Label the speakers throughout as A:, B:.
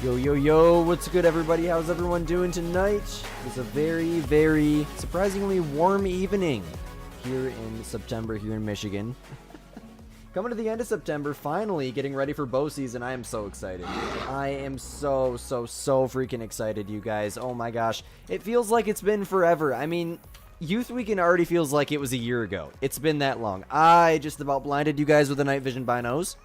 A: Yo, yo, yo, what's good, everybody? How's everyone doing tonight? It's a very, very surprisingly warm evening here in September here in Michigan. Coming to the end of September, finally getting ready for bow season. I am so excited. I am so freaking excited, you guys. Oh my gosh. It feels like it's been forever. I mean, Youth Weekend already feels like it was a year ago. It's been that long. I just about blinded you guys with the night vision binos.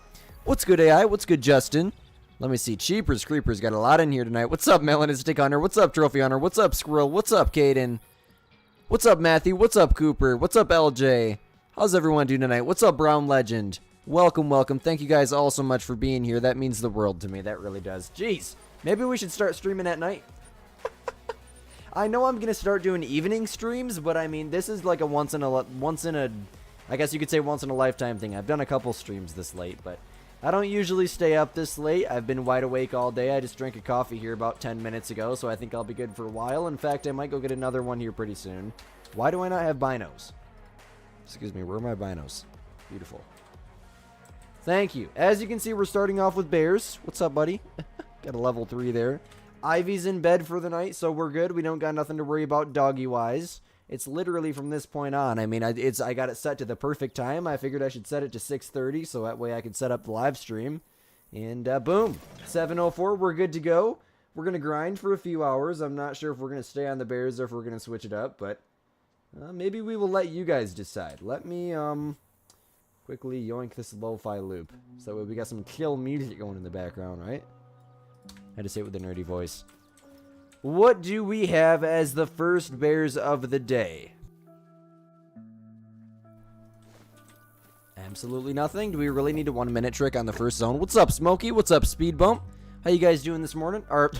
A: What's good, AI? What's good, Justin? Let me see. Cheapers Creepers got a lot in here tonight. What's up, Melanistic Hunter? What's up, Trophy Hunter? What's up, Squirrel? What's up, Caden? What's up, Matthew? What's up, Cooper? What's up, LJ? How's everyone doing tonight? What's up, Brown Legend? Welcome, welcome. Thank you guys all so much for being here. That means the world to me. That really does. Jeez. Maybe we should start streaming at night. I know I'm going to start doing evening streams, but I mean, this is like a once in a, I guess you could say once in a lifetime thing. I've done a couple streams this late, but I don't usually stay up this late. I've been wide awake all day. I just drank a coffee here about 10 minutes ago, so I think I'll be good for a while. In fact, I might go get another one here pretty soon. Why do I not have binos? Excuse me, where are my binos? Beautiful. Thank you. As you can see, we're starting off with bears. What's up, buddy? Got a level 3 there. Ivy's in bed for the night, so we're good. We don't got nothing to worry about doggy-wise. It's literally from this point on. I mean, I got it set to the perfect time. I figured I should set it to 6:30 so that way I could set up the live stream. And boom, 7:04. We're good to go. We're going to grind for a few hours. I'm not sure if we're going to stay on the bears or if we're going to switch it up, but maybe we will let you guys decide. Let me quickly yoink this lo-fi loop. So that way we got some chill music going in the background, right? I had to say it with a nerdy voice. What do we have as the first bears of the day? Absolutely nothing. Do we really need a 1-minute trick on the first zone? What's up, Smokey? What's up, Speed Bump? How you guys doing this morning? Or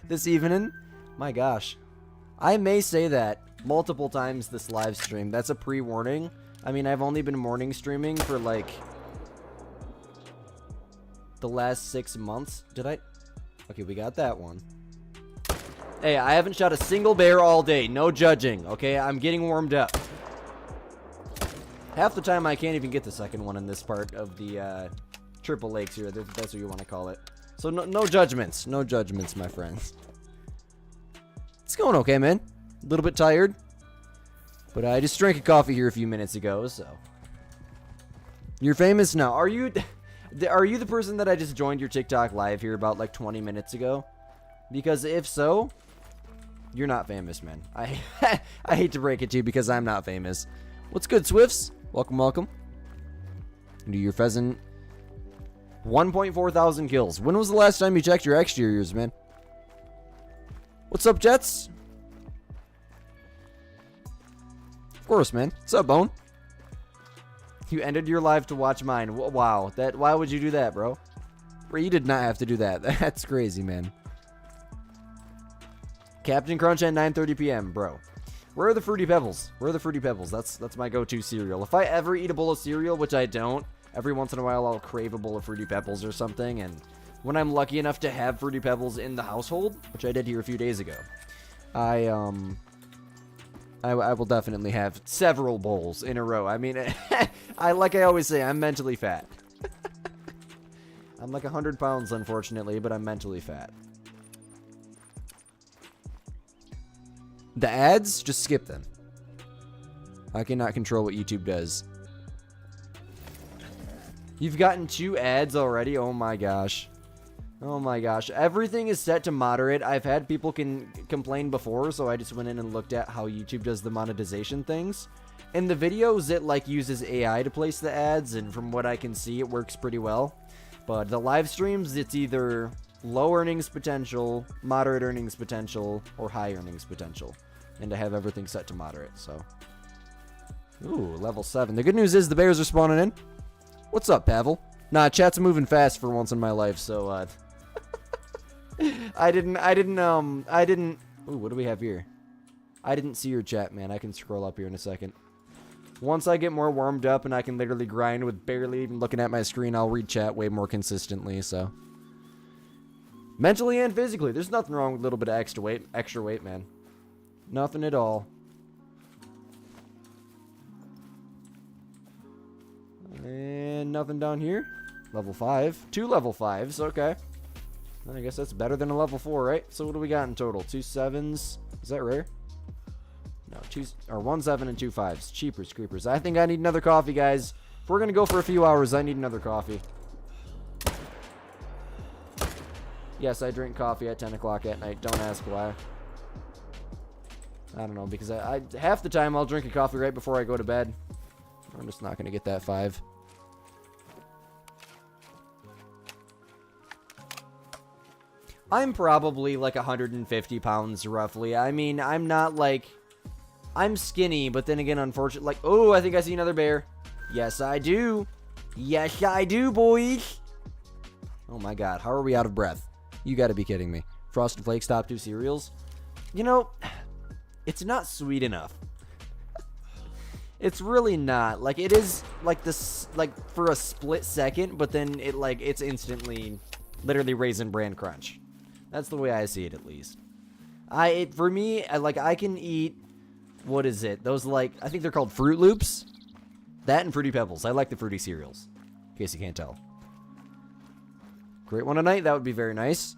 A: this evening? My gosh. I may say that multiple times this live stream. That's a pre-warning. I mean, I've only been morning streaming for like the last 6 months. Did I? Okay, we got that one. Hey, I haven't shot a single bear all day. No judging, okay? I'm getting warmed up. Half the time, I can't even get the second one in this part of the Triple Lakes here. That's what you want to call it. So no judgments. No judgments, my friends. It's going okay, man. A little bit tired. But I just drank a coffee here a few minutes ago, so. You're famous now. Are you the person that I just joined your TikTok live here about like 20 minutes ago? Because if so, you're not famous, man. I hate to break it to you because I'm not famous. What's good, Swifts? Welcome, welcome. Do your pheasant. 1.4 thousand kills. When was the last time you checked your exteriors, man? What's up, Jets? Of course, man. What's up, Bone? You ended your live to watch mine. Wow. Why would you do that, bro? Bro, you did not have to do that. That's crazy, man. Captain Crunch at 9:30 p.m., bro. Where are the Fruity Pebbles? Where are the Fruity Pebbles? That's my go-to cereal. If I ever eat a bowl of cereal, which I don't, every once in a while I'll crave a bowl of Fruity Pebbles or something, and when I'm lucky enough to have Fruity Pebbles in the household, which I did here a few days ago, I will definitely have several bowls in a row. I mean, like I always say, I'm mentally fat. I'm like 100 pounds, unfortunately, but I'm mentally fat. The ads, just skip them. I cannot control what YouTube does. You've gotten 2 ads already? Oh my gosh. Oh my gosh. Everything is set to moderate. I've had people complain before, so I just went in and looked at how YouTube does the monetization things. In the videos, it like uses AI to place the ads, and from what I can see, it works pretty well. But the live streams, it's either low earnings potential, moderate earnings potential, or high earnings potential. And I have everything set to moderate, so. Ooh, level 7. The good news is the bears are spawning in. What's up, Pavel? Nah, chat's moving fast for once in my life, so, I didn't, ooh, what do we have here? I didn't see your chat, man. I can scroll up here in a second. Once I get more warmed up and I can literally grind with barely even looking at my screen, I'll read chat way more consistently, so. Mentally and physically, there's nothing wrong with a little bit of extra weight, man. Nothing at all. And nothing down here. Level 5. 2 level 5s, okay. I guess that's better than a level 4, right? So what do we got in total? 2 7s. Is that rare? No, 1 7 and 2 5s. Cheapers, creepers. I think I need another coffee, guys. If we're gonna go for a few hours, I need another coffee. Yes, I drink coffee at 10 o'clock at night. Don't ask why. I don't know, because I half the time I'll drink a coffee right before I go to bed. I'm just not gonna get that 5. I'm probably like 150 pounds roughly. I mean, I'm not like... I'm skinny, but then again, unfortunately... Like, oh, I think I see another bear. Yes, I do. Yes, I do, boys. Oh my god, how are we out of breath? You gotta be kidding me. Frosted Flakes top 2 cereals? You know, it's not sweet enough. It's really not. Like, it is, like, this, like, for a split second, but then it, like, it's instantly, literally Raisin Bran Crunch. That's the way I see it, at least. For me, I can eat, what is it? Those, like, I think they're called Fruit Loops. That and Fruity Pebbles. I like the fruity cereals, in case you can't tell. Great one tonight. That would be very nice.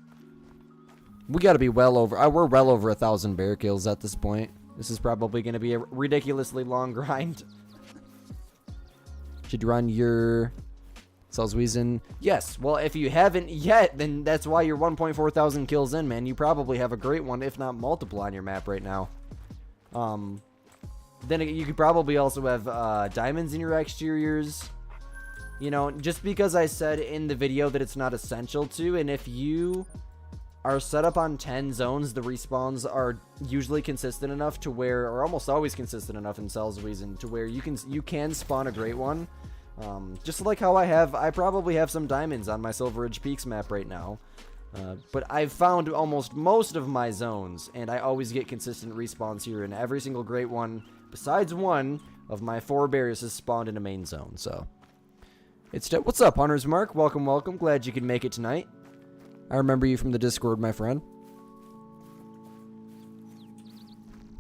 A: We got to be well over... we're well over 1,000 bear kills at this point. This is probably going to be a ridiculously long grind. Should you run your... Sceudule? Yes. Well, if you haven't yet, then that's why you're 1.4 thousand kills in, man. You probably have a great one, if not multiple, on your map right now. Then you could probably also have diamonds in your exteriors. You know, just because I said in the video that it's not essential to, and if you are set up on 10 zones, the respawns are usually consistent enough to where, or almost always consistent enough in Sceudule, to where you can spawn a great one. Just like how I probably have some diamonds on my Silver Ridge Peaks map right now. But I've found almost most of my zones, and I always get consistent respawns here, and every single great one, besides one of my 4 bears, has spawned in a main zone, so... What's up, Hunter's Mark? Welcome, welcome. Glad you could make it tonight. I remember you from the Discord, my friend.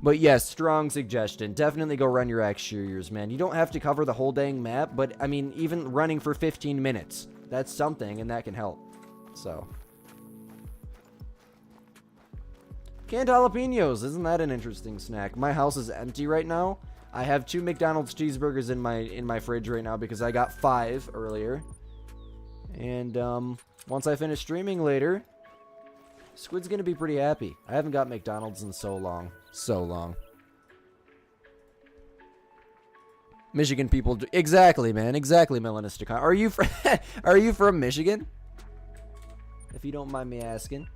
A: But yes, strong suggestion. Definitely go run your exteriors, man. You don't have to cover the whole dang map, but, I mean, even running for 15 minutes, that's something, and that can help. So. Canned jalapenos. Isn't that an interesting snack? My house is empty right now. I have 2 McDonald's cheeseburgers in my fridge right now because I got 5 earlier. And once I finish streaming later, Squid's gonna be pretty happy. I haven't got McDonald's in so long. So long. Michigan people do exactly, man. Exactly, Melanisticon. Are you from Michigan? If you don't mind me asking.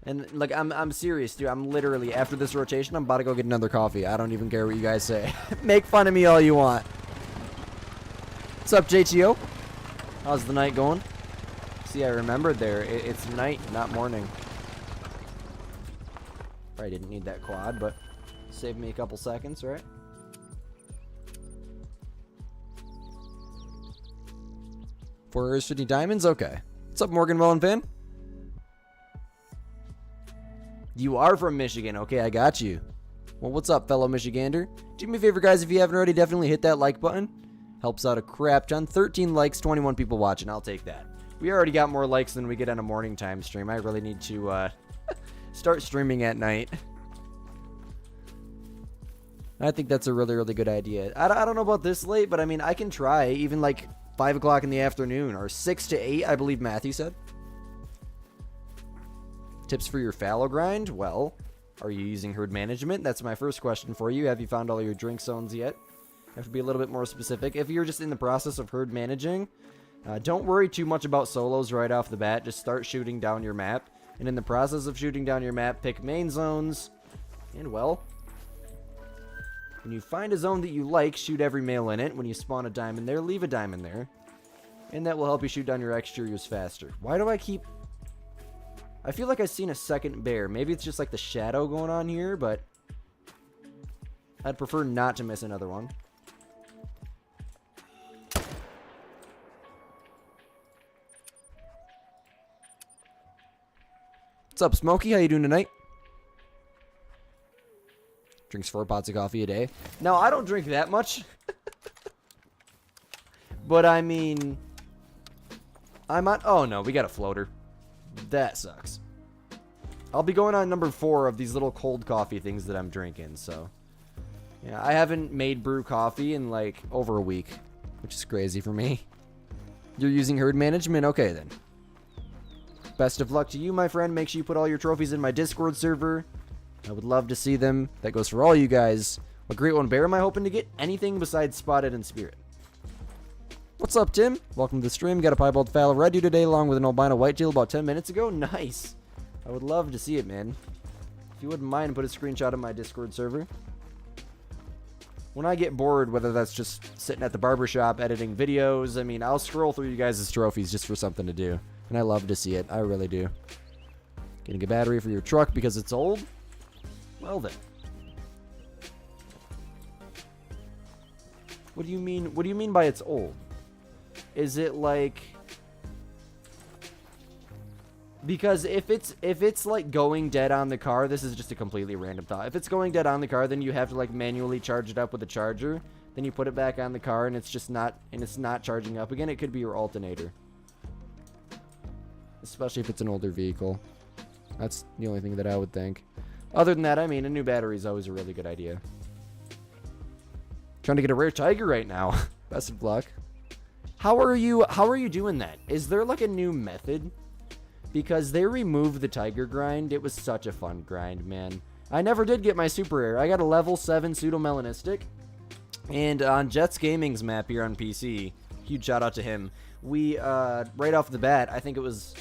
A: And, like, I'm serious, dude. I'm literally, after this rotation, I'm about to go get another coffee. I don't even care what you guys say. Make fun of me all you want. What's up, JTO? How's the night going? See, I remembered there. It's night, not morning. Probably didn't need that quad, but saved me a couple seconds, right? $450 diamonds? Okay. What's up, Morgan Mullen fan? You are from Michigan. Okay, I got you. Well, what's up, fellow Michigander? Do me a favor, guys. If you haven't already, definitely hit that like button. Helps out a crap ton. 13 likes, 21 people watching. I'll take that. We already got more likes than we get on a morning time stream. I really need to start streaming at night. I think that's a really, really good idea. I don't know about this late, but I mean, I can try even like 5 o'clock in the afternoon or 6 to 8, I believe Matthew said. Tips for your fallow grind? Well, are you using herd management? That's my first question for you. Have you found all your drink zones yet? Have to be a little bit more specific. If you're just in the process of herd managing, don't worry too much about solos right off the bat. Just start shooting down your map. And in the process of shooting down your map, pick main zones. And, well, when you find a zone that you like, shoot every male in it. When you spawn a diamond there, leave a diamond there. And that will help you shoot down your exteriors faster. Why do I keep... I feel like I've seen a second bear. Maybe it's just like the shadow going on here, but I'd prefer not to miss another one. What's up, Smokey? How you doing tonight? Drinks 4 pots of coffee a day. Now, I don't drink that much. But I mean, I'm on... Oh, no. We got a floater. That sucks. I'll be going on number 4 of these little cold coffee things that I'm drinking, so... Yeah, I haven't made brew coffee in, like, over a week, which is crazy for me. You're using herd management? Okay, then. Best of luck to you, my friend. Make sure you put all your trophies in my Discord server. I would love to see them. That goes for all you guys. What Great One Bear am I hoping to get? Anything besides Spotted and Spirit. What's up, Tim? Welcome to the stream. Got a piebald fallow red today along with an albino whitetail about 10 minutes ago. Nice. I would love to see it, man. If you wouldn't mind, put a screenshot of my Discord server. When I get bored, whether that's just sitting at the barbershop editing videos, I mean, I'll scroll through you guys' trophies just for something to do. And I love to see it. I really do. Getting a battery for your truck because it's old? Well then. What do you mean? What do you mean by it's old? Is it like... Because if it's like going dead on the car, this is just a completely random thought. If it's going dead on the car, then you have to like manually charge it up with a charger. Then you put it back on the car and it's not charging up again. It could be your alternator. Especially if it's an older vehicle. That's the only thing that I would think. Other than that, I mean, a new battery is always a really good idea. Trying to get a rare tiger right now. Best of luck. How are you doing that? Is there like a new method? Because they removed the tiger grind. It was such a fun grind, man. I never did get my super rare. I got a level 7 pseudo melanistic. And on Jets Gaming's map here on PC, huge shout out to him. We, right off the bat, I think it was...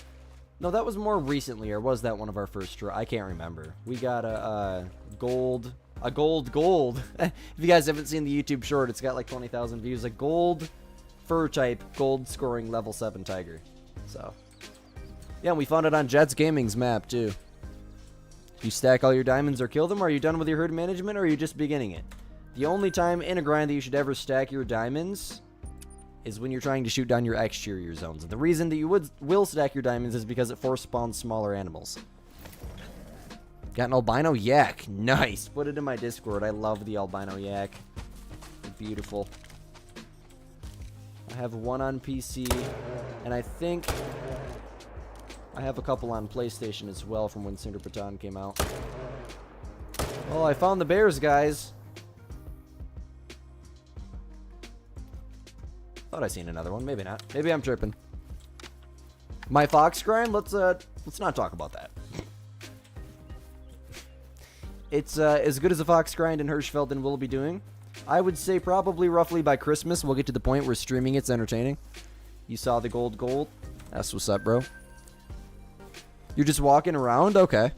A: No, that was more recently, or was that one of our first draw? I can't remember. We got a gold... A gold. If you guys haven't seen the YouTube short, it's got like 20,000 views. A gold fur type, gold scoring level 7 tiger. So... Yeah, and we found it on Jets Gaming's map, too. You stack all your diamonds or kill them? Are you done with your herd management, or are you just beginning it? The only time in a grind that you should ever stack your diamonds is when you're trying to shoot down your exterior zones. And the reason that you will stack your diamonds is because it force spawns smaller animals. Got an albino yak. Nice. Put it in my Discord. I love the albino yak. Beautiful. I have one on PC, and I think... I have a couple on PlayStation as well from when Cinder Baton came out. Oh, I found the bears, guys. Thought I seen another one. Maybe not. Maybe I'm tripping. My fox grind? Let's not talk about that. It's as good as a fox grind in Hirschfelden will be doing. I would say probably roughly by Christmas we'll get to the point where streaming it's entertaining. You saw the gold. That's what's up, bro. You're just walking around? Okay.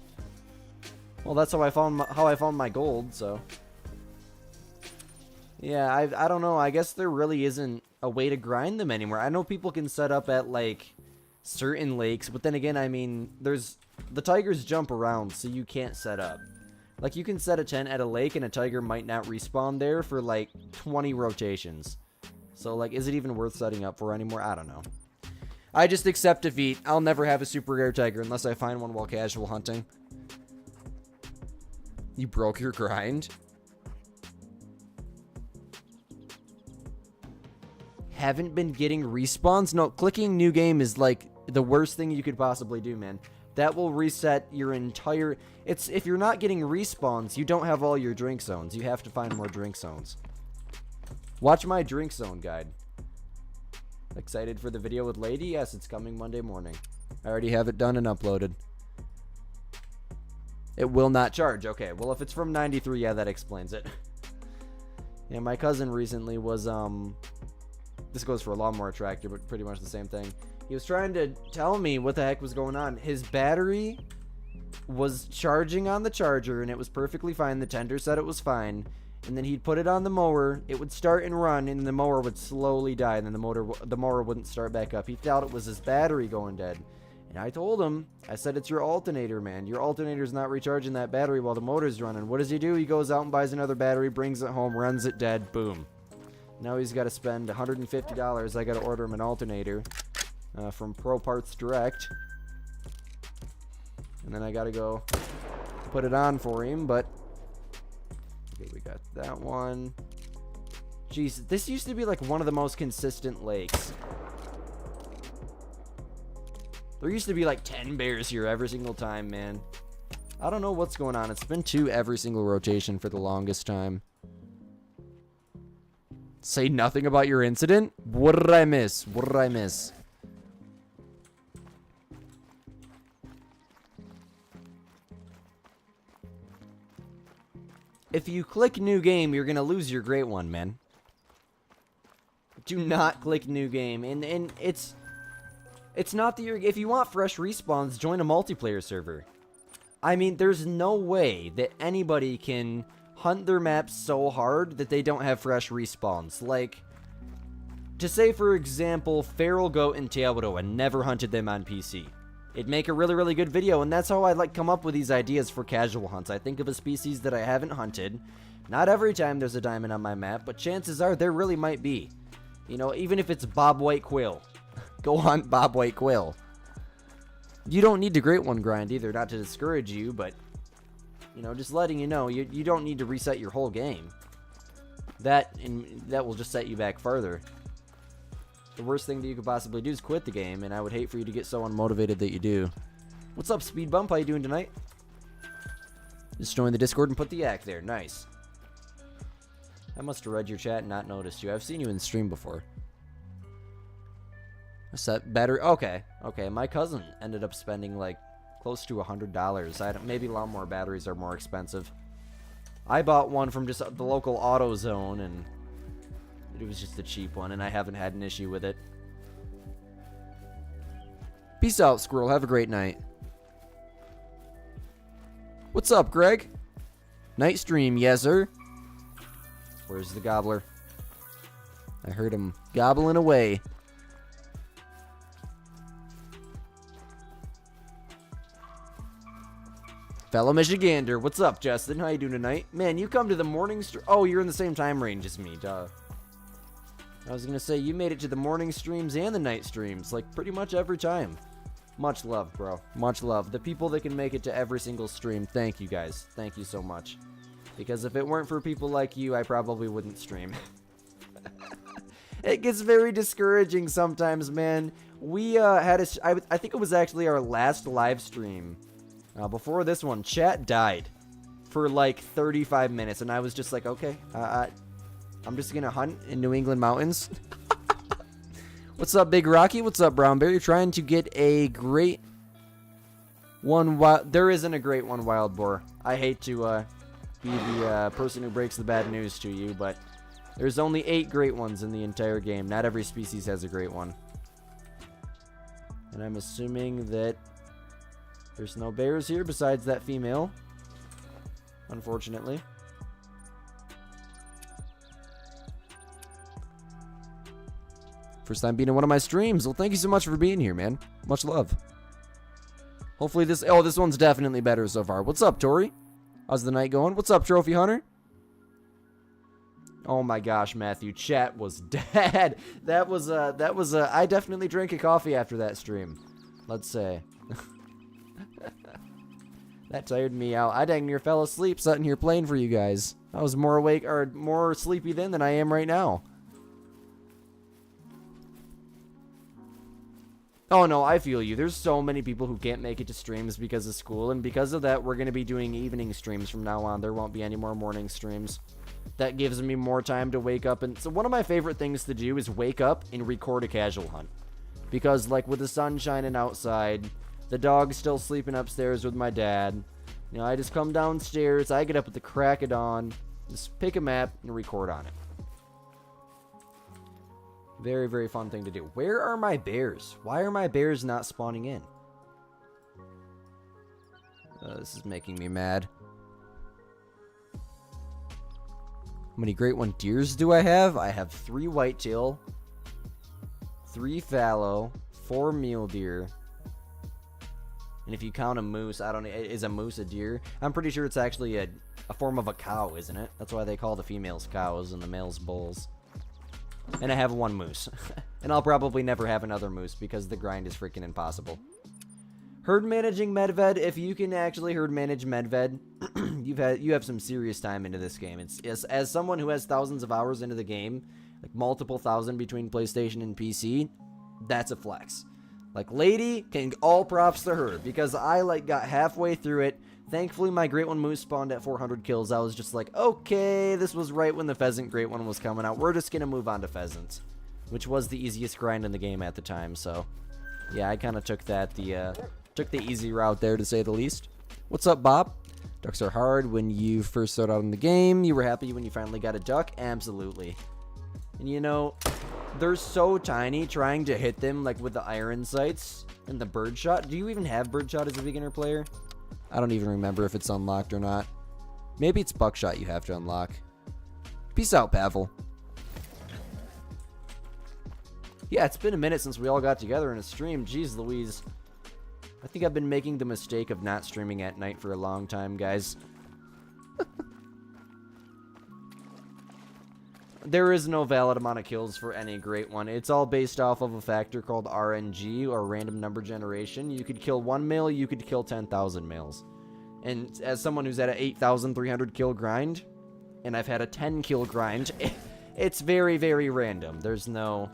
A: Well, that's how I found my gold, so. Yeah, I don't know. I guess there really isn't a way to grind them anymore. I know people can set up at, like, certain lakes, but then again, I mean, the tigers jump around, so you can't set up. Like, you can set a tent at a lake, and a tiger might not respawn there for, like, 20 rotations. So, like, is it even worth setting up for anymore? I don't know. I just accept defeat. I'll never have a super rare tiger unless I find one while casual hunting. You broke your grind? Haven't been getting respawns? No, clicking new game is like the worst thing you could possibly do, man. That will reset your entire... If you're not getting respawns, you don't have all your drink zones. You have to find more drink zones. Watch my drink zone guide. Excited for the video with Lady? Yes, it's coming Monday morning. I already have it done and uploaded. It will not charge. Okay, well, if it's from 93, yeah, that explains it. Yeah, my cousin recently was, this goes for a lawnmower tractor, but pretty much the same thing. He was trying to tell me what the heck was going on. His battery was charging on the charger, and it was perfectly fine. The tender said it was fine. And then he'd put it on the mower, it would start and run, and the mower would slowly die, and then the mower wouldn't start back up. He thought it was his battery going dead. And I told him, I said, it's your alternator, man. Your alternator's not recharging that battery while the motor's running. What does he do? He goes out and buys another battery, brings it home, runs it dead, boom. Now he's got to spend $150. I got to order him an alternator from Pro Parts Direct. And then I got to go put it on for him, but... Okay, we got that one. Jeez, this used to be like one of the most consistent lakes. There used to be like 10 bears here every single time, man. I don't know what's going on. It's been 2 every single rotation for the longest time. Say nothing about your incident? What did I miss? What did I miss? If you click new game, you're going to lose your great one, man. Do not click new game. And it's not that you're... If you want fresh respawns, join a multiplayer server. I mean, there's no way that anybody can hunt their maps so hard that they don't have fresh respawns. Like, to say, for example, Feral Goat and Teodo and never hunted them on PC. It'd make a really, really good video, and that's how I like come up with these ideas for casual hunts. I think of a species that I haven't hunted. Not every time there's a diamond on my map, but chances are there really might be. You know, even if it's bobwhite quail. Go hunt bobwhite quail. You don't need to great one grind either, not to discourage you, but, you know, just letting you know, you don't need to reset your whole game. That will just set you back further. The worst thing that you could possibly do is quit the game, and I would hate for you to get so unmotivated that you do. What's up, Speed Bump? How you doing tonight? Just join the Discord and put the yak there. Nice. I must have read your chat and not noticed you. I've seen you in stream before. Set battery. Okay. My cousin ended up spending like close to $100. Maybe lawnmower batteries are more expensive. I bought one from just the local AutoZone, and it was just a cheap one, and I haven't had an issue with it. Peace out, Squirrel. Have a great night. What's up, Greg? Night stream, yes, sir. Where's the gobbler? I heard him gobbling away. Fellow Michigander, what's up, Justin? How you doing tonight? Man, you come to the morning stream. Oh, you're in the same time range as me, duh. I was gonna say, you made it to the morning streams and the night streams, like, pretty much every time. Much love, bro. Much love. The people that can make it to every single stream, thank you, guys. Thank you so much. Because if it weren't for people like you, I probably wouldn't stream. It gets very discouraging sometimes, man. We had I think it was actually our last live stream. Before this one, chat died for like 35 minutes, and I was just like, okay, I'm just gonna hunt in New England mountains. What's up, Big Rocky? What's up, Brown Bear? You're trying to get a great one. There isn't a great one, Wild Boar. I hate to be the person who breaks the bad news to you, but there's only 8 great ones in the entire game. Not every species has a great one. And I'm assuming that there's no bears here besides that female, unfortunately. First time being in one of my streams. Well, thank you so much for being here, man. Much love. Hopefully this... Oh, this one's definitely better so far. What's up, Tori? How's the night going? What's up, Trophy Hunter? Oh my gosh, Matthew. Chat was dead. That was I definitely drank a coffee after that stream. Let's say. That tired me out. I dang near fell asleep sitting here playing for you guys. I was more awake or more sleepy then than I am right now. Oh no, I feel you. There's so many people who can't make it to streams because of school, and because of that, we're going to be doing evening streams from now on. There won't be any more morning streams. That gives me more time to wake up. And so one of my favorite things to do is wake up and record a casual hunt. Because like with the sun shining outside, the dog's still sleeping upstairs with my dad. You know, I just come downstairs, I get up at the crack of dawn, just pick a map and record on it. Very, very fun thing to do. Where are my bears? Why are my bears not spawning in? This is making me mad. How many great one deers do I have? I have 3 whitetail, 3 fallow, 4 mule deer. And if you count a moose, I don't know, is a moose a deer? I'm pretty sure it's actually a form of a cow, isn't it? That's why they call the females cows and the males bulls. And I have 1 moose. And I'll probably never have another moose because the grind is freaking impossible. Herd managing Medved, if you can actually herd manage Medved, you have some serious time into this game. It's as someone who has thousands of hours into the game, like multiple thousand between PlayStation and PC, that's a flex. Like, lady, can all props to her, because I, like, got halfway through it. Thankfully, my Great One Moose spawned at 400 kills. I was just like, okay, this was right when the Pheasant Great One was coming out. We're just gonna move on to Pheasant, which was the easiest grind in the game at the time, so... Yeah, I kind of took the easy route there, to say the least. What's up, Bob? Ducks are hard when you first started out in the game. You were happy when you finally got a duck? Absolutely. And you know... They're so tiny, trying to hit them, like, with the iron sights and the birdshot. Do you even have birdshot as a beginner player? I don't even remember if it's unlocked or not. Maybe it's buckshot you have to unlock. Peace out, Pavel. Yeah, it's been a minute since we all got together in a stream. Jeez Louise. I think I've been making the mistake of not streaming at night for a long time, guys. There is no valid amount of kills for any Great One. It's all based off of a factor called RNG, or random number generation. You could kill 1 male, you could kill 10,000 males. And as someone who's at an 8,300 kill grind, and I've had a 10 kill grind, it's very, very random. There's no,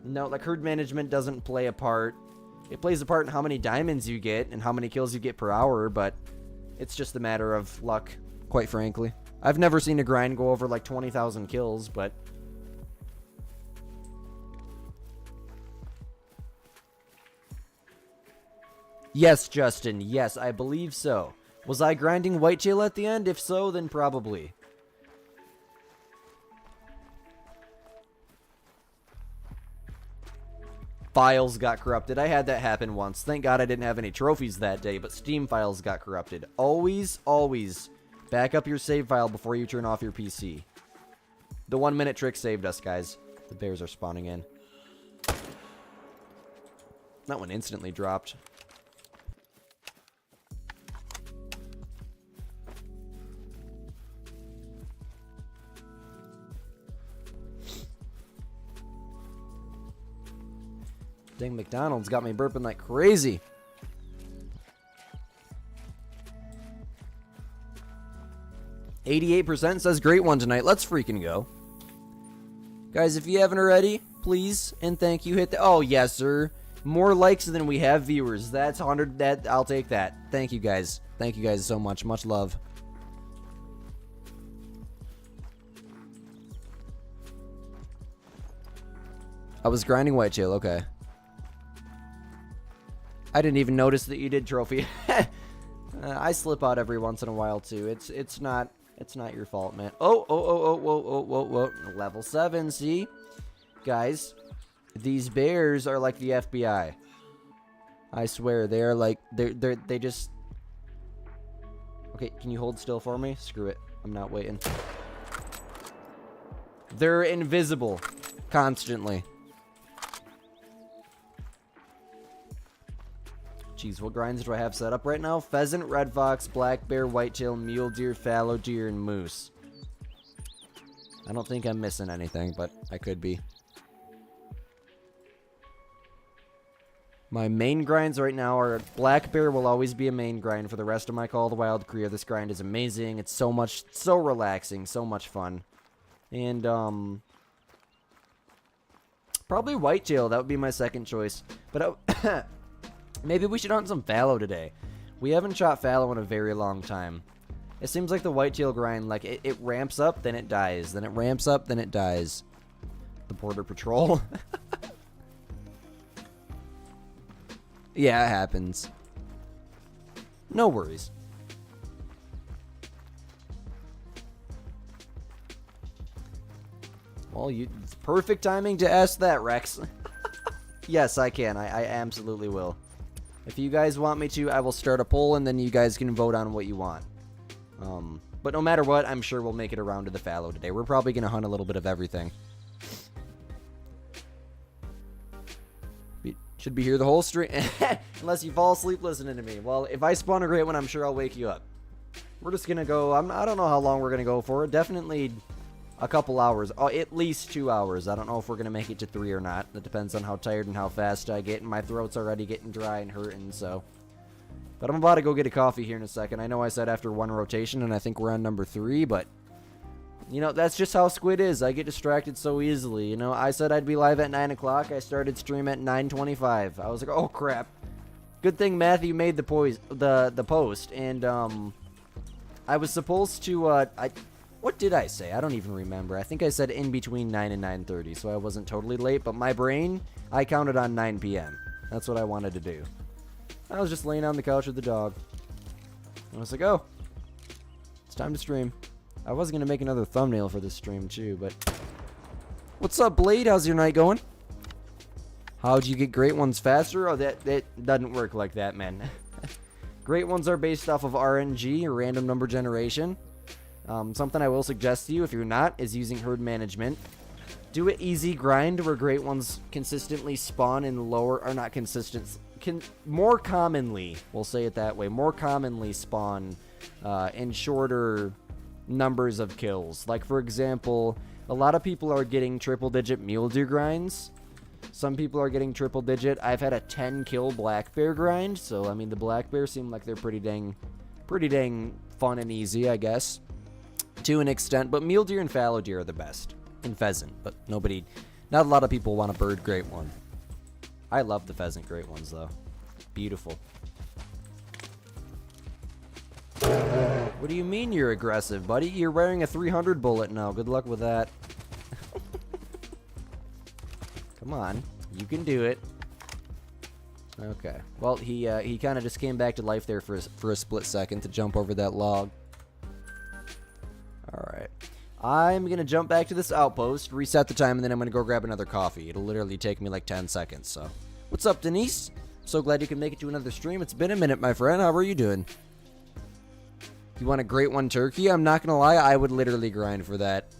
A: like, herd management doesn't play a part. It plays a part in how many diamonds you get and how many kills you get per hour, but it's just a matter of luck, quite frankly. I've never seen a grind go over like 20,000 kills, but... Yes, Justin, yes, I believe so. Was I grinding whitetail at the end? If so, then probably. Files got corrupted. I had that happen once. Thank God I didn't have any trophies that day, but Steam files got corrupted. Always, always... Back up your save file before you turn off your PC. The 1 minute trick saved us, guys. The bears are spawning in. That one instantly dropped. Dang, McDonald's got me burping like crazy. %, says Great One tonight. Let's freaking go. Guys, if you haven't already, please and thank you, hit the... Oh, yes, sir. More likes than we have viewers. That's 100. That I'll take that. Thank you, guys. Thank you, guys, so much. Much love. I was grinding whitetail. Okay. I didn't even notice that you did trophy. I slip out every once in a while, too. It's not your fault, man. Whoa. Level 7, see? Guys, these bears are like the FBI. I swear, they are like, they just... Okay, can you hold still for me? Screw it. I'm not waiting. They're invisible. Constantly. Jeez, what grinds do I have set up right now? Pheasant, red fox, black bear, whitetail, mule deer, fallow deer, and moose. I don't think I'm missing anything, but I could be. My main grinds right now are black bear will always be a main grind for the rest of my Call of the Wild career. This grind is amazing. It's so relaxing, so much fun. And, probably whitetail. That would be my second choice. But, maybe we should hunt some fallow today. We haven't shot fallow in a very long time. It seems like the whitetail grind, like, it ramps up, then it dies. Then it ramps up, then it dies. The Border Patrol. Yeah, it happens. No worries. Well, it's perfect timing to ask that, Rex. Yes, I can. I absolutely will. If you guys want me to, I will start a poll, and then you guys can vote on what you want. But no matter what, I'm sure we'll make it around to the fallow today. We're probably going to hunt a little bit of everything. Should be here the whole stream. Unless you fall asleep listening to me. Well, if I spawn a great one, I'm sure I'll wake you up. We're just going to go... I don't know how long we're going to go for. Definitely a couple hours. Oh, at least 2 hours. I don't know if we're going to make it to 3 or not. That depends on how tired and how fast I get. And my throat's already getting dry and hurting, so... But I'm about to go get a coffee here in a second. I know I said after 1 rotation, and I think we're on number 3, but... You know, that's just how Squid is. I get distracted so easily. You know, I said I'd be live at 9 o'clock. I started stream at 9:25. I was like, oh, crap. Good thing Matthew made the post. And, I was supposed to, what did I say? I don't even remember. I think I said in between 9 and 9:30, so I wasn't totally late. But my brain, I counted on 9 p.m. That's what I wanted to do. I was just laying on the couch with the dog. I was like, oh, it's time to stream. I was going to make another thumbnail for this stream, too, but... What's up, Blade? How's your night going? How'd you get great ones faster? Oh, that doesn't work like that, man. Great ones are based off of RNG, or random number generation. Something I will suggest to you, if you're not, is using herd management. Do an easy grind where great ones consistently spawn in lower... Or not consistent... more commonly, we'll say it that way, more commonly spawn in shorter numbers of kills. Like, for example, a lot of people are getting triple-digit mule deer grinds. Some people are getting triple-digit. I've had a 10-kill black bear grind, so, I mean, the black bears seem like they're pretty dang fun and easy, I guess, to an extent. But mule deer and fallow deer are the best. And pheasant, but not a lot of people want a bird great one. I love the pheasant great ones, though. Beautiful. What do you mean you're aggressive, buddy? You're wearing a 300 bullet now. Good luck with that. Come on. You can do it. Okay. Well, he kind of just came back to life there for a split second to jump over that log. Alright. I'm going to jump back to this outpost, reset the time, and then I'm going to go grab another coffee. It'll literally take me like 10 seconds, so... What's up, Denise? So glad you can make it to another stream. It's been a minute, my friend. How are you doing? You want a great one turkey? I'm not gonna lie, I would literally grind for that.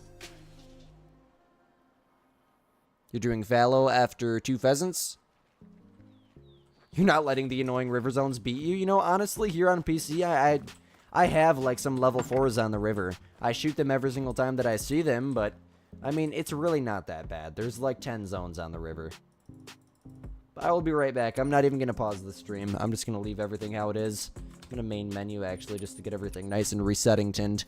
A: You're doing fallow after 2 pheasants? You're not letting the annoying river zones beat you? You know, honestly, here on PC, I have, like, some level 4s on the river. I shoot them every single time that I see them, but, I mean, it's really not that bad. There's, like, 10 zones on the river. I will be right back. I'm not even going to pause the stream. I'm just going to leave everything how it is. I'm going to main menu, actually, just to get everything nice and resetting tinned.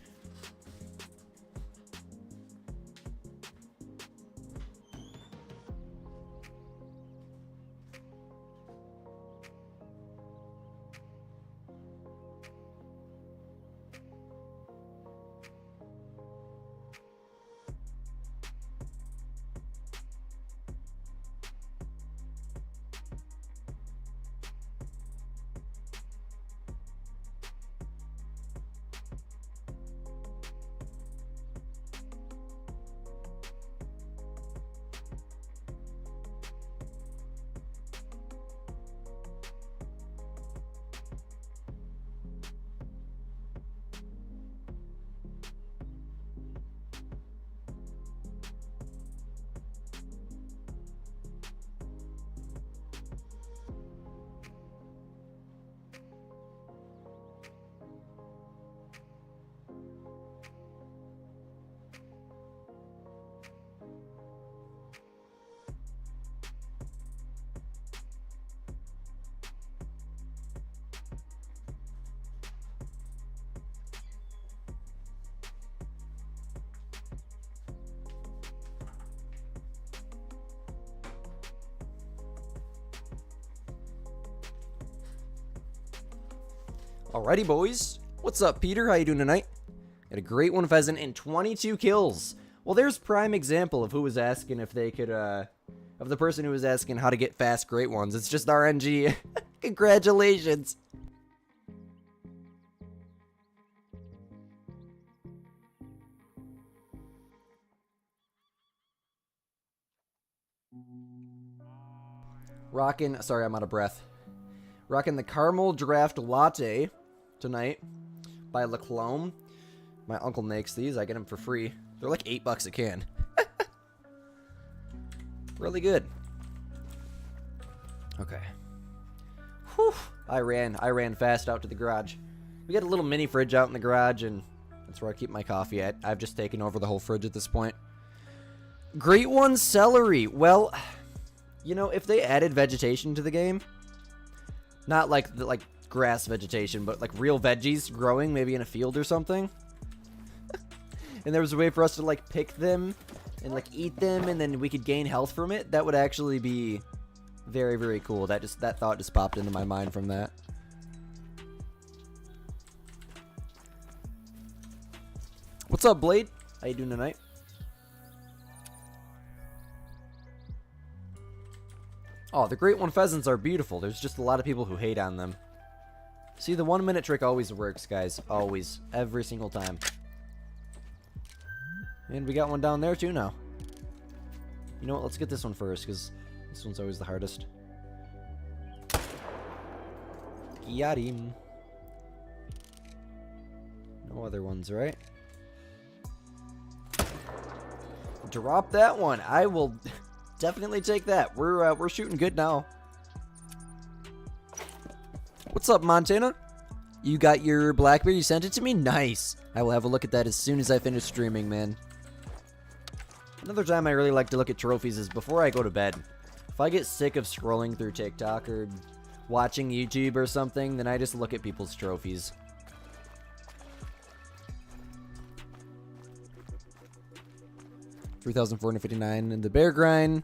A: Alrighty, boys. What's up, Peter? How you doing tonight? Got a great one pheasant and 22 kills. Well, there's prime example of who was asking if they could, of the person who was asking how to get fast great ones. It's just RNG. Congratulations. Rockin', sorry, I'm out of breath. Rockin' the caramel draft latte tonight by Laclome. My uncle makes these. I get them for free. They're like $8 a can. Really good. Okay. Whew. I ran fast out to the garage. We got a little mini fridge out in the garage, and that's where I keep my coffee at. I've just taken over the whole fridge at this point. Great one celery. Well, you know, if they added vegetation to the game, not like grass vegetation, but like real veggies growing maybe in a field or something. and there was a way for us to like pick them and like eat them, and then we could gain health from it, that would actually be very, very cool. That thought just popped into my mind from that. What's up, Blade? How you doing tonight? Oh, the Great One pheasants are beautiful. There's just a lot of people who hate on them. See, the 1 minute trick always works, guys. Always. Every single time. And we got one down there too now. You know what? Let's get this one first, because this one's always the hardest. Got him. No other ones, right? Drop that one. I will definitely take that. We're shooting good now. What's up, Montana? You got your Blackberry? You sent it to me? Nice. I will have a look at that as soon as I finish streaming, man. Another time I really like to look at trophies is before I go to bed. If I get sick of scrolling through TikTok or watching YouTube or something, then I just look at people's trophies. $3,459 in the bear grind.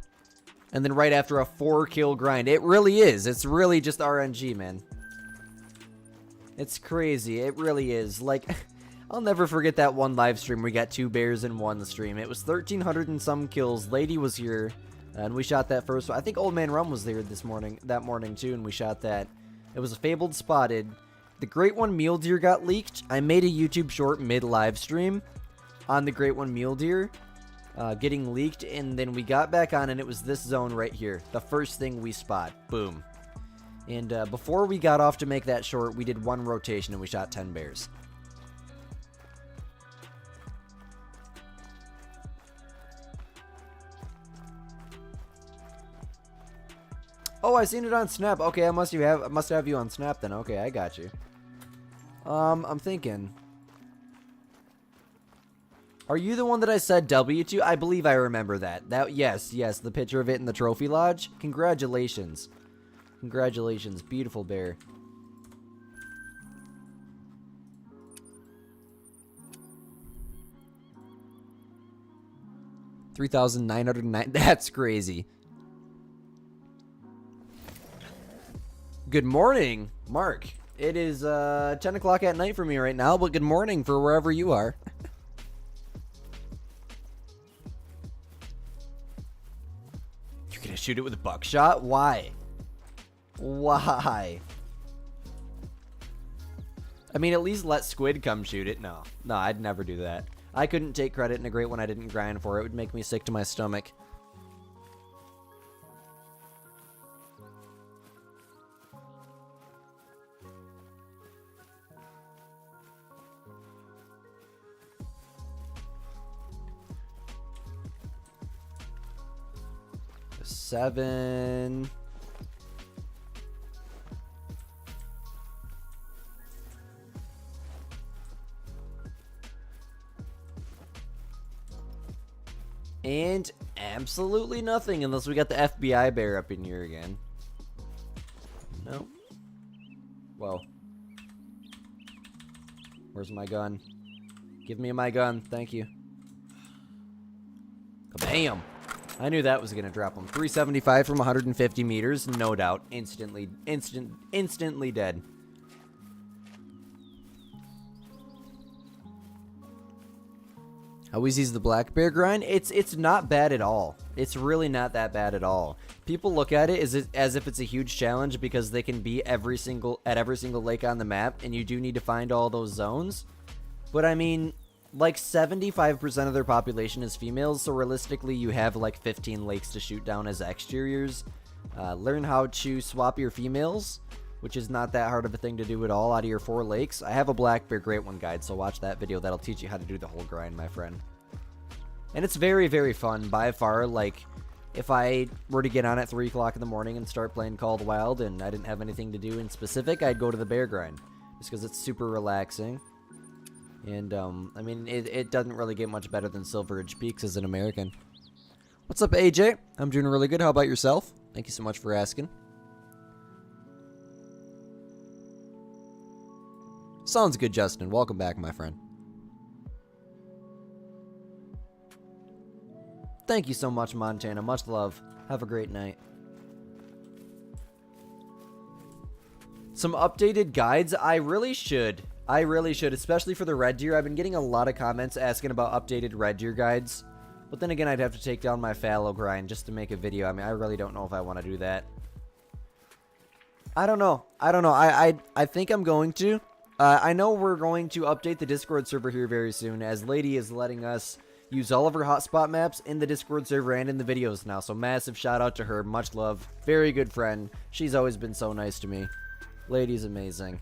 A: And then right after a 4-kill grind. It really is. It's really just RNG, man. It's crazy. It really is. Like, I'll never forget that one live stream where we got 2 bears in one stream. It was 1,300 and some kills. Lady was here, and we shot that first one. I think Old Man Rum was there that morning too, and we shot that. It was a fabled spotted. The Great One Mule Deer got leaked. I made a YouTube short mid-live stream on the Great One Mule Deer getting leaked, and then we got back on, and it was this zone right here. The first thing we spot. Boom. And before we got off to make that short, we did 1 rotation, and we shot 10 bears. Oh, I seen it on Snap. Okay, I must have you on Snap then. Okay, I got you. I'm thinking. Are you the one that I said W to? I believe I remember that. Yes, the picture of it in the trophy lodge. Congratulations. Congratulations, beautiful bear. $3,909. That's crazy. Good morning, Mark. It is 10 o'clock at night for me right now, but good morning for wherever you are. You're gonna shoot it with a buckshot? Why? Why? I mean, at least let Squid come shoot it. No, I'd never do that. I couldn't take credit in a Great One I didn't grind for. It would make me sick to my stomach. Seven. And absolutely nothing unless we got the FBI bear up in here again. No. Well. Where's my gun? Give me my gun. Thank you. Kabam! I knew that was going to drop him. 375 from 150 meters. No doubt. Instantly dead. How easy is the black bear grind? It's not bad at all. It's really not that bad at all. People look at it as if it's a huge challenge because they can be at every single lake on the map, and you do need to find all those zones. But I mean, like 75% of their population is females, so realistically you have like 15 lakes to shoot down as exteriors. Learn how to swap your females, which is not that hard of a thing to do at all, out of your 4 lakes. I have a black bear Great One guide, so watch that video. That'll teach you how to do the whole grind, my friend. And it's very, very fun. By far, like, if I were to get on at 3 o'clock in the morning and start playing Call of the Wild and I didn't have anything to do in specific, I'd go to the bear grind, just because it's super relaxing. And, I mean, it doesn't really get much better than Silver Ridge Peaks as an American. What's up, AJ? I'm doing really good. How about yourself? Thank you so much for asking. Sounds good, Justin. Welcome back, my friend. thank you so much, Montana. Much love. Have a great night. Some updated guides. I really should, especially for the red deer. I've been getting a lot of comments asking about updated red deer guides. But then again, I'd have to take down my fallow grind just to make a video. I mean, I really don't know if I want to do that. I don't know. I think I'm going to. I know we're going to update the Discord server here very soon, as Lady is letting us use all of her hotspot maps in the Discord server and in the videos now. So massive shout out to her. Much love. Very good friend. She's always been so nice to me. Lady's amazing.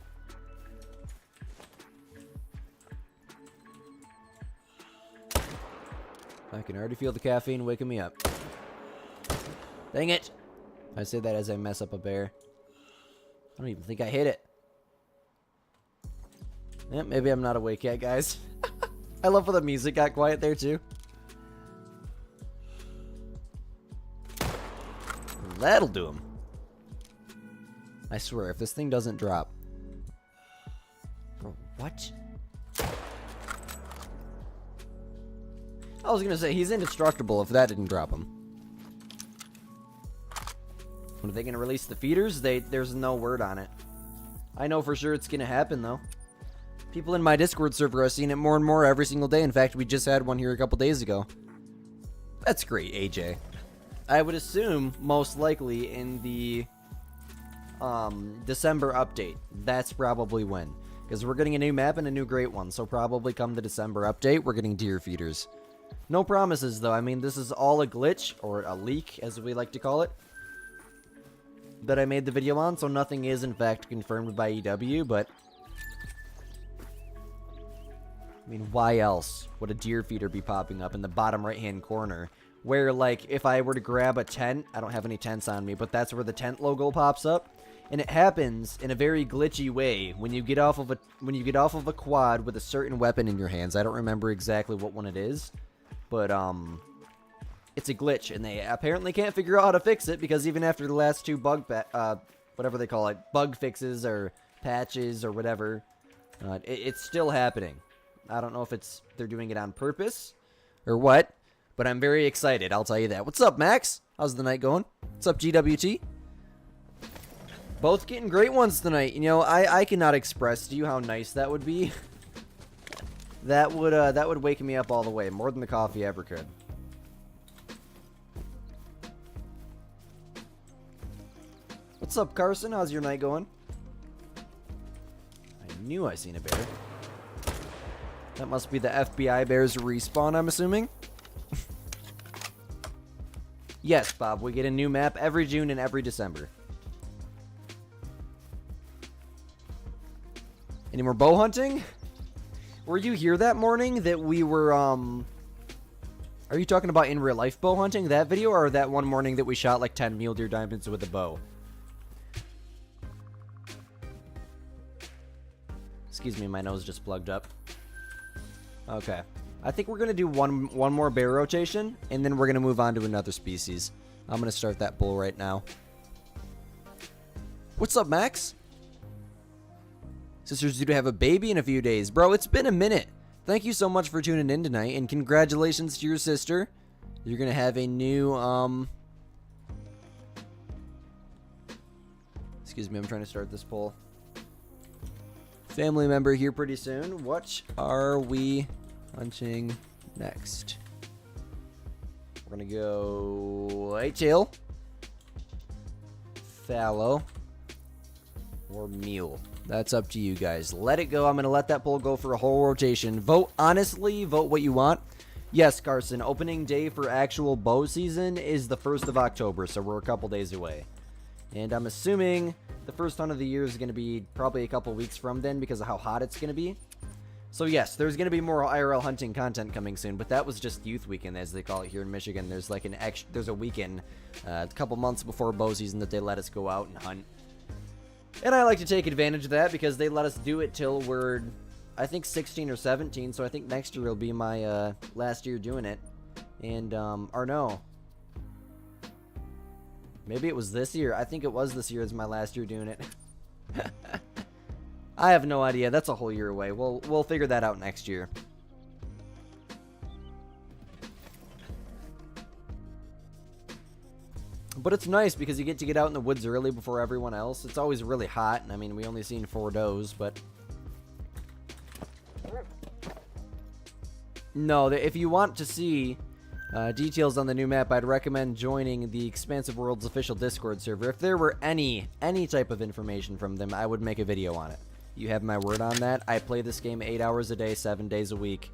A: I can already feel the caffeine waking me up. Dang it. I say that as I mess up a bear. I don't even think I hit it. Yeah, maybe I'm not awake yet, guys. I love how the music got quiet there, too. That'll do him. I swear, if this thing doesn't drop... Bro, what? I was gonna say, he's indestructible if that didn't drop him. When are they gonna release the feeders? There's no word on it. I know for sure it's gonna happen, though. People in my Discord server are seeing it more and more every single day. In fact, we just had one here a couple days ago. That's great, AJ. I would assume, most likely, in the December update. That's probably when. Because we're getting a new map and a new great one. So probably come the December update, we're getting deer feeders. No promises, though. I mean, this is all a glitch, or a leak, as we like to call it, that I made the video on. So nothing is, in fact, confirmed by EW, but... I mean, why else would a deer feeder be popping up in the bottom right-hand corner? Where, like, if I were to grab a tent, I don't have any tents on me, but that's where the tent logo pops up. And it happens in a very glitchy way when you get off of a quad with a certain weapon in your hands. I don't remember exactly what one it is, but it's a glitch, and they apparently can't figure out how to fix it, because even after the last two whatever they call it, bug fixes or patches or whatever, it's still happening. I don't know if they're doing it on purpose or what, but I'm very excited, I'll tell you that. What's up, Max? How's the night going? What's up, GWT? Both getting great ones tonight. You know, I cannot express to you how nice that would be. That would wake me up all the way, more than the coffee ever could. What's up, Carson? How's your night going? I knew I seen a bear. That must be the FBI bears respawn, I'm assuming. Yes, Bob, we get a new map every June and every December. Any more bow hunting? Were you here that morning that we were, Are you talking about in real life bow hunting, that video, or that one morning that we shot like 10 mule deer diamonds with a bow? Excuse me, my nose just plugged up. Okay. I think we're going to do one more bear rotation, and then we're going to move on to another species. I'm going to start that bull right now. What's up, Max? Sister's due to have a baby in a few days. Bro, it's been a minute. Thank you so much for tuning in tonight, and congratulations to your sister. You're going to have a new, Excuse me, I'm trying to start this poll. Family member here pretty soon. What are we hunting next? We're gonna go whitetail, fallow, or mule. That's up to you guys. Let it go. I'm gonna let that poll go for a whole rotation. Vote honestly. Vote what you want. Yes, Carson. Opening day for actual bow season is the 1st of October, so we're a couple days away. And I'm assuming the first hunt of the year is going to be probably a couple weeks from then because of how hot it's going to be. So yes, there's going to be more IRL hunting content coming soon, but that was just youth weekend, as they call it here in Michigan. There's like there's a weekend, a couple months before bow season, that they let us go out and hunt. And I like to take advantage of that because they let us do it till we're, I think, 16 or 17. So I think next year will be my last year doing it. And or no, maybe it was this year. I think it was this year as my last year doing it. I have no idea. That's a whole year away. We'll figure that out next year. But it's nice because you get to get out in the woods early before everyone else. It's always really hot, and I mean, we only seen 4 does, but... No, if you want to see details on the new map, I'd recommend joining the Expansive Worlds official Discord server. If there were any type of information from them, I would make a video on it. You have my word on that. I play this game 8 hours a day, 7 days a week.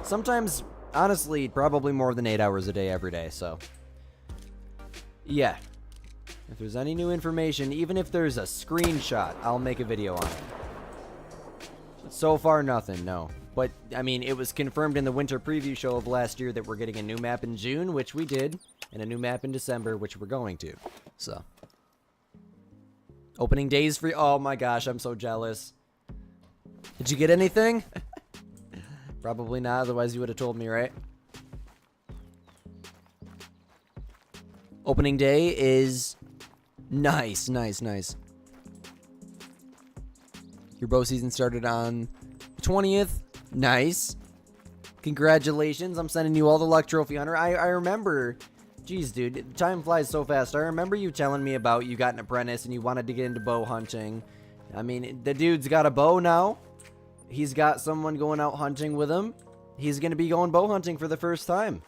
A: Sometimes, honestly, probably more than 8 hours a day every day, so... Yeah. If there's any new information, even if there's a screenshot, I'll make a video on it. So far, nothing, no. But, I mean, it was confirmed in the winter preview show of last year that we're getting a new map in June, which we did, and a new map in December, which we're going to. So. Opening days for... Oh my gosh, I'm so jealous. Did you get anything? Probably not, otherwise you would have told me, right? Opening day is... Nice, nice, nice. Your bow season started on the 20th. Nice. Congratulations. I'm sending you all the luck, Trophy Hunter. I remember... Jeez, dude. Time flies so fast. I remember you telling me about you got an apprentice and you wanted to get into bow hunting. I mean, the dude's got a bow now. He's got someone going out hunting with him. He's going to be going bow hunting for the first time.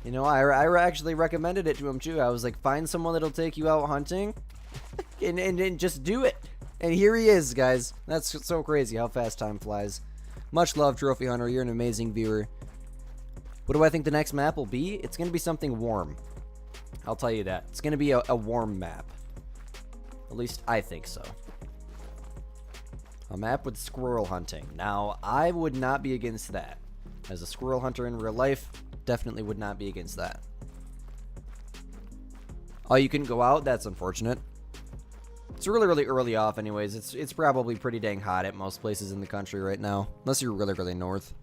A: You know, I actually recommended it to him, too. I was like, find someone that'll take you out hunting and just do it. And here he is, guys. That's so crazy how fast time flies. Much love, Trophy Hunter. You're an amazing viewer. What do I think the next map will be? It's going to be something warm. I'll tell you that. It's going to be a warm map. At least I think so. A map with squirrel hunting. Now, I would not be against that. As a squirrel hunter in real life, definitely would not be against that. Oh, you couldn't go out? That's unfortunate. It's really, really early off anyways. It's probably pretty dang hot at most places in the country right now. Unless you're really, really north.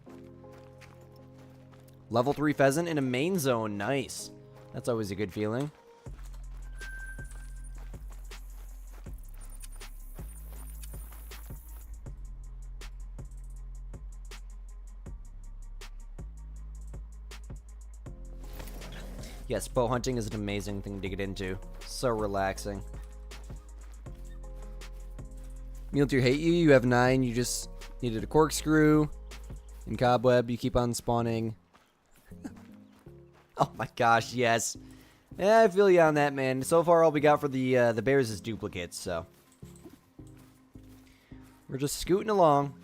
A: Level 3 pheasant in a main zone. Nice. That's always a good feeling. Yes, bow hunting is an amazing thing to get into. So relaxing. Mule-Deer hate you. You have 9. You just needed a corkscrew. And cobweb. You keep on spawning. Oh my gosh, yes. Yeah, I feel you on that, man. So far, all we got for the bears is duplicates, so. We're just scooting along.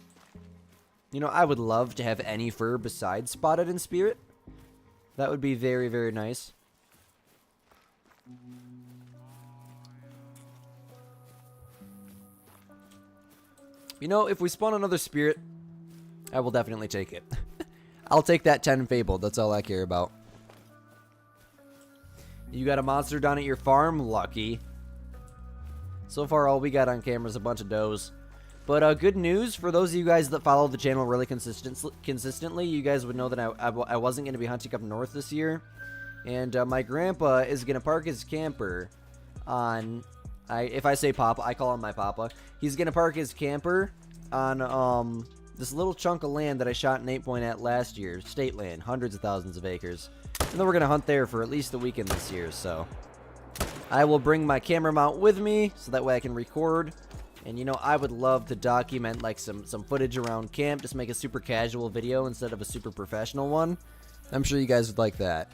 A: You know, I would love to have any fur besides spotted and spirit. That would be very, very nice. You know, if we spawn another spirit, I will definitely take it. I'll take that 10 fabled. That's all I care about. You got a monster down at your farm? Lucky. So far, all we got on camera is a bunch of does. But good news for those of you guys that follow the channel really consistently. You guys would know that I wasn't going to be hunting up north this year. And my grandpa is going to park his camper on... if I say Papa, I call him my Papa. He's going to park his camper on this little chunk of land that I shot an 8 point at last year. State land. Hundreds of thousands of acres. And then we're going to hunt there for at least a weekend this year, so... I will bring my camera mount with me, so that way I can record. And, you know, I would love to document, like, some footage around camp. Just make a super casual video instead of a super professional one. I'm sure you guys would like that.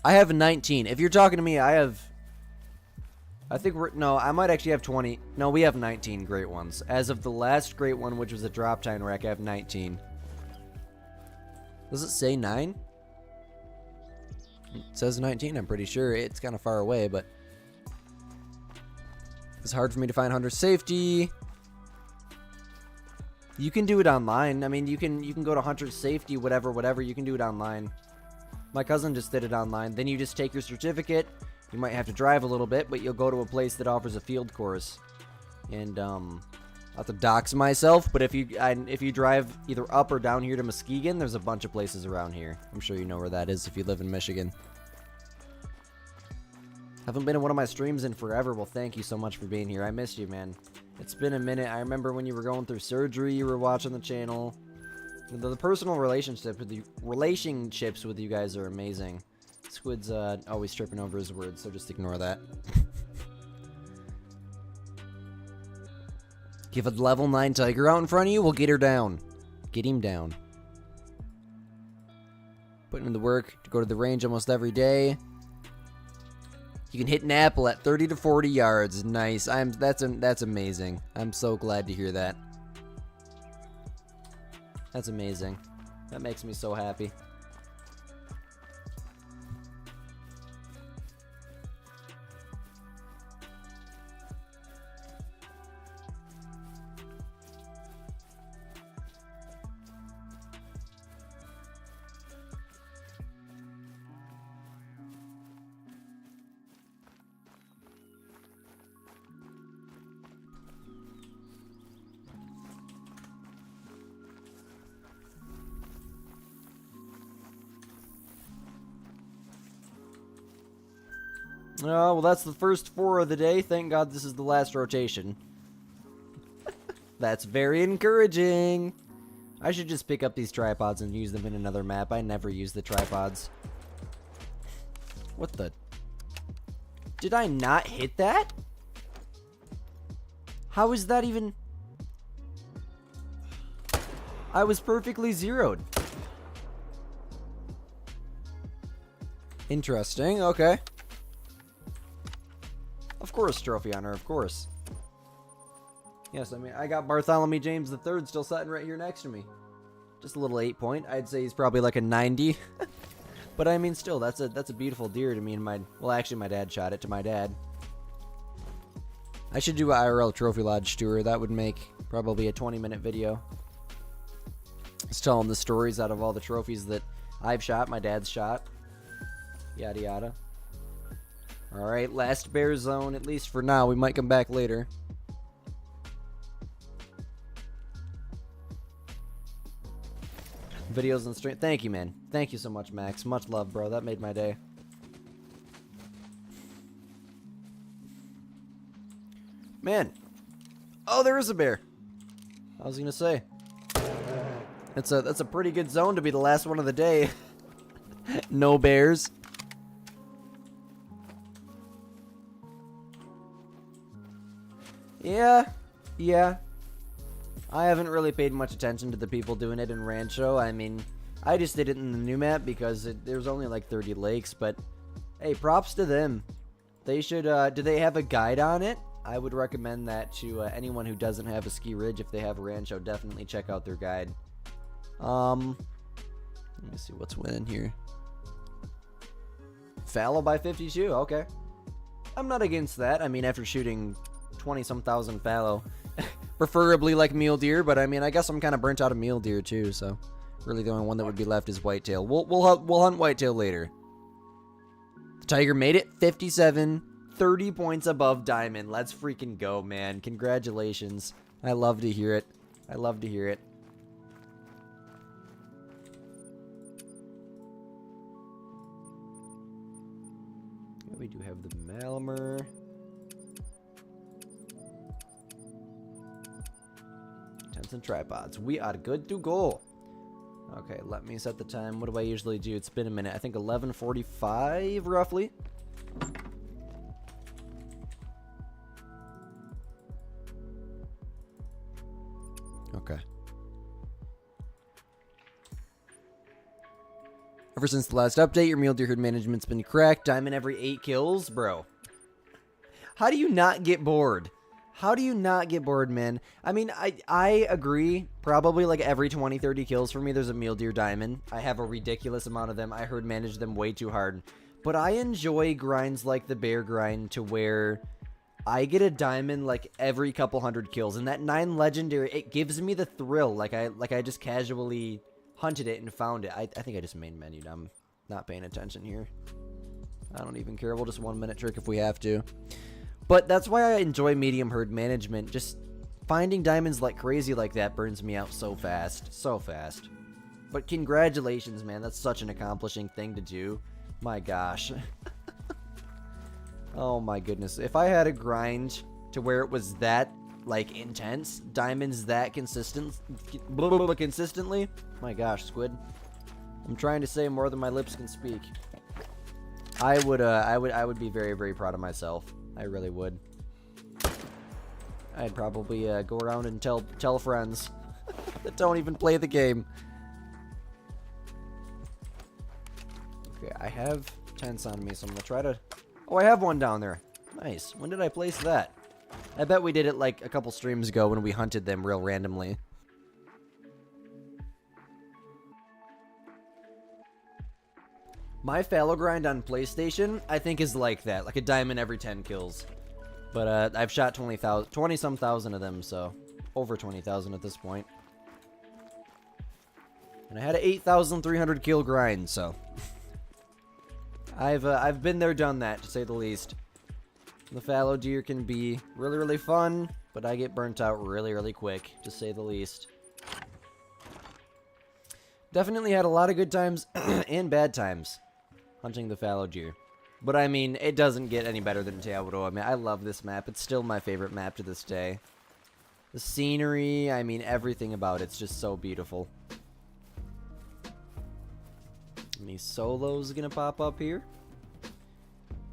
A: I have 19. If you're talking to me, I have... I think we're... No, I might actually have 20. No, we have 19 great ones. As of the last great one, which was a drop time rack, I have 19. Does it say 9? It says 19, I'm pretty sure. It's kind of far away, but... It's hard for me to find hunter safety. You can do it online. I mean, you can go to hunter safety, whatever. You can do it online. My cousin just did it online. Then you just take your certificate. You might have to drive a little bit, but you'll go to a place that offers a field course. And, I'll have to dox myself, but if you drive either up or down here to Muskegon, there's a bunch of places around here. I'm sure you know where that is if you live in Michigan. Haven't been in one of my streams in forever. Well, thank you so much for being here. I missed you, man. It's been a minute. I remember when you were going through surgery, you were watching the channel. The personal relationships with you guys are amazing. Squid's always tripping over his words, so just ignore that. If a level 9 tiger out in front of you, we'll get her down. Get him down. Putting in the work to go to the range almost every day. You can hit an apple at 30 to 40 yards. Nice. That's amazing. I'm so glad to hear that. That's amazing. That makes me so happy. Oh, well, that's the first 4 of the day. Thank God this is the last rotation. That's very encouraging. I should just pick up these tripods and use them in another map. I never use the tripods. What the? Did I not hit that? How is that even? I was perfectly zeroed. Interesting, okay. Of course, trophy honor, of course. Yes, I mean, I got Bartholomew James III still sitting right here next to me. Just a little 8-point. I'd say he's probably like a 90. But I mean, still, that's a beautiful deer to me and my... Well, actually, my dad shot it to my dad. I should do a IRL Trophy Lodge tour. That would make probably a 20-minute video. Just telling the stories out of all the trophies that I've shot, my dad's shot. Yada yada. Alright, last bear zone, at least for now. We might come back later. Videos and stream. Thank you, man. Thank you so much, Max. Much love, bro. That made my day. Man. Oh, there is a bear. I was gonna say. That's a pretty good zone to be the last one of the day. No bears. Yeah. I haven't really paid much attention to the people doing it in Rancho. I mean, I just did it in the new map because there's only like 30 lakes, but hey, props to them. They should, do they have a guide on it? I would recommend that to anyone who doesn't have a ski ridge. If they have a Rancho, definitely check out their guide. Let me see what's winning here. Fallow by 52, okay. I'm not against that. I mean, after shooting 20-some thousand fallow, preferably like mule deer, but I mean, I guess I'm kind of burnt out of mule deer too, so really the only one that would be left is whitetail. We'll hunt whitetail later. The tiger made it 57, 30 points above diamond. Let's freaking go, man. Congratulations. I love to hear it. I love to hear it. We do have the Malmer. Tents and tripods. We are good to go. Okay, let me set the time. What do I usually do? It's been a minute. I think 11:45 roughly. Okay. Ever since the last update, your mule deer herd management's been cracked. Diamond every 8 kills, bro. How do you not get bored? How do you not get bored, man? I mean, I agree. Probably like every 20, 30 kills for me, there's a mule deer diamond. I have a ridiculous amount of them. I herd manage them way too hard. But I enjoy grinds like the bear grind to where I get a diamond like every couple hundred kills. And that 9 legendary, it gives me the thrill. Like I just casually hunted it and found it. I think I just main menued. I'm not paying attention here. I don't even care. We'll just 1-minute trick if we have to. But that's why I enjoy medium herd management. Just finding diamonds like crazy like that burns me out so fast. So fast. But congratulations, man. That's such an accomplishing thing to do. My gosh. Oh my goodness. If I had a grind to where it was that like intense, diamonds that consistently. My gosh, Squid. I'm trying to say more than my lips can speak. I would be very, very proud of myself. I really would. I'd probably go around and tell friends that don't even play the game. Okay, I have tents on me, so I'm gonna try to. Oh, I have one down there. Nice. When did I place that? I bet we did it like a couple streams ago when we hunted them real randomly. My fallow grind on PlayStation, I think, is like that. Like a diamond every 10 kills. But I've shot 20-some thousand of them, so over 20,000 at this point. And I had an 8,300 kill grind, so I've been there, done that, to say the least. The fallow deer can be really, really fun, but I get burnt out really, really quick, to say the least. Definitely had a lot of good times and bad times hunting the fallow deer. But I mean, it doesn't get any better than Teodoro. I mean, I love this map. It's still my favorite map to this day. The scenery, I mean, everything about it's just so beautiful. Any solos gonna pop up here?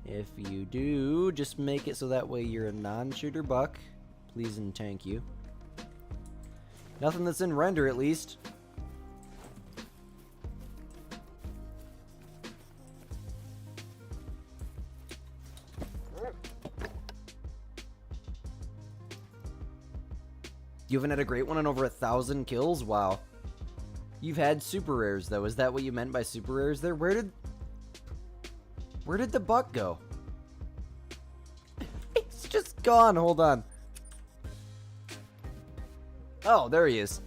A: If you do, just make it so that way you're a non-shooter buck. Please and thank you. Nothing that's in render, at least. You haven't had a great one in over 1,000 kills? Wow. You've had super rares, though. Is that what you meant by super rares there? Where did the buck go? It's just gone. Hold on. Oh, there he is.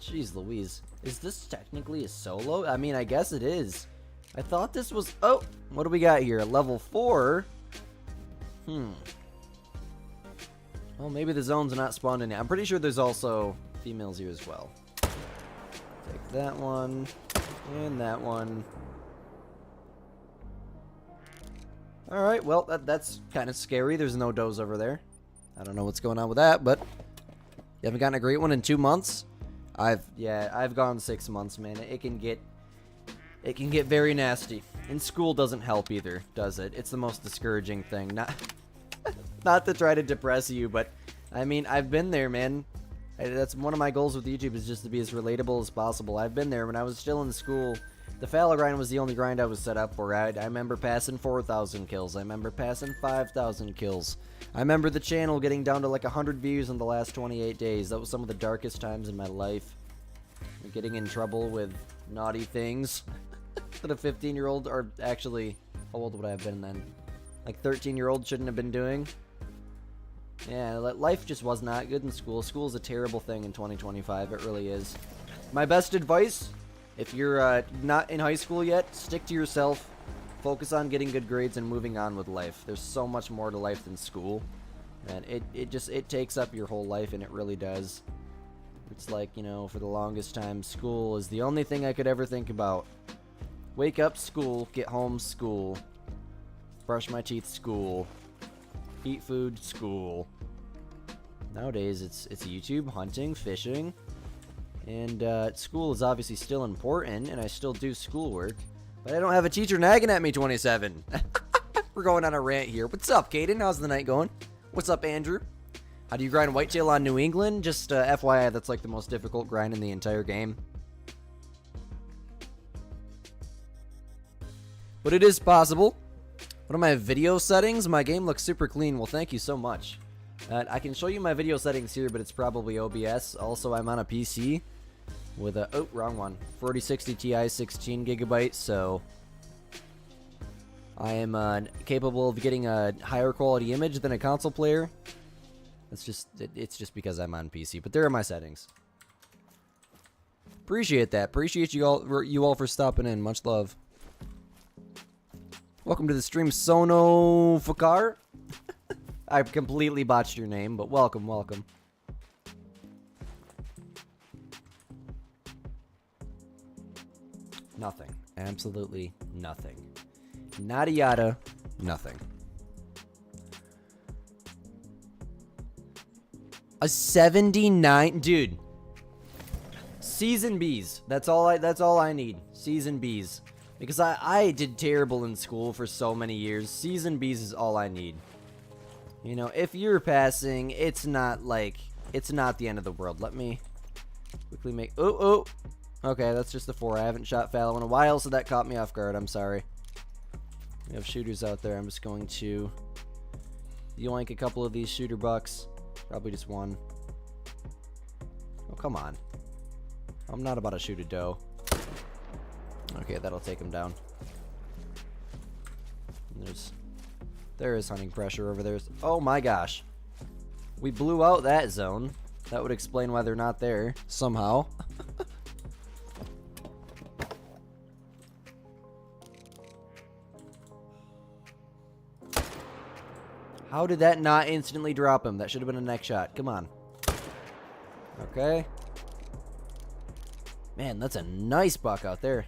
A: Jeez Louise. Is this technically a solo? I mean, I guess it is. I thought this was... Oh, what do we got here? Level 4? Well, maybe the zone's not spawned in yet. I'm pretty sure there's also females here as well. Take that one. And that one. Alright, well, that's kind of scary. There's no does over there. I don't know what's going on with that, but... You haven't gotten a great one in 2 months? I've gone 6 months, man. It can get very nasty. And school doesn't help either, does it? It's the most discouraging thing. Not to try to depress you, but I mean, I've been there, man. That's one of my goals with YouTube, is just to be as relatable as possible. I've been there when I was still in school. The fallow grind was the only grind I was set up for. I remember passing 4,000 kills. I remember passing 5,000 kills. I remember the channel getting down to like 100 views in the last 28 days. That was some of the darkest times in my life. Getting in trouble with naughty things that a 15-year-old, or actually, how old would I have been then? Like 13-year-old shouldn't have been doing. Yeah, life just was not good in school. School is a terrible thing in 2025. It really is. My best advice, if you're not in high school yet, stick to yourself. Focus on getting good grades and moving on with life. There's so much more to life than school. And it takes up your whole life, and it really does. It's like, you know, for the longest time, school is the only thing I could ever think about. Wake up, school. Get home, school. Brush my teeth, school. Eat food, school. Nowadays, it's YouTube, hunting, fishing. And school is obviously still important, and I still do schoolwork. But I don't have a teacher nagging at me 27. We're going on a rant here. What's up, Caden? How's the night going? What's up, Andrew? How do you grind whitetail on New England? Just FYI, that's like the most difficult grind in the entire game. But it is possible. What are my video settings? My game looks super clean. Well, thank you so much. I can show you my video settings here, but it's probably OBS. Also, I'm on a PC with a... Oh, wrong one. 4060 Ti 16 gigabytes, so... I am capable of getting a higher quality image than a console player. It's just because I'm on PC, but there are my settings. Appreciate that. Appreciate you all for stopping in. Much love. Welcome to the stream, Sono Fakar. I completely botched your name, but welcome, welcome. Nothing. Absolutely nothing. Nada yada, nothing. A 79, dude. C's and B's. That's all I need. C's and B's. Because I did terrible in school for so many years. C's and B's is all I need. You know, if you're passing, it's not the end of the world. Let me quickly make, oh. Okay, that's just a 4. I haven't shot fallow in a while, so that caught me off guard. I'm sorry. We have shooters out there. I'm just going to yoink a couple of these shooter bucks. Probably just one. Oh, come on. I'm not about to shoot a doe. Okay, that'll take him down. There is hunting pressure over there. Oh my gosh. We blew out that zone. That would explain why they're not there somehow. How did that not instantly drop him? That should have been a neck shot. Come on. Okay. Man, that's a nice buck out there.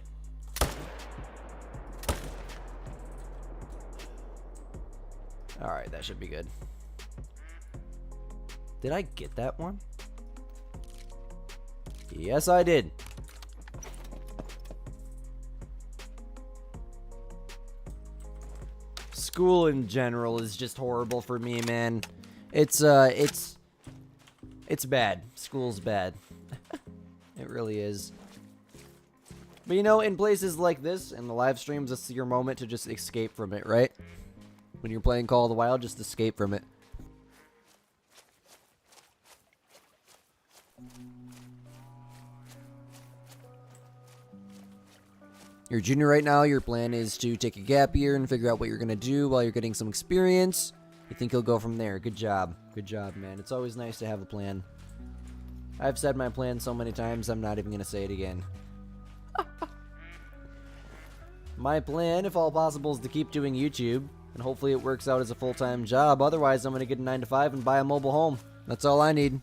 A: Alright, that should be good. Did I get that one? Yes, I did. School in general is just horrible for me, man. It's bad. School's bad. It really is. But you know, in places like this, in the live streams, it's your moment to just escape from it, right? When you're playing Call of the Wild, just escape from it. You're a junior right now. Your plan is to take a gap year and figure out what you're going to do while you're getting some experience. You think you'll go from there. Good job. Good job, man. It's always nice to have a plan. I've said my plan so many times, I'm not even going to say it again. My plan, if all possible, is to keep doing YouTube. And hopefully it works out as a full-time job. Otherwise, I'm going to get a 9-to-5 and buy a mobile home. That's all I need.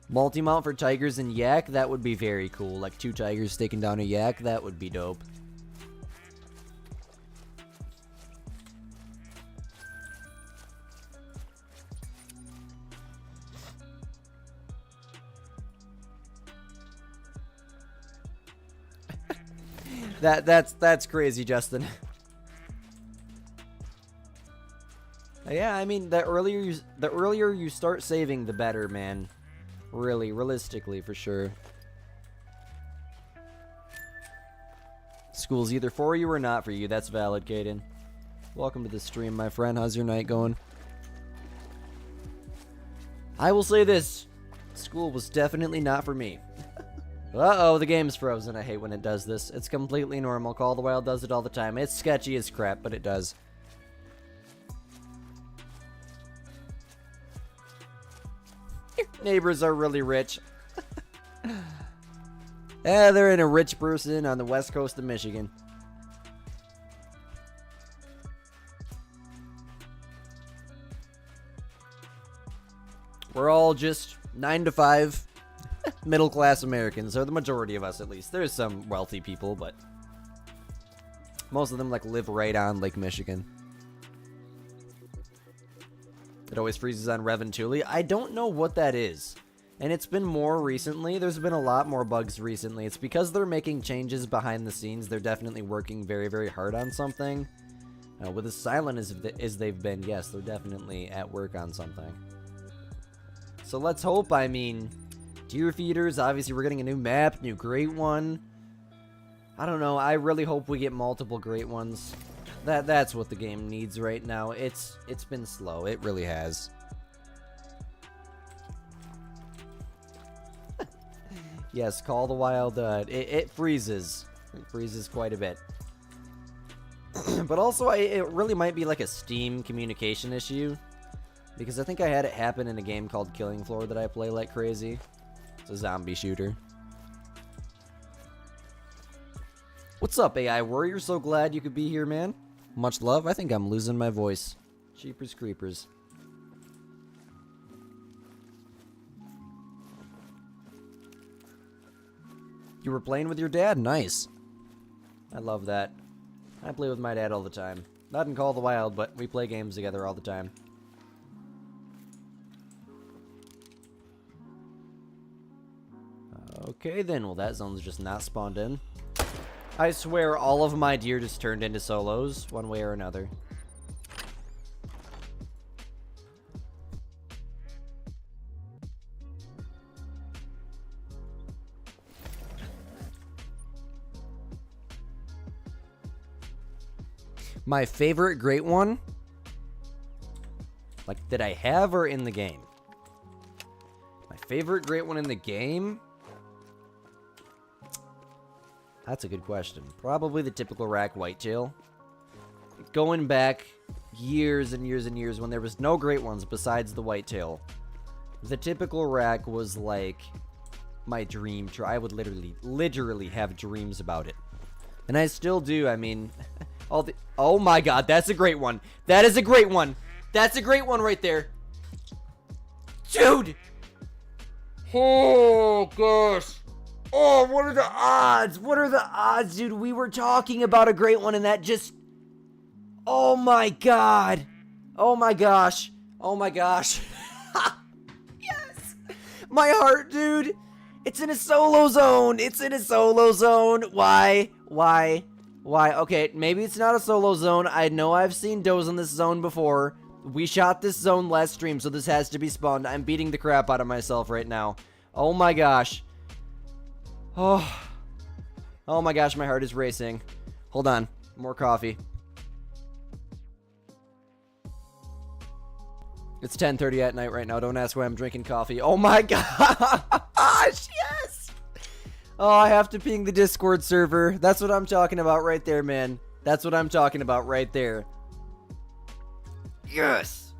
A: Multi-mount for tigers and yak, that would be very cool. Like 2 tigers taking down a yak, that would be dope. That's crazy, Justin. Yeah, I mean, the earlier you start saving, the better, man. Really, realistically, for sure. School's either for you or not for you. That's valid, Caden. Welcome to the stream, my friend. How's your night going? I will say this. School was definitely not for me. Uh-oh, the game's frozen. I hate when it does this. It's completely normal. Call of the Wild does it all the time. It's sketchy as crap, but it does. Neighbors are really rich. Yeah, they're in a rich person on the west coast of Michigan. We're all just 9-to-5 middle-class Americans, or the majority of us at least. There's some wealthy people, but most of them like live right on Lake Michigan. It always freezes on Rev and Thule. I don't know what that is. And it's been more recently. There's been a lot more bugs recently. It's because they're making changes behind the scenes. They're definitely working very, very hard on something. With as silent as they've been, yes, they're definitely at work on something. So let's hope, I mean, deer feeders, obviously we're getting a new map, new great one. I don't know, I really hope we get multiple great ones. That's what the game needs right now. It's been slow. It really has. Yes, Call of the Wild, it freezes. It freezes quite a bit. But also, it really might be like a Steam communication issue. Because I think I had it happen in a game called Killing Floor that I play like crazy. It's a zombie shooter. What's up, AI Warrior? So glad you could be here, man. Much love. I think I'm losing my voice. Cheapers creepers. You were playing with your dad? Nice. I love that. I play with my dad all the time. Not in Call of the Wild, but we play games together all the time. Okay, then. Well, that zone's just not spawned in. I swear all of my deer just turned into solos, one way or another. My favorite great one? Like, that I have or in the game? My favorite great one in the game? That's a good question. Probably the typical rack whitetail. Going back years and years and years when there was no great ones besides the whitetail, the typical rack was like my dream. I would literally have dreams about it. And I still do. I mean, oh my god, that's a great one. That is a great one. That's a great one right there. Dude! Oh gosh. Oh, what are the odds? What are the odds, dude? We were talking about a great one and that just... Oh my god. Oh my gosh. Oh my gosh. Yes. My heart, dude. It's in a solo zone. It's in a solo zone. Why? Why? Why? Okay, maybe it's not a solo zone. I know I've seen does in this zone before. We shot this zone last stream, so this has to be spawned. I'm beating the crap out of myself right now. Oh my gosh. Oh. Oh my gosh, my heart is racing. Hold on. More coffee. It's 10:30 at night right now. Don't ask why I'm drinking coffee. Oh my gosh, yes! Oh, I have to ping the Discord server. That's what I'm talking about right there, man. That's what I'm talking about right there. Yes!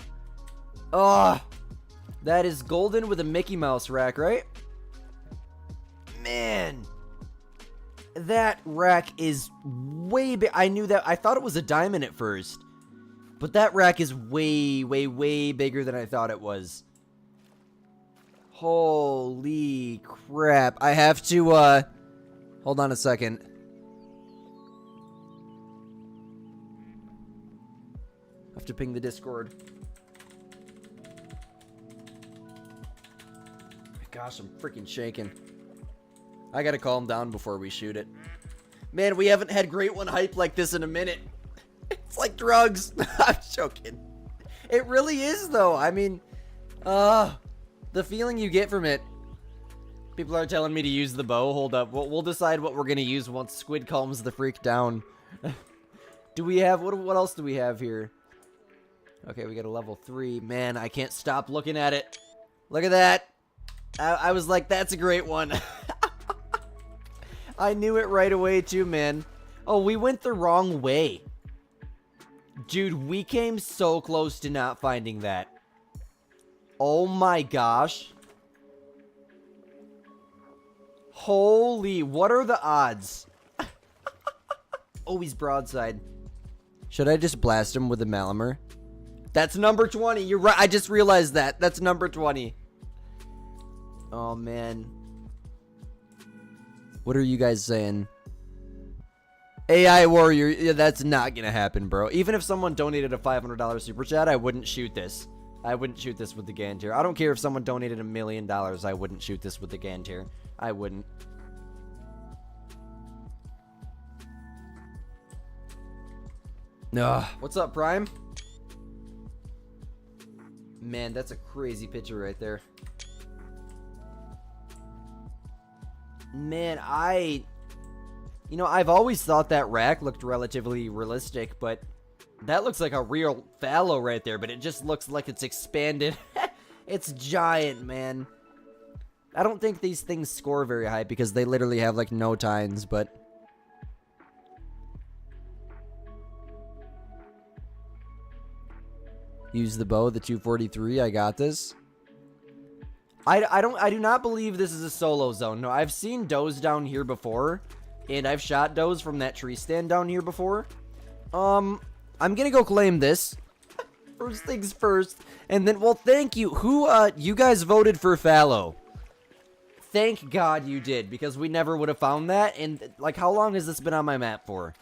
A: Oh, that is golden with a Mickey Mouse rack, right? Man, that rack is way big. I knew that. I thought it was a diamond at first. But that rack is way, way, way bigger than I thought it was. Holy crap. I have to, hold on a second. I have to ping the Discord. Gosh, I'm freaking shaking. I gotta calm down before we shoot it. Man, we haven't had great one hype like this in a minute. It's like drugs. I'm joking. It really is, though. I mean, the feeling you get from it. People are telling me to use the bow. Hold up. We'll decide what we're going to use once Squid calms the freak down. Do we have... What else do we have here? Okay, we got a level 3. Man, I can't stop looking at it. Look at that. I was like, that's a great one. I knew it right away, too, man. Oh, we went the wrong way. Dude, we came so close to not finding that. Oh my gosh. Holy, what are the odds? Oh, he's broadside. Should I just blast him with a Malamur? That's number 20. You're right. I just realized that. That's number 20. Oh, man. What are you guys saying? AI Warrior, yeah, that's not gonna happen, bro. Even if someone donated a $500 super chat, I wouldn't shoot this. I wouldn't shoot this with the Gantier. I don't care if someone donated $1 million, I wouldn't shoot this with the Gantier. I wouldn't. Ugh. What's up, Prime? Man, that's a crazy picture right there. Man, you know, I've always thought that rack looked relatively realistic, but that looks like a real fallow right there, but it just looks like it's expanded. It's giant, man. I don't think these things score very high because they literally have, like, no tines, but... Use the bow, the 243, I got this. I do not believe this is a solo zone. No, I've seen does down here before. And I've shot does from that tree stand down here before. I'm gonna go claim this. First things first. And then, well, thank you. You guys voted for fallow. Thank God you did, because we never would have found that. And, like, how long has this been on my map for?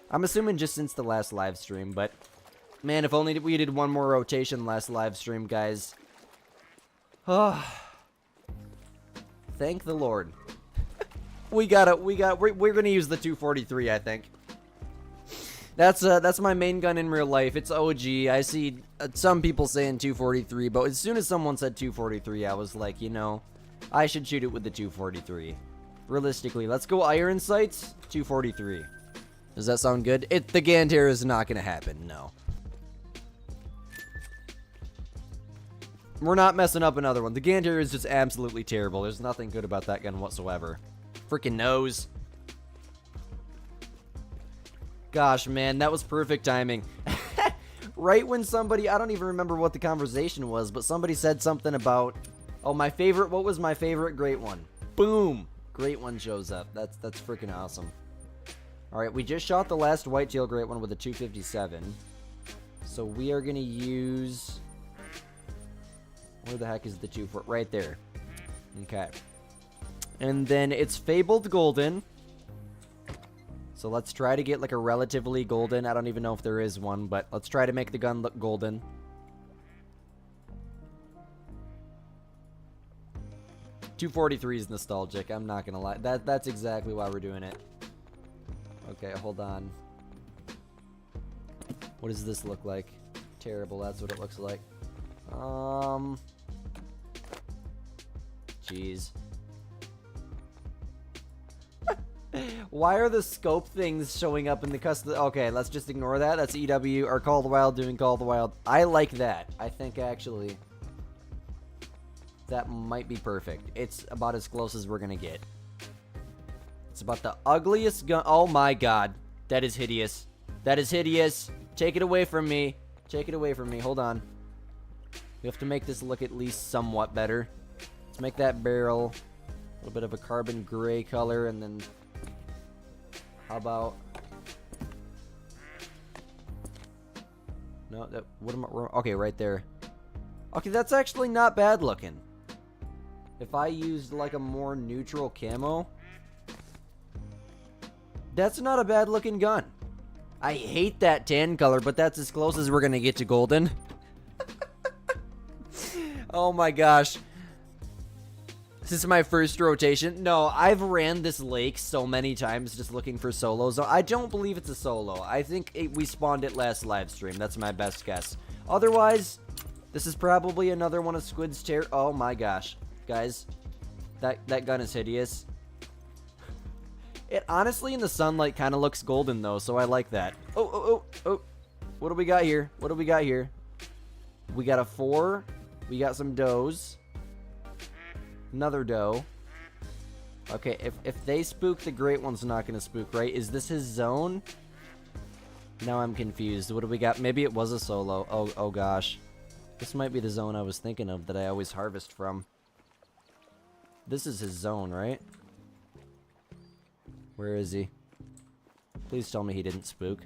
A: I'm assuming just since the last live stream, but... Man, if only we did one more rotation last live stream, guys. Oh. Thank the Lord. we're gonna use the 243, I think. That's my main gun in real life. It's OG. I see some people saying 243, but as soon as someone said 243, I was like, you know, I should shoot it with the 243. Realistically, let's go iron sights, 243. Does that sound good? The Ganter is not gonna happen, no. We're not messing up another one. The Ganter is just absolutely terrible. There's nothing good about that gun whatsoever. Freaking nose. Gosh, man, that was perfect timing. Right when somebody, I don't even remember what the conversation was, but somebody said something about, oh, my favorite, what was my favorite great one? Boom! Great one shows up. That's freaking awesome. Alright, we just shot the last whitetail great one with a 257. So we are going to use... Where the heck is the 2-4? Right there. Okay. And then it's Fabled Golden. So let's try to get like a relatively golden. I don't even know if there is one, but let's try to make the gun look golden. .243 is nostalgic. I'm not gonna lie. That's exactly why we're doing it. Okay, hold on. What does this look like? Terrible. That's what it looks like. Jeez. Why are the scope things showing up in the custom? Okay, let's just ignore that. That's EW or Call of the Wild doing Call of the Wild. I like that. I think actually that might be perfect. It's about as close as we're gonna get. It's about the ugliest gun. Oh my god, that is hideous. That is hideous. Take it away from me. Take it away from me. Hold on. We have to make this look at least somewhat better. Let's make that barrel a little bit of a carbon gray color, and then how about... No, that... What am I... Okay, right there. Okay, that's actually not bad looking. If I used, like, a more neutral camo... That's not a bad looking gun. I hate that tan color, but that's as close as we're gonna get to golden. Oh my gosh. This is my first rotation. No, I've ran this lake so many times just looking for solos. I don't believe it's a solo. I think we spawned it last live stream. That's my best guess. Otherwise, this is probably another one of Squid's Oh my gosh. Guys, that gun is hideous. It honestly in the sunlight kind of looks golden though, so I like that. Oh. What do we got here? What do we got here? We got a 4. We got some does. Another doe. Okay, if they spook, the great one's not gonna spook, right? Is this his zone? Now I'm confused. What do we got? Maybe it was a solo. Oh gosh. This might be the zone I was thinking of that I always harvest from. This is his zone, right? Where is he? Please tell me he didn't spook.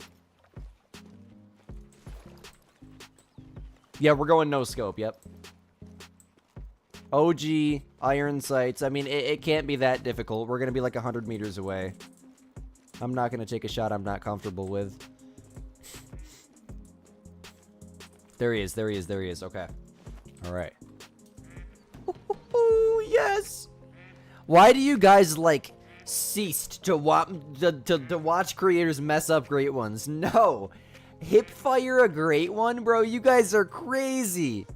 A: Yeah, we're going no scope, yep. OG, iron sights. I mean, it can't be that difficult. We're going to be like 100 meters away. I'm not going to take a shot I'm not comfortable with. There he is, there he is, there he is. Okay. Alright. Yes! Why do you guys, like, ceased to watch creators mess up great ones? No! Hip fire a great one, bro? You guys are crazy!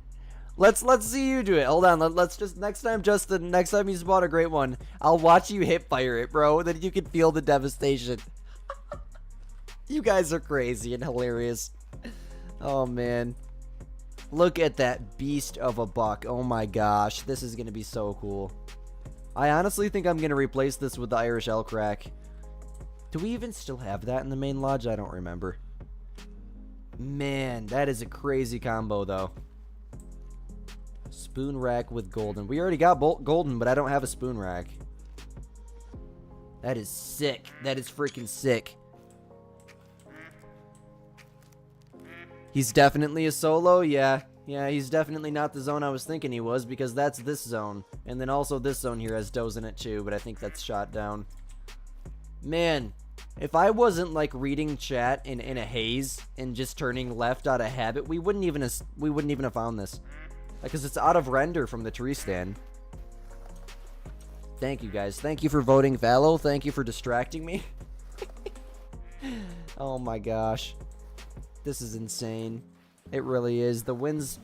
A: Let's see you do it. Hold on. Let's just next time, Justin. Next time you spawn a great one, I'll watch you hip fire it, bro. Then you can feel the devastation. You guys are crazy and hilarious. Oh man, look at that beast of a buck. Oh my gosh, this is gonna be so cool. I honestly think I'm gonna replace this with the Irish elk crack. Do we even still have that in the main lodge? I don't remember. Man, that is a crazy combo though. Spoon rack with golden. We already got golden, but I don't have a spoon rack. That is sick. That is freaking sick. He's definitely a solo, yeah. Yeah, he's definitely not the zone I was thinking he was, because that's this zone. And then also this zone here has does in it too, but I think that's shot down. Man, if I wasn't like reading chat in a haze and just turning left out of habit, we wouldn't even have found this. Because it's out of render from the tree stand. Thank you, guys. Thank you for voting fallow. Thank you for distracting me. Oh my gosh. This is insane. It really is. The wind's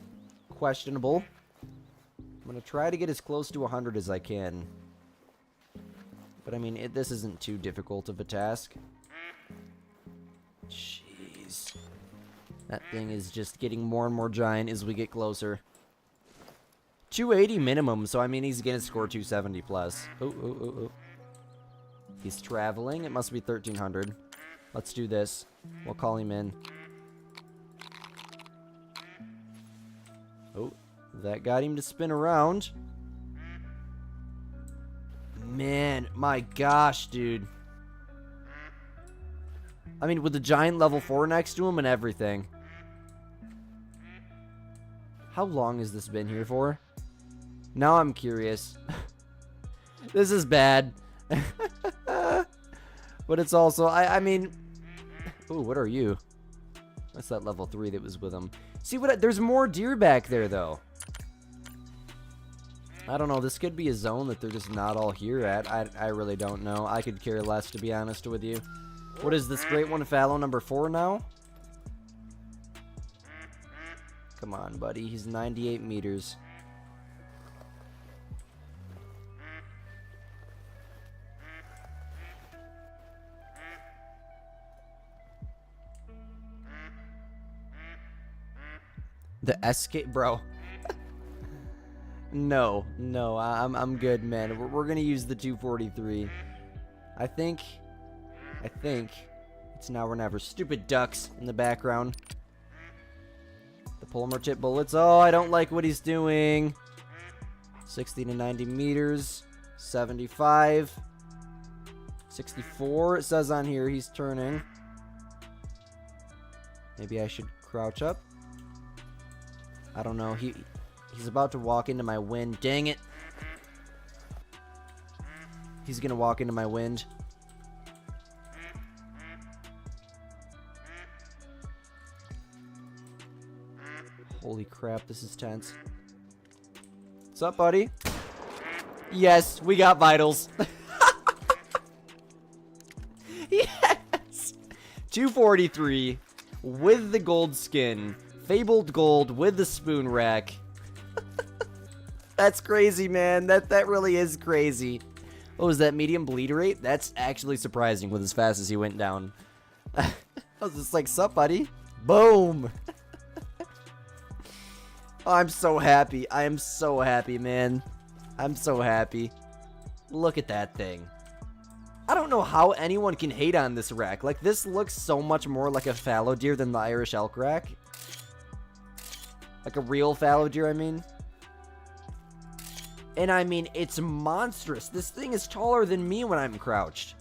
A: questionable. I'm going to try to get as close to 100 as I can. But I mean, this isn't too difficult of a task. Jeez. That thing is just getting more and more giant as we get closer. 280 minimum, so I mean, he's going to score 270 plus. Oh. He's traveling. It must be 1300. Let's do this. We'll call him in. Oh, that got him to spin around. Man, my gosh, dude. I mean, with the giant level 4 next to him and everything. How long has this been here for? Now I'm curious. This is bad. But it's also, I mean... Ooh, what are you? That's that level 3 that was with him. See, there's more deer back there, though. I don't know. This could be a zone that they're just not all here at. I really don't know. I could care less, to be honest with you. What is this great one? Fallow number 4 now? Come on, buddy. He's 98 meters. The escape, bro. No, I'm good, man. We're gonna use the 243. I think it's now or never. Stupid ducks in the background. The polymer tip bullets. Oh, I don't like what he's doing. 60 to 90 meters. 75. 64. It says on here he's turning. Maybe I should crouch up. I don't know. He's about to walk into my wind. Dang it. He's gonna walk into my wind. Holy crap, this is tense. What's up, buddy? Yes, we got vitals. Yes! 243 with the gold skin. Fabled gold with the spoon rack. That's crazy, man. That really is crazy. What was that, medium bleed rate? That's actually surprising with as fast as he went down. I was just like, sup, buddy? Boom! Oh, I'm so happy. I am so happy, man. I'm so happy. Look at that thing. I don't know how anyone can hate on this rack. Like, this looks so much more like a fallow deer than the Irish elk rack. Like a real fallow deer, I mean. And I mean, it's monstrous. This thing is taller than me when I'm crouched.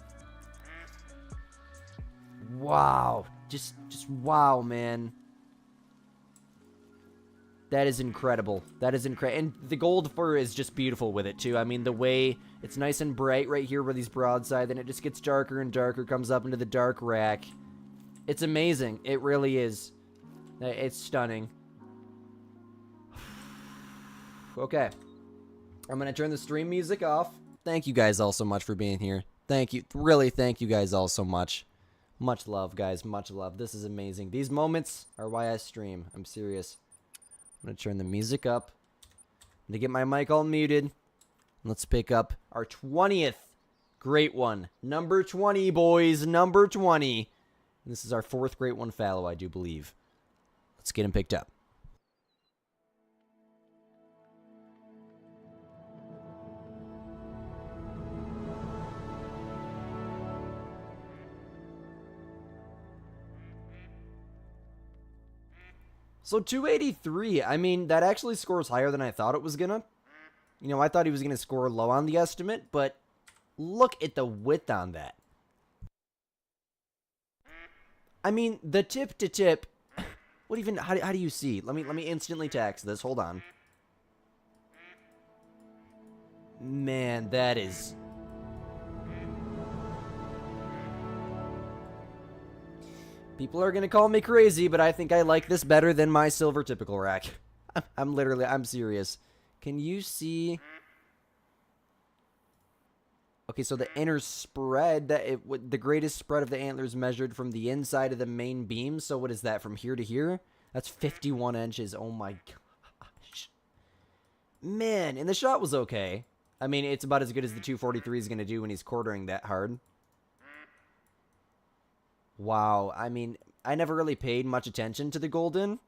A: Wow. Just wow, man. That is incredible. That is incredible. And the gold fur is just beautiful with it, too. I mean, the way it's nice and bright right here where these broadside, then it just gets darker and darker, comes up into the dark rack. It's amazing. It really is. It's stunning. Okay. I'm going to turn the stream music off. Thank you guys all so much for being here. Thank you. Really, thank you guys all so much. Much love, guys. Much love. This is amazing. These moments are why I stream. I'm serious. I'm going to turn the music up. I'm going to get my mic all muted. Let's pick up our 20th great one. Number 20, boys. Number 20. And this is our 4th great one fallow, I do believe. Let's get him picked up. So 283, I mean, that actually scores higher than I thought it was gonna. You know, I thought he was gonna score low on the estimate, but look at the width on that. I mean, the tip to tip, what even, how do you see? Let me instantly tax this, hold on. Man, that is... People are gonna call me crazy, but I think I like this better than my silver typical rack. I'm serious. Can you see? Okay, so the inner spread, the greatest spread of the antlers measured from the inside of the main beam. So what is that, from here to here? That's 51 inches. Oh my gosh. Man, and the shot was okay. I mean, it's about as good as the 243 is going to do when he's quartering that hard. Wow, I mean, I never really paid much attention to the golden.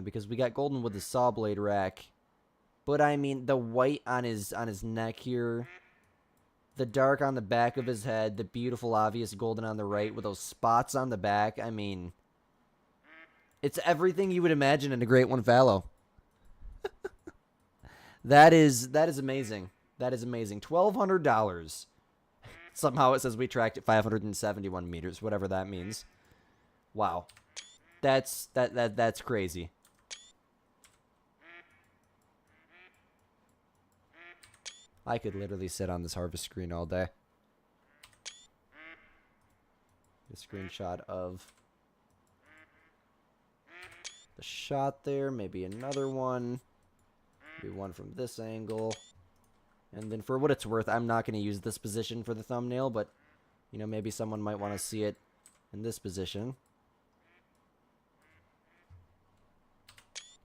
A: Because we got golden with the saw blade rack. But I mean, the white on his neck here, the dark on the back of his head, the beautiful obvious golden on the right with those spots on the back. I mean, it's everything you would imagine in a Great One Fallow. That is amazing. That is amazing. $1,200. Somehow it says we tracked at 571 meters, whatever that means. Wow. That's crazy. I could literally sit on this harvest screen all day. A screenshot of the shot there, maybe another one. Maybe one from this angle. And then for what it's worth, I'm not going to use this position for the thumbnail, but, you know, maybe someone might want to see it in this position.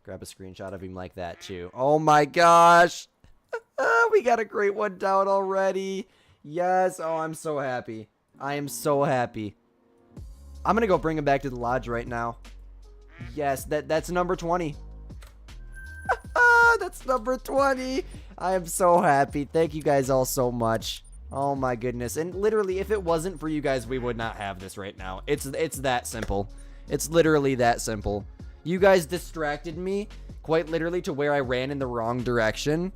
A: Grab a screenshot of him like that, too. Oh my gosh! We got a great one down already. Yes. Oh, I'm so happy. I am so happy. I'm going to go bring him back to the lodge right now. Yes, that's number 20. That's number 20. I am so happy. Thank you guys all so much. Oh my goodness. And literally, if it wasn't for you guys, we would not have this right now. It's that simple. It's literally that simple. You guys distracted me quite literally to where I ran in the wrong direction.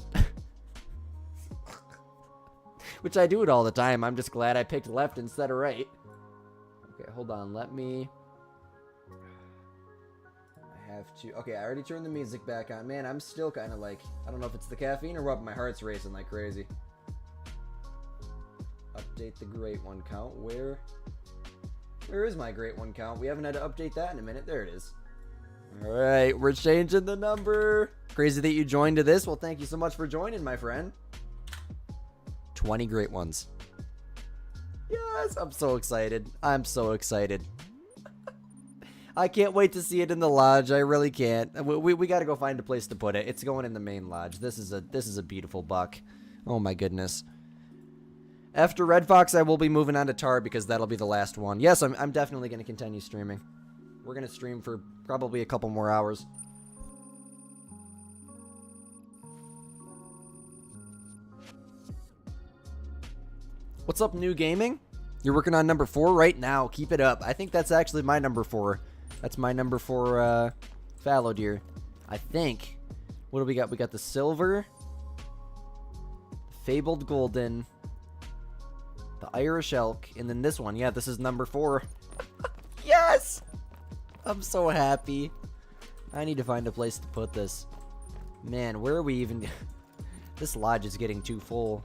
A: Which I do it all the time. I'm just glad I picked left instead of right. Okay, hold on. Let me... I have to... Okay, I already turned the music back on. Man, I'm still kind of like... I don't know if it's the caffeine or what, but my heart's racing like crazy. Update the Great One count. Where is my Great One count? We haven't had to update that in a minute. There it is. Alright, we're changing the number. Crazy that you joined to this. Well, thank you so much for joining, my friend. 20 Great Ones. Yes, I'm so excited. I'm so excited. I can't wait to see it in the lodge. I really can't. We got to go find a place to put it. It's going in the main lodge. This is a beautiful buck. Oh my goodness. After Red Fox, I will be moving on to Tar because that'll be the last one. Yes, I'm definitely going to continue streaming. We're going to stream for probably a couple more hours. What's up, New Gaming? You're working on number 4 right now. Keep it up. I think that's actually my number 4. That's my number 4 fallow deer. I think. What do we got? We got the silver, the fabled golden, the Irish elk, and then this one. Yeah, this is number 4. Yes! I'm so happy. I need to find a place to put this. Man, where are we even... This lodge is getting too full.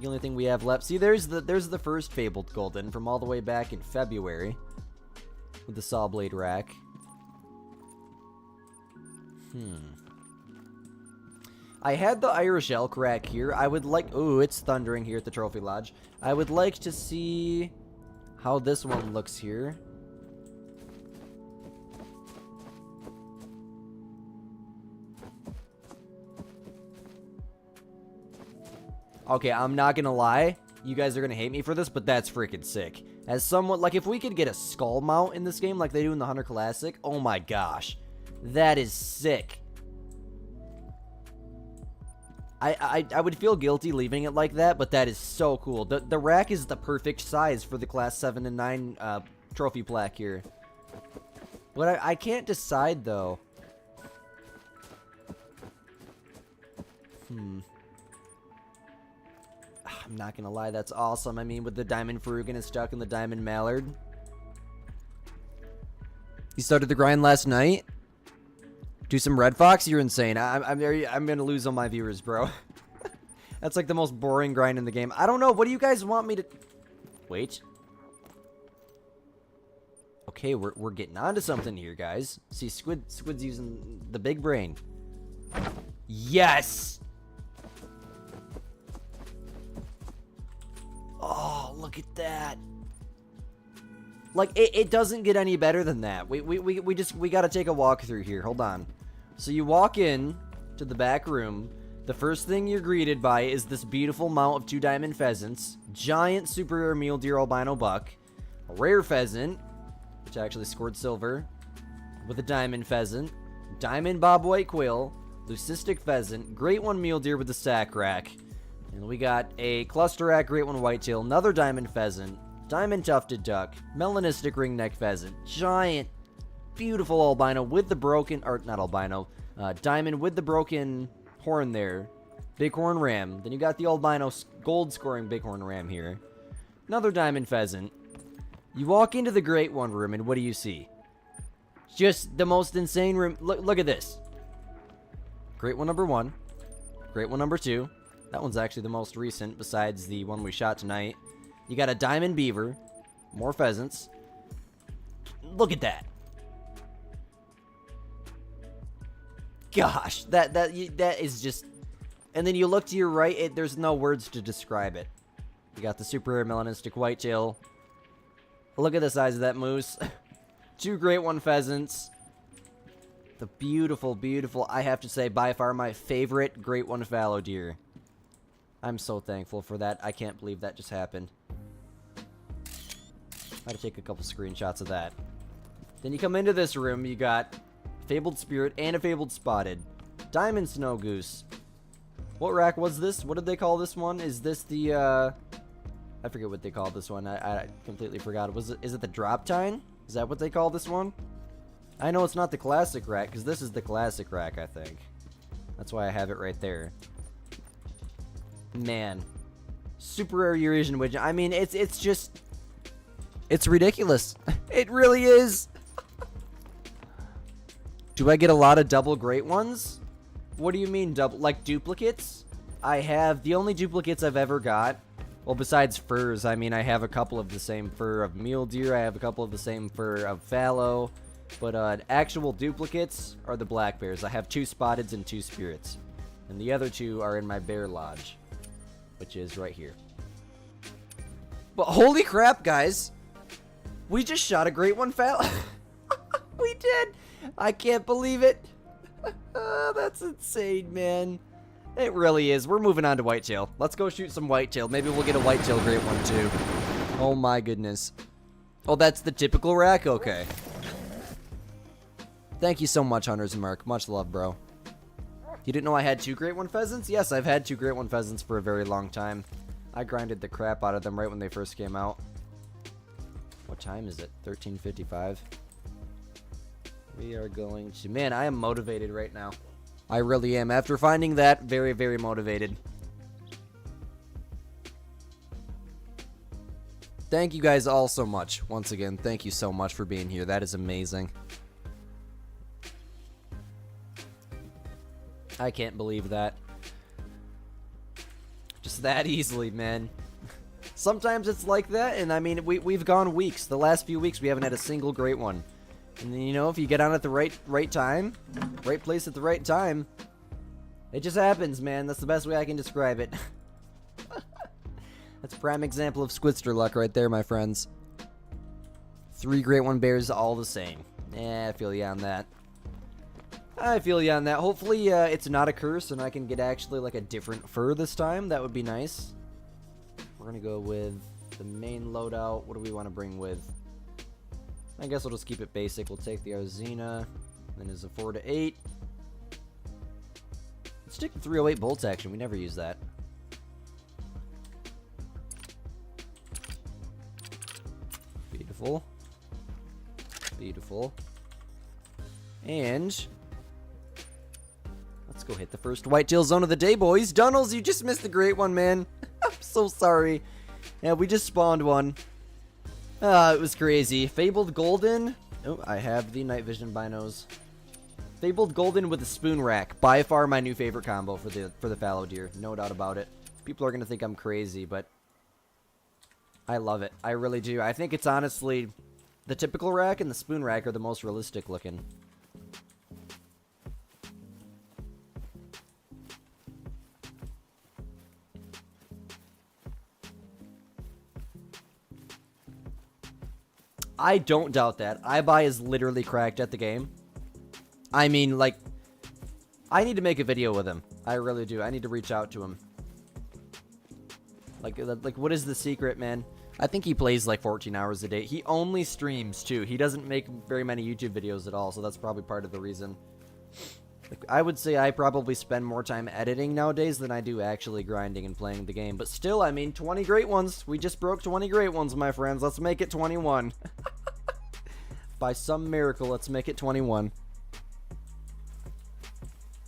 A: The only thing we have left... See, there's the first fabled golden from all the way back in February. With the saw blade rack. I had the Irish elk rack here. I would like... Ooh, it's thundering here at the Trophy Lodge. I would like to see how this one looks here. Okay, I'm not gonna lie. You guys are gonna hate me for this, but that's freaking sick. As someone... Like, if we could get a skull mount in this game like they do in the Hunter Classic, oh my gosh. That is sick. I would feel guilty leaving it like that, but that is so cool. The rack is the perfect size for the Class 7 and 9 trophy plaque here. But I can't decide, though. I'm not gonna lie, that's awesome. I mean, with the Diamond Farugan is stuck in the Diamond Mallard. You started the grind last night? Do some Red Fox? You're insane. I'm gonna lose all my viewers, bro. That's like the most boring grind in the game. I don't know. What do you guys want me to... Wait. Okay, we're getting onto something here, guys. See, Squid's using the big brain. Yes! Look at that. Like, it doesn't get any better than that. We gotta take a walk through here. Hold on. So you walk in to the back room. The first thing you're greeted by is this beautiful mount of 2 diamond pheasants, giant super rare mule deer albino buck, a rare pheasant, which actually scored silver, with a diamond pheasant, diamond bobwhite quail, leucistic pheasant, great one mule deer with a sack rack, and we got a cluster rack great one whitetail, another diamond pheasant, diamond tufted duck, melanistic ringneck pheasant, giant, beautiful albino with the broken, or not albino, diamond with the broken horn there, bighorn ram. Then you got the albino gold scoring bighorn ram here, another diamond pheasant. You walk into the great one room, and what do you see? Just the most insane room. Look at this. Great one number 1, great one number 2. That one's actually the most recent besides the one we shot tonight. You got a diamond beaver, more pheasants. Look at that. Gosh, that is just. And then you look to your right, there's no words to describe it. You got the super rare melanistic whitetail. Look at the size of that moose. 2 great one pheasants. The beautiful, beautiful, I have to say, by far my favorite great one fallow deer. I'm so thankful for that. I can't believe that just happened. I had to take a couple screenshots of that. Then you come into this room, you got fabled spirit and a fabled spotted. Diamond snow goose. What rack was this? What did they call this one? Is this the, I forget what they called this one. I completely forgot. Is it the drop tine? Is that what they call this one? I know it's not the classic rack, because this is the classic rack, I think. That's why I have it right there. Man. Super rare Eurasian widget. I mean, it's just. It's ridiculous. It really is. Do I get a lot of double great ones? What do you mean double? Like duplicates? I have. The only duplicates I've ever got. Well, besides furs, I mean, I have a couple of the same fur of mule deer. I have a couple of the same fur of fallow. But actual duplicates are the black bears. I have 2 spotteds and 2 spirits. And the other 2 are in my bear lodge, which is right here. But holy crap, guys. We just shot a great one fallow. We did. I can't believe it. That's insane, man. It really is. We're moving on to whitetail. Let's go shoot some whitetail. Maybe we'll get a whitetail great one, too. Oh, my goodness. Oh, that's the typical rack? Okay. Thank you so much, Hunters and Mark. Much love, bro. You didn't know I had 2 great one pheasants? Yes, I've had 2 great one pheasants for a very long time. I grinded the crap out of them right when they first came out. What time is it? 13:55. We are going to... Man, I am motivated right now. I really am. After finding that, very, very motivated. Thank you guys all so much. Once again, thank you so much for being here. That is amazing. I can't believe that. Just that easily, man. Sometimes it's like that, and I mean, we've gone weeks. The last few weeks, we haven't had a single great one. And then, you know, if you get on at the right time, right place at the right time, it just happens, man. That's the best way I can describe it. That's a prime example of Squidster luck right there, my friends. 3 great one bears, all the same. I feel you on that. I feel you on that. Hopefully, it's not a curse, and I can get actually, like, a different fur this time. That would be nice. We're gonna go with the main loadout. What do we want to bring with? I guess we'll just keep it basic. We'll take the Arzina. Then is a 4 to 8. Let's take the 308 bolts action. We never use that. Beautiful. Beautiful. And let's go hit the first whitetail zone of the day, boys. Dunnels, you just missed the great one, man. I'm so sorry. Yeah, we just spawned one. It was crazy. Fabled Golden. Oh, I have the night vision binos. Fabled Golden with the spoon rack. By far my new favorite combo for the fallow deer. No doubt about it. People are going to think I'm crazy, but I love it. I really do. I think it's honestly the typical rack and the spoon rack are the most realistic looking. I don't doubt that. iBuy is literally cracked at the game. I mean, like, I need to make a video with him. I really do. I need to reach out to him. Like, what is the secret, man? I think he plays like 14 hours a day. He only streams, too. He doesn't make very many YouTube videos at all, so that's probably part of the reason. Like, I would say I probably spend more time editing nowadays than I do actually grinding and playing the game. But still, I mean, 20 great ones. We just broke 20 great ones, my friends. Let's make it 21. By some miracle, let's make it 21.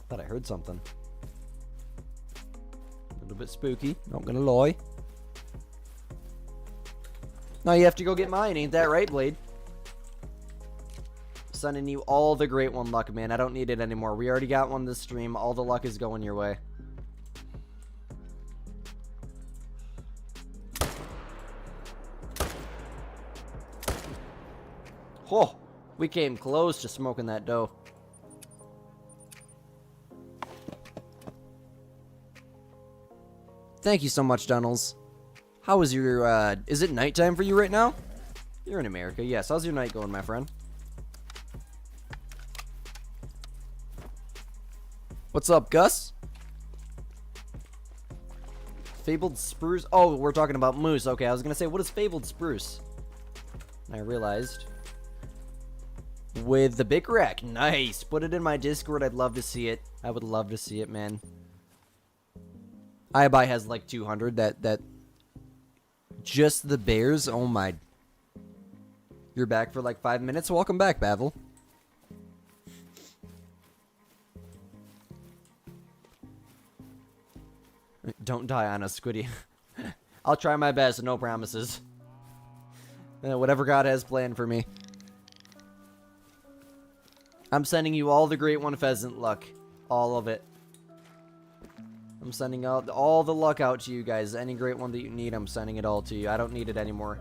A: Thought I heard something. A little bit spooky, not gonna lie. Now you have to go get mine, ain't that right, Blade? Sending you all the great one luck, man. I don't need it anymore. We already got one this stream. All the luck is going your way. Oh, we came close to smoking that dough. Thank you so much, Dunnels. How is your, is it nighttime for you right now? You're in America, yes. How's your night going, my friend? What's up, Gus? Fabled Spruce? Oh, we're talking about Moose. Okay, I was gonna say, what is Fabled Spruce? And I realized. With the Big Rack. Nice! Put it in my Discord. I'd love to see it. I would love to see it, man. iBuy has like 200. That just the Bears? Oh my. You're back for like 5 minutes? Welcome back, Bavel. Don't die on us, Squiddy. I'll try my best, no promises. Whatever God has planned for me. I'm sending you all the great one pheasant luck. All of it. I'm sending out all the luck out to you guys. Any great one that you need, I'm sending it all to you. I don't need it anymore.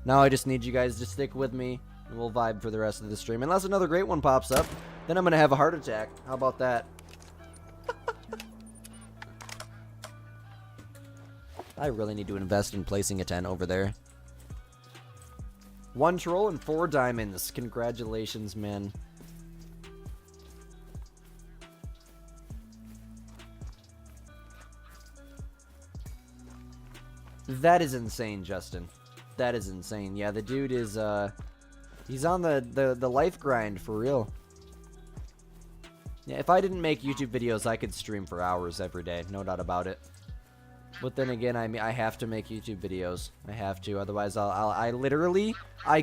A: Now I just need you guys to stick with me, and we'll vibe for the rest of the stream. Unless another great one pops up, then I'm going to have a heart attack. How about that? I really need to invest in placing a 10 over there. 1 troll and 4 diamonds. Congratulations, man. That is insane, Justin. That is insane. Yeah, the dude is, he's on the life grind, for real. Yeah, if I didn't make YouTube videos, I could stream for hours every day. No doubt about it. But then again, I mean, I have to make YouTube videos. I have to, otherwise I literally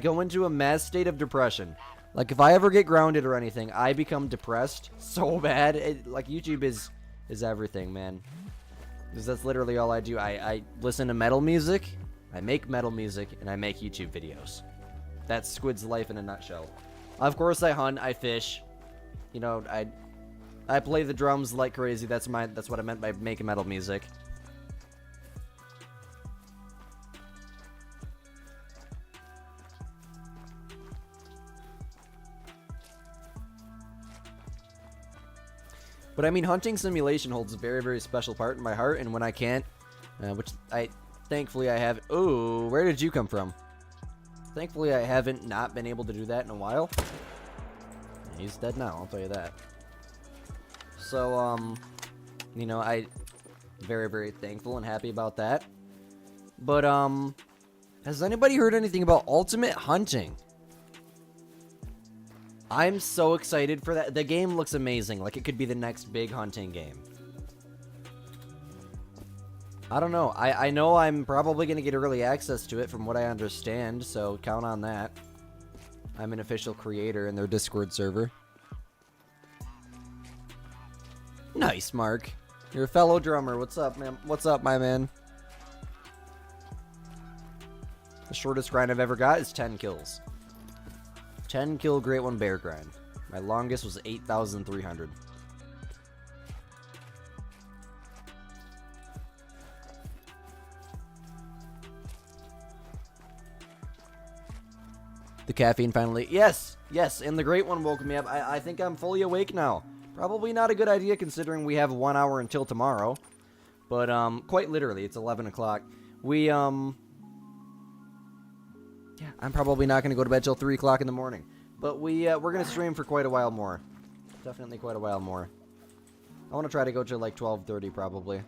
A: go into a mass state of depression. Like, if I ever get grounded or anything, I become depressed so bad. Like, YouTube is everything, man. Because that's literally all I do. I listen to metal music, I make metal music, and I make YouTube videos. That's Squid's life in a nutshell. Of course, I hunt, I fish. You know, I play the drums like crazy. That's what I meant by making metal music. But I mean, Hunting Simulation holds a very, very special part in my heart, and when I can't, which thankfully I have. Ooh, where did you come from? Thankfully, I haven't not been able to do that in a while. He's dead now, I'll tell you that. So, you know, I very, very thankful and happy about that. But, has anybody heard anything about Ultimate Hunting? I'm so excited for that. The game looks amazing. Like, it could be the next big hunting game. I don't know. I know I'm probably going to get early access to it from what I understand, so count on that. I'm an official creator in their Discord server. Nice, Mark. You're a fellow drummer. What's up, man? What's up, my man? The shortest grind I've ever got is 10 kills. 10 kill Great One Bear grind. My longest was 8,300. The caffeine finally... Yes! Yes, and the Great One woke me up. I think I'm fully awake now. Probably not a good idea considering we have 1 hour until tomorrow. But, quite literally, it's 11 o'clock. We Yeah, I'm probably not going to go to bed till 3 o'clock in the morning. But we're going to stream for quite a while more. Definitely quite a while more. I want to try to go to like 12:30 probably.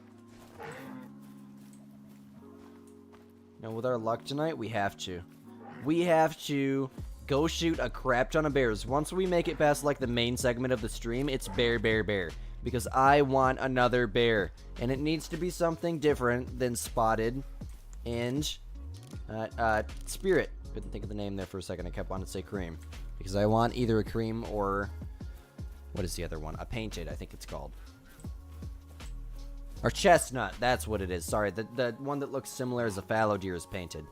A: Now, with our luck tonight, we have to. We have to go shoot a crap ton of bears. Once we make it past like the main segment of the stream, it's bear, bear, bear. Because I want another bear. And it needs to be something different than Spotted and Spirit. Couldn't think of the name there for a second. I kept wanting to say Cream. Because I want either a Cream or... what is the other one? A Painted, I think it's called. Or Chestnut, that's what it is. Sorry, the one that looks similar as a fallow deer is Painted.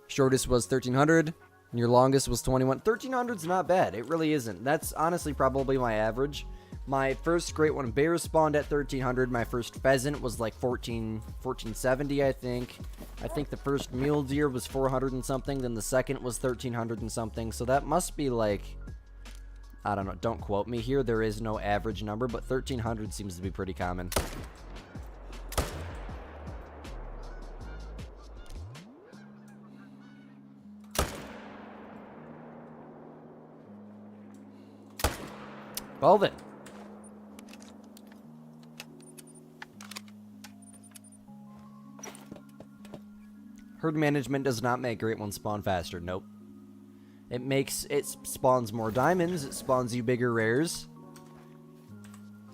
A: Shortest was 1300, and your longest was 21. 1300's not bad. It really isn't. That's honestly probably my average. My first great one bear spawned at 1300. My first pheasant was like 1470, I think. I think the first mule deer was 400 and something. Then the second was 1300 and something. So that must be like, I don't know. Don't quote me here. There is no average number, but 1300 seems to be pretty common. Well then. Herd management does not make great ones spawn faster. Nope. It spawns more diamonds. It spawns you bigger rares.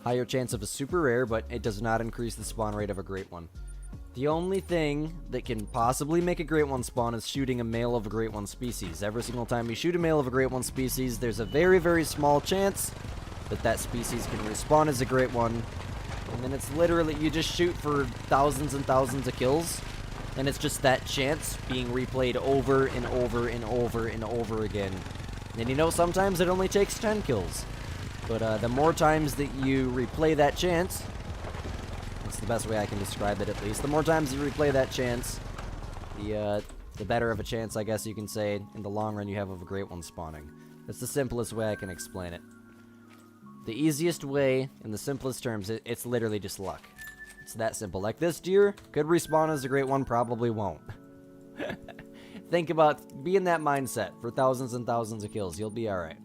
A: Higher chance of a super rare, but it does not increase the spawn rate of a great one. The only thing that can possibly make a great one spawn is shooting a male of a great one species. Every single time you shoot a male of a great one species, there's a very, very small chance that that species can respawn as a great one. And then it's literally, you just shoot for thousands and thousands of kills. And it's just that chance being replayed over and over and over and over again. And you know, sometimes it only takes 10 kills. But the more times that you replay that chance, that's the best way I can describe it at least. The more times you replay that chance, the better of a chance, I guess you can say, in the long run you have of a great one spawning. That's the simplest way I can explain it. The easiest way, in the simplest terms, it's literally just luck. It's that simple. Like this deer, could respawn as a great one, probably won't. Think about, be in that mindset for thousands and thousands of kills. You'll be alright.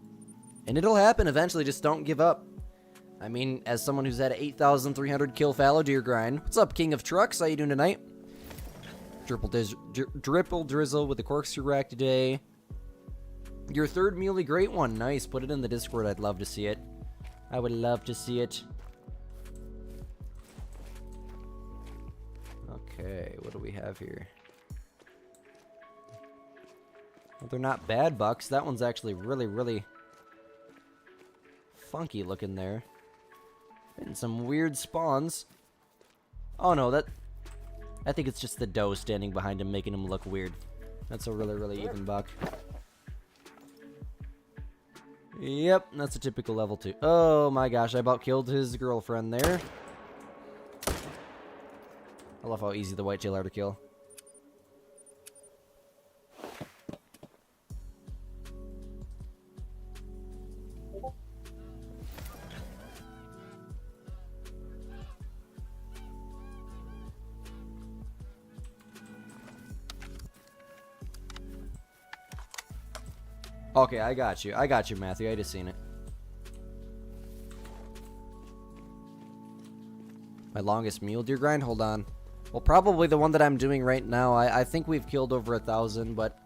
A: And it'll happen eventually, just don't give up. I mean, as someone who's had an 8,300 kill fallow deer grind. What's up, King of Trucks? How you doing tonight? Dripple Drizzle with the corkscrew rack today. Your third muley great one. Nice. Put it in the Discord. I'd love to see it. I would love to see it. Okay, what do we have here? Well, they're not bad bucks. That one's actually really, really funky looking there. And some weird spawns. Oh no, I think it's just the doe standing behind him making him look weird. That's a really, really even buck. Yep, that's a typical level 2. Oh my gosh, I about killed his girlfriend there. I love how easy the whitetail are to kill. Okay, I got you. I got you, Matthew. I just seen it. My longest mule deer grind? Hold on. Well, probably the one that I'm doing right now. I think we've killed over 1,000, but...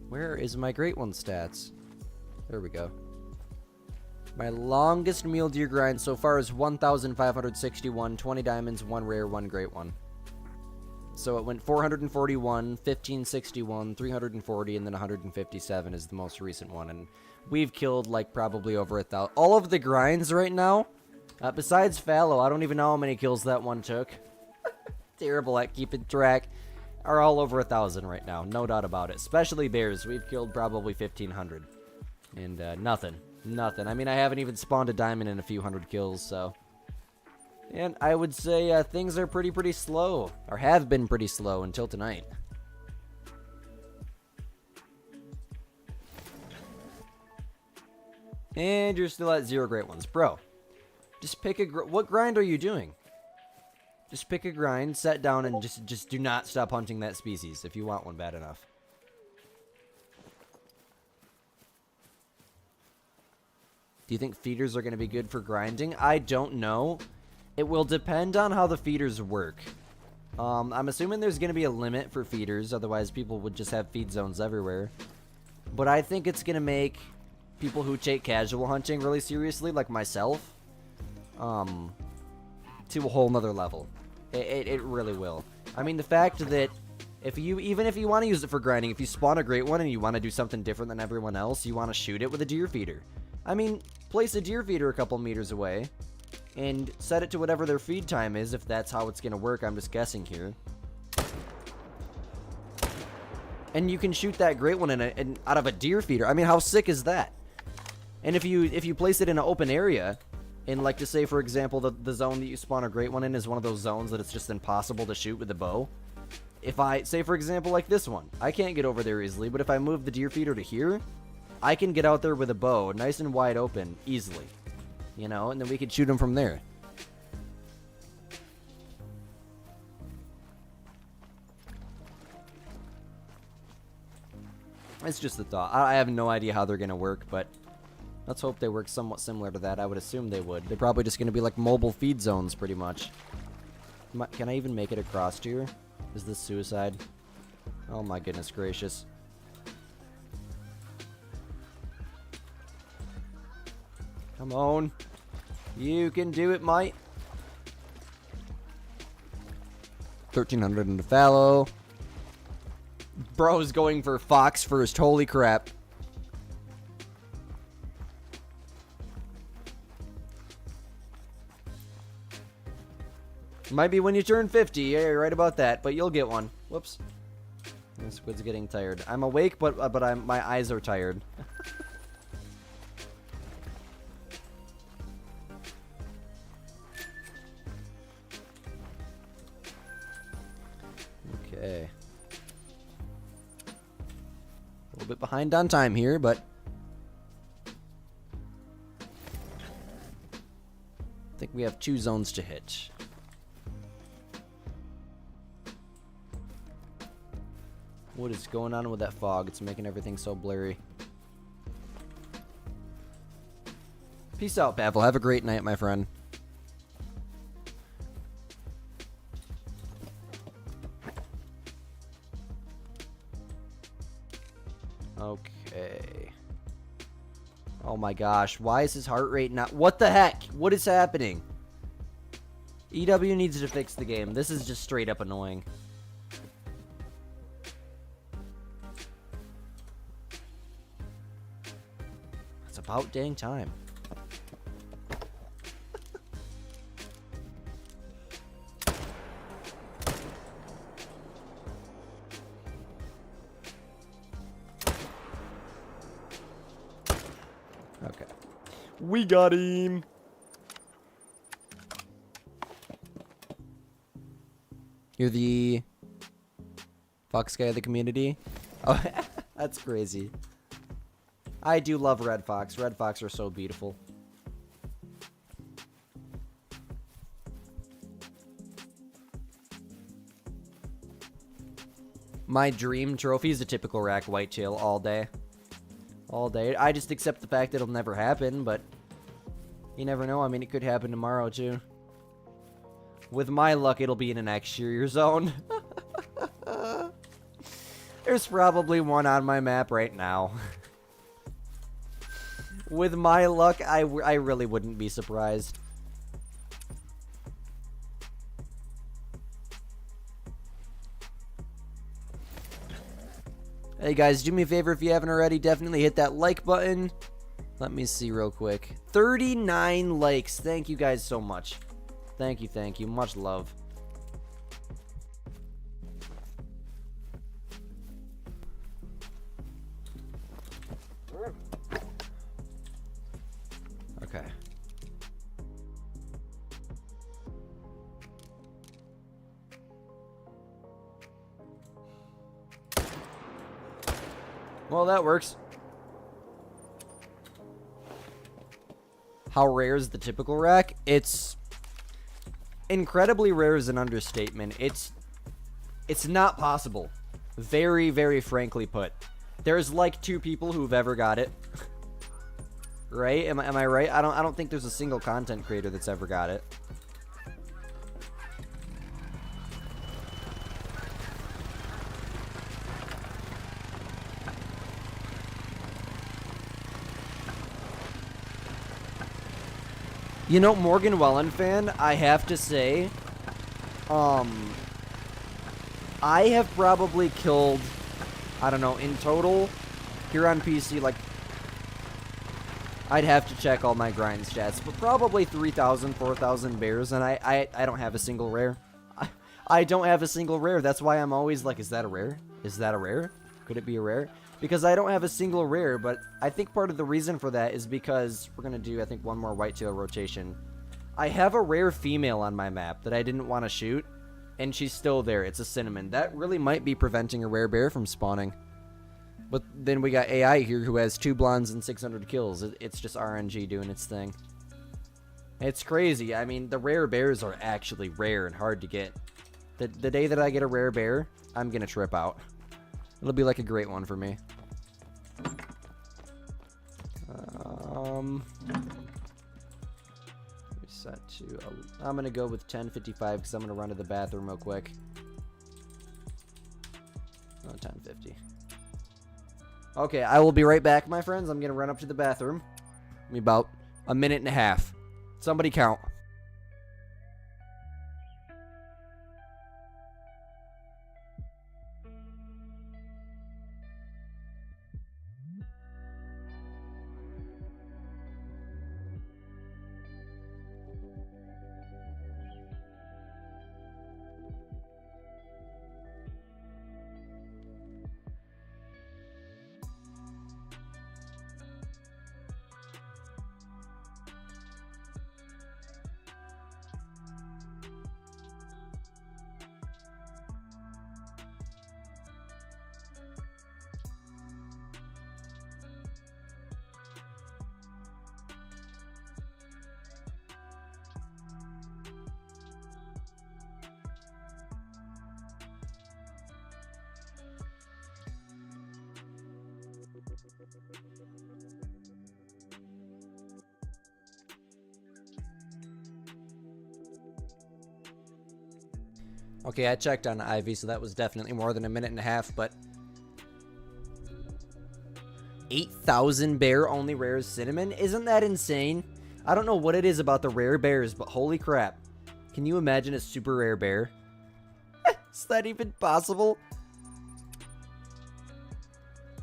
A: Where is my great one stats? There we go. My longest mule deer grind so far is 1,561, 20 diamonds, 1 rare, 1 great one. So it went 441, 1561, 340, and then 157 is the most recent one. And we've killed like probably over 1,000. All of the grinds right now, besides fallow, I don't even know how many kills that one took. Terrible at keeping track. Are all over 1,000 right now, no doubt about it. Especially bears, we've killed probably 1,500. And nothing. I mean, I haven't even spawned a diamond in a few hundred kills, so... And I would say things are pretty slow, or have been pretty slow until tonight. And you're still at 0 great ones. Bro, Just pick a... What grind are you doing? Just pick a grind, set down, and just do not stop hunting that species if you want one bad enough. Do you think feeders are going to be good for grinding? I don't know. It will depend on how the feeders work. I'm assuming there's going to be a limit for feeders, otherwise people would just have feed zones everywhere. But I think it's going to make people who take casual hunting really seriously, like myself, to a whole nother level. It really will. I mean, the fact that even if you want to use it for grinding, if you spawn a great one and you want to do something different than everyone else, you want to shoot it with a deer feeder. I mean, place a deer feeder a couple meters away and set it to whatever their feed time is, if that's how it's going to work. I'm just guessing here. And you can shoot that great one out of a deer feeder. I mean, how sick is that? And if you place it in an open area, and like to say, for example, the zone that you spawn a great one in is one of those zones that it's just impossible to shoot with a bow. If I, say for example, like this one, I can't get over there easily, but if I move the deer feeder to here, I can get out there with a bow, nice and wide open, easily. You know, and then we could shoot them from there. It's just a thought. I have no idea how they're going to work, but let's hope they work somewhat similar to that. I would assume they would. They're probably just going to be like mobile feed zones, pretty much. Can I even make it across here? Is this suicide? Oh my goodness gracious. Come on. You can do it, mate. 1300 into fallow. Bro's going for fox first. Holy crap. Might be when you turn 50. Yeah, you're right about that, but you'll get one. Whoops. This squid's getting tired. I'm awake, but my eyes are tired. Okay. A little bit behind on time here, but I think we have 2 zones to hit. What is going on with that fog? It's making everything so blurry. Peace out, Pavel. Have a great night, my friend. Okay. Oh my gosh. Why is his heart rate not... What the heck? What is happening? EW needs to fix the game. This is just straight up annoying. It's about dang time. Okay. We got him. You're the fox guy of the community? Oh, that's crazy. I do love red fox. Red fox are so beautiful. My dream trophy is a typical rack whitetail all day. All day. I just accept the fact that it'll never happen, but you never know. I mean, it could happen tomorrow, too. With my luck, it'll be in an exterior zone. There's probably one on my map right now. With my luck, I really wouldn't be surprised. Hey guys, do me a favor if you haven't already, definitely hit that like button. Let me see real quick. 39 likes. Thank you guys so much. Thank you, thank you. Much love. Okay. Well, that works. how rare is the typical rack? It's incredibly rare is an understatement. It's not possible. Very, very frankly put. There's like 2 people who've ever got it. Right? Am I right? I don't think there's a single content creator that's ever got it. You know, Morgan Wallen fan, I have to say, I have probably killed, I don't know, in total, here on PC, like, I'd have to check all my grind stats, but probably 3,000, 4,000 bears, and I don't have a single rare. I don't have a single rare. That's why I'm always like, is that a rare? Is that a rare? Could it be a rare? Because I don't have a single rare, but I think part of the reason for that is because we're going to do, I think, one more whitetail rotation. I have a rare female on my map that I didn't want to shoot, and she's still there. It's a cinnamon. That really might be preventing a rare bear from spawning. But then we got AI here who has 2 blondes and 600 kills. It's just RNG doing its thing. It's crazy. I mean, the rare bears are actually rare and hard to get. The day that I get a rare bear, I'm going to trip out. It'll be like a great one for me. Reset to... I'm going to go with 1055 because I'm going to run to the bathroom real quick. Oh, 1050. Okay, I will be right back, my friends. I'm going to run up to the bathroom. Give me about a minute and a half. Somebody count. Okay, I checked on Ivy, so that was definitely more than a minute and a half, but 8,000 bear only rares cinnamon? Isn't that insane? I don't know what it is about the rare bears, but holy crap. Can you imagine a super rare bear? Is that even possible?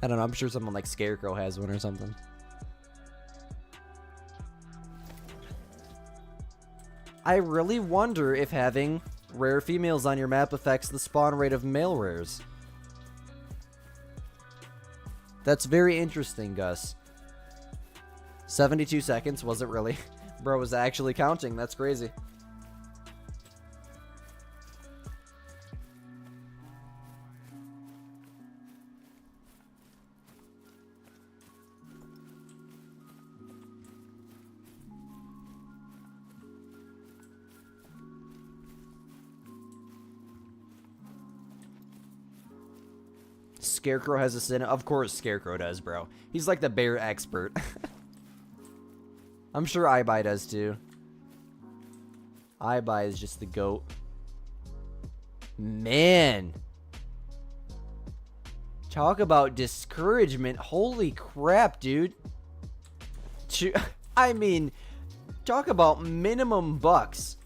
A: I don't know, I'm sure someone like Scarecrow has one or something. I really wonder if having rare females on your map affects the spawn rate of male rares. That's very interesting, Gus. 72 seconds, was it really? Bro was actually counting, that's crazy. Scarecrow has a sin. Of course Scarecrow does, bro. He's like the bear expert. I'm sure iBuy does too. iBuy is just the GOAT. Man. Talk about discouragement. Holy crap, dude. I mean, talk about minimum bucks.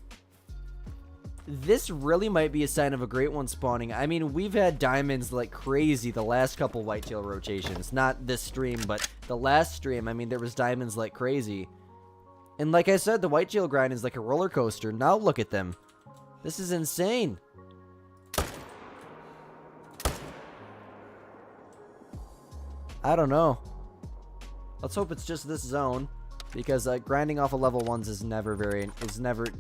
A: This really might be a sign of a great one spawning. I mean, we've had diamonds like crazy the last couple whitetail rotations. Not this stream, but the last stream, I mean, there was diamonds like crazy. And like I said, the whitetail grind is like a roller coaster. Now look at them. This is insane. I don't know. Let's hope it's just this zone. Because grinding off of level 1s is never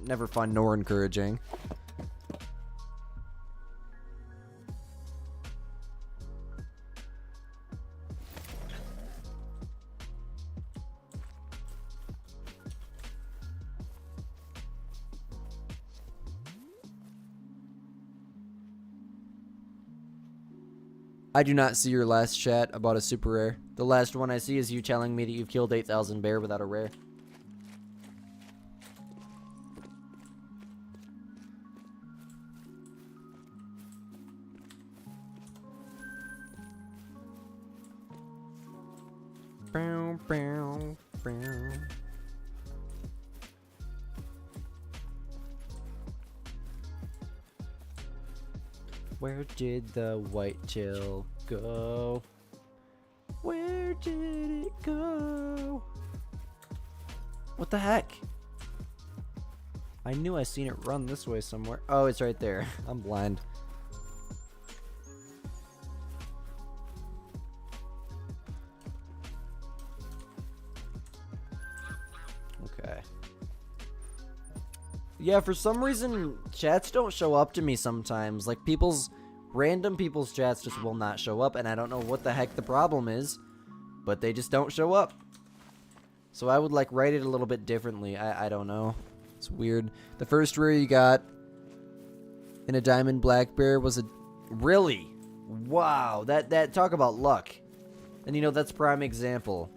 A: never fun nor encouraging. I do not see your last chat about a super rare. The last one I see is you telling me that you've killed 8,000 bear without a rare. Bow, bow, bow. Where did the whitetail go? Where did it go? What the heck? I knew I seen it run this way somewhere. Oh, it's right there. I'm blind. Okay. Yeah, for some reason, chats don't show up to me sometimes. Like, random people's chats just will not show up, and I don't know what the heck the problem is, but they just don't show up. So I would, like, write it a little bit differently. I don't know. It's weird. The first rare you got in a diamond black bear was a... Really? Wow. That talk about luck. And, you know, that's prime example.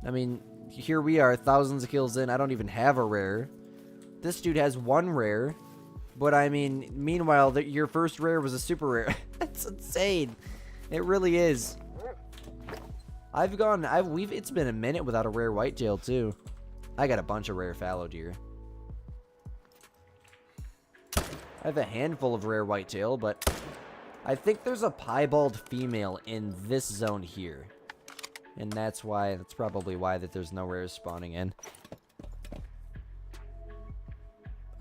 A: I mean, here we are, thousands of kills in. I don't even have a rare. This dude has one rare, but I mean, meanwhile, your first rare was a super rare. That's insane. It really is. It's been a minute without a rare whitetail too. I got a bunch of rare fallow deer. I have a handful of rare whitetail, but I think there's a piebald female in this zone here. And that's probably why that there's no rares spawning in.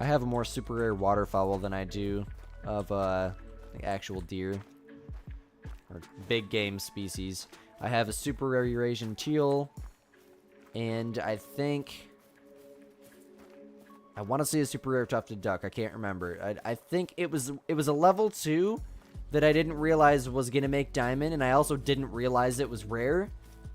A: I have a more super rare waterfowl than I do of like actual deer or big game species. I have a super rare Eurasian teal, and I think I want to see a super rare tufted duck. I can't remember. I think it was a level 2 that I didn't realize was gonna make diamond, and I also didn't realize it was rare.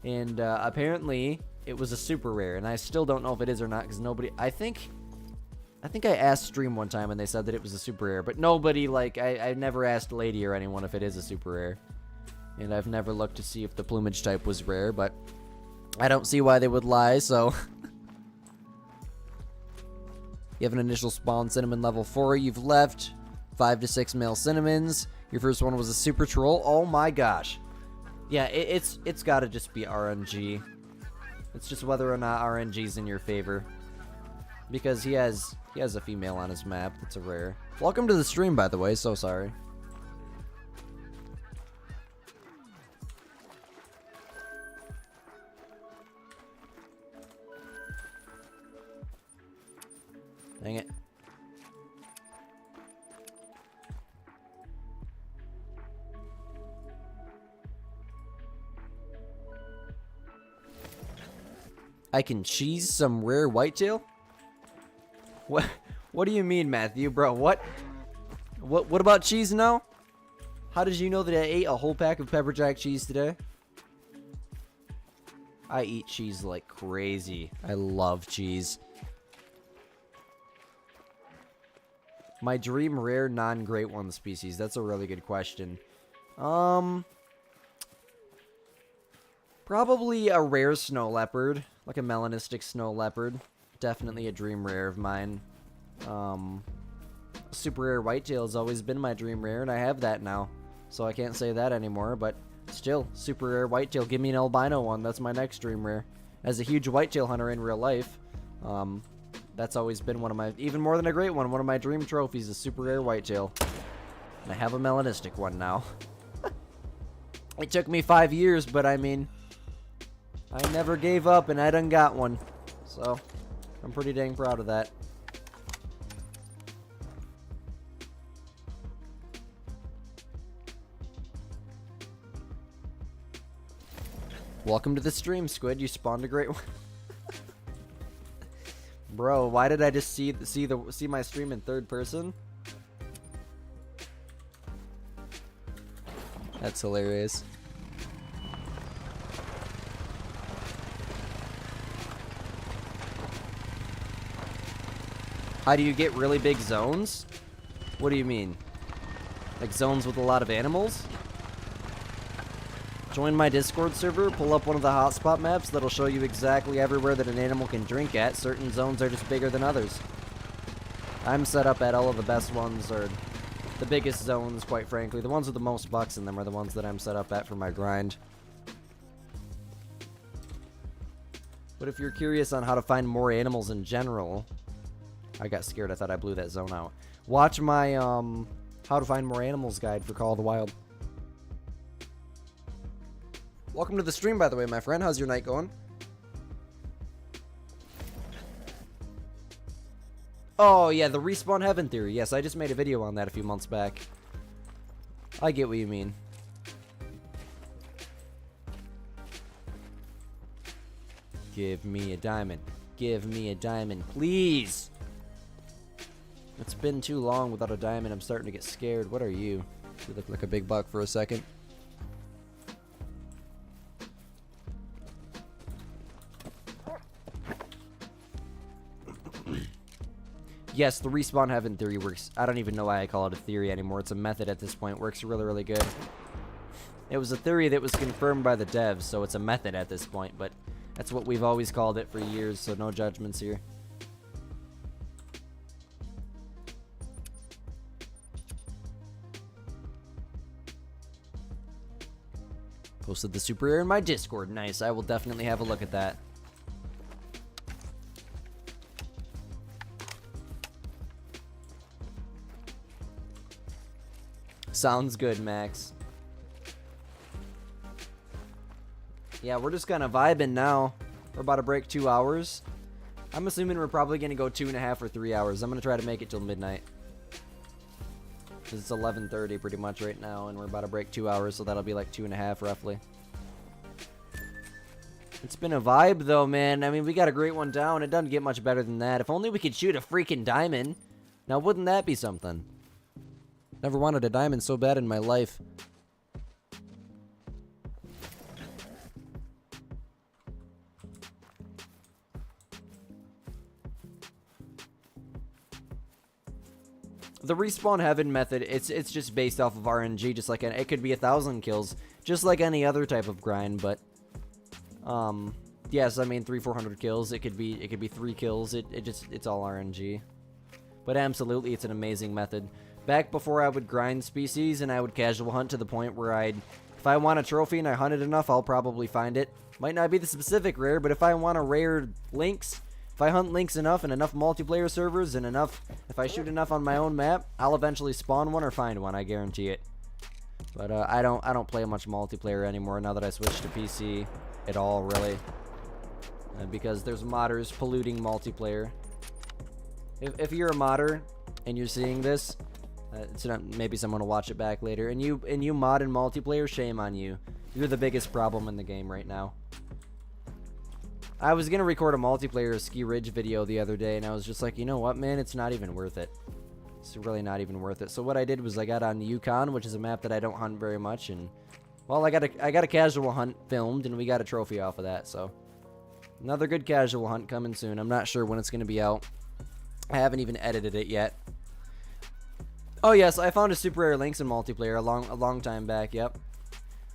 A: And apparently it was a super rare, and I still don't know if it is or not because nobody. I think I asked stream one time and they said that it was a super rare, but nobody, like, I never asked Lady or anyone if it is a super rare. And I've never looked to see if the plumage type was rare, but I don't see why they would lie, so. You have an initial spawn cinnamon level 4. You've left 5 to 6 male cinnamons. Your first one was a super troll. Oh my gosh. Yeah, it's got to just be RNG. It's just whether or not RNG's in your favor. Because he has a female on his map. That's a rare. Welcome to the stream, by the way. So sorry. Dang it. I can cheese some rare whitetail? What do you mean, Matthew, bro? What about cheese now? How did you know that I ate a whole pack of pepper jack cheese today? I eat cheese like crazy. I love cheese. My dream rare non-great one species. That's a really good question. Probably a rare snow leopard, like a melanistic snow leopard. Definitely a dream rare of mine. Super rare whitetail has always been my dream rare, and I have that now. So I can't say that anymore, but still, super rare whitetail. Give me an albino one. That's my next dream rare. As a huge whitetail hunter in real life, that's always been one of my, even more than a great one of my dream trophies is super rare whitetail. And I have a melanistic one now. It took me 5 years, but I mean, I never gave up and I done got one. So, I'm pretty dang proud of that. Welcome to the stream, Squid. You spawned a great one. Bro, why did I just see my stream in third person? That's hilarious. How do you get really big zones? What do you mean? Like zones with a lot of animals? Join my Discord server, pull up one of the hotspot maps that'll show you exactly everywhere that an animal can drink at. Certain zones are just bigger than others. I'm set up at all of the best ones, or the biggest zones, quite frankly. The ones with the most bucks in them are the ones that I'm set up at for my grind. But if you're curious on how to find more animals in general... I got scared, I thought I blew that zone out. Watch my, how to find more animals guide for Call of the Wild. Welcome to the stream, by the way, my friend. How's your night going? Oh, yeah, the respawn heaven theory. Yes, I just made a video on that a few months back. I get what you mean. Give me a diamond. Give me a diamond, please. It's been too long without a diamond. I'm starting to get scared. What are you? You look like a big buck for a second. Yes, the respawn heaven theory works. I don't even know why I call it a theory anymore. It's a method at this point. Works really, really good. It was a theory that was confirmed by the devs, so it's a method at this point, but that's what we've always called it for years, so no judgments here. Posted the super rare in my Discord. Nice. I will definitely have a look at that. Sounds good, Max. Yeah, we're just kind of vibing now. We're about to break 2 hours. I'm assuming we're probably going to go 2.5 or 3 hours. I'm going to try to make it till midnight. Because it's 11:30 pretty much right now, and we're about to break 2 hours, so that'll be like 2.5 roughly. It's been a vibe, though, man. I mean, we got a great one down. It doesn't get much better than that. If only we could shoot a freaking diamond. Now, wouldn't that be something? Never wanted a diamond so bad in my life. The respawn heaven method, it's just based off of RNG, just like it could be 1,000 kills, just like any other type of grind. But yes, I mean 300-400 kills. It could be 3 kills. It's all RNG. But absolutely, it's an amazing method. Back before I would grind species and I would casual hunt to the point where if I want a trophy and I hunted enough, I'll probably find it. Might not be the specific rare, but if I want a rare lynx, if I hunt lynx enough and enough multiplayer servers and if I shoot enough on my own map, I'll eventually spawn one or find one, I guarantee it. But I don't play much multiplayer anymore now that I switched to PC at all, really. Because there's modders polluting multiplayer. If you're a modder and you're seeing this, maybe someone will watch it back later, and you mod in multiplayer, shame on you. You're the biggest problem in the game right now. I was gonna record a multiplayer Ski Ridge video the other day, and I was just like, you know what, man, it's not even worth it. It's really not even worth it. So what I did was I got on Yukon, which is a map that I don't hunt very much, and well, I got a casual hunt filmed, and we got a trophy off of that. So another good casual hunt coming soon. I'm not sure when it's gonna be out. I haven't even edited it yet. Oh yes, I found a super rare lynx in multiplayer a long time back. Yep.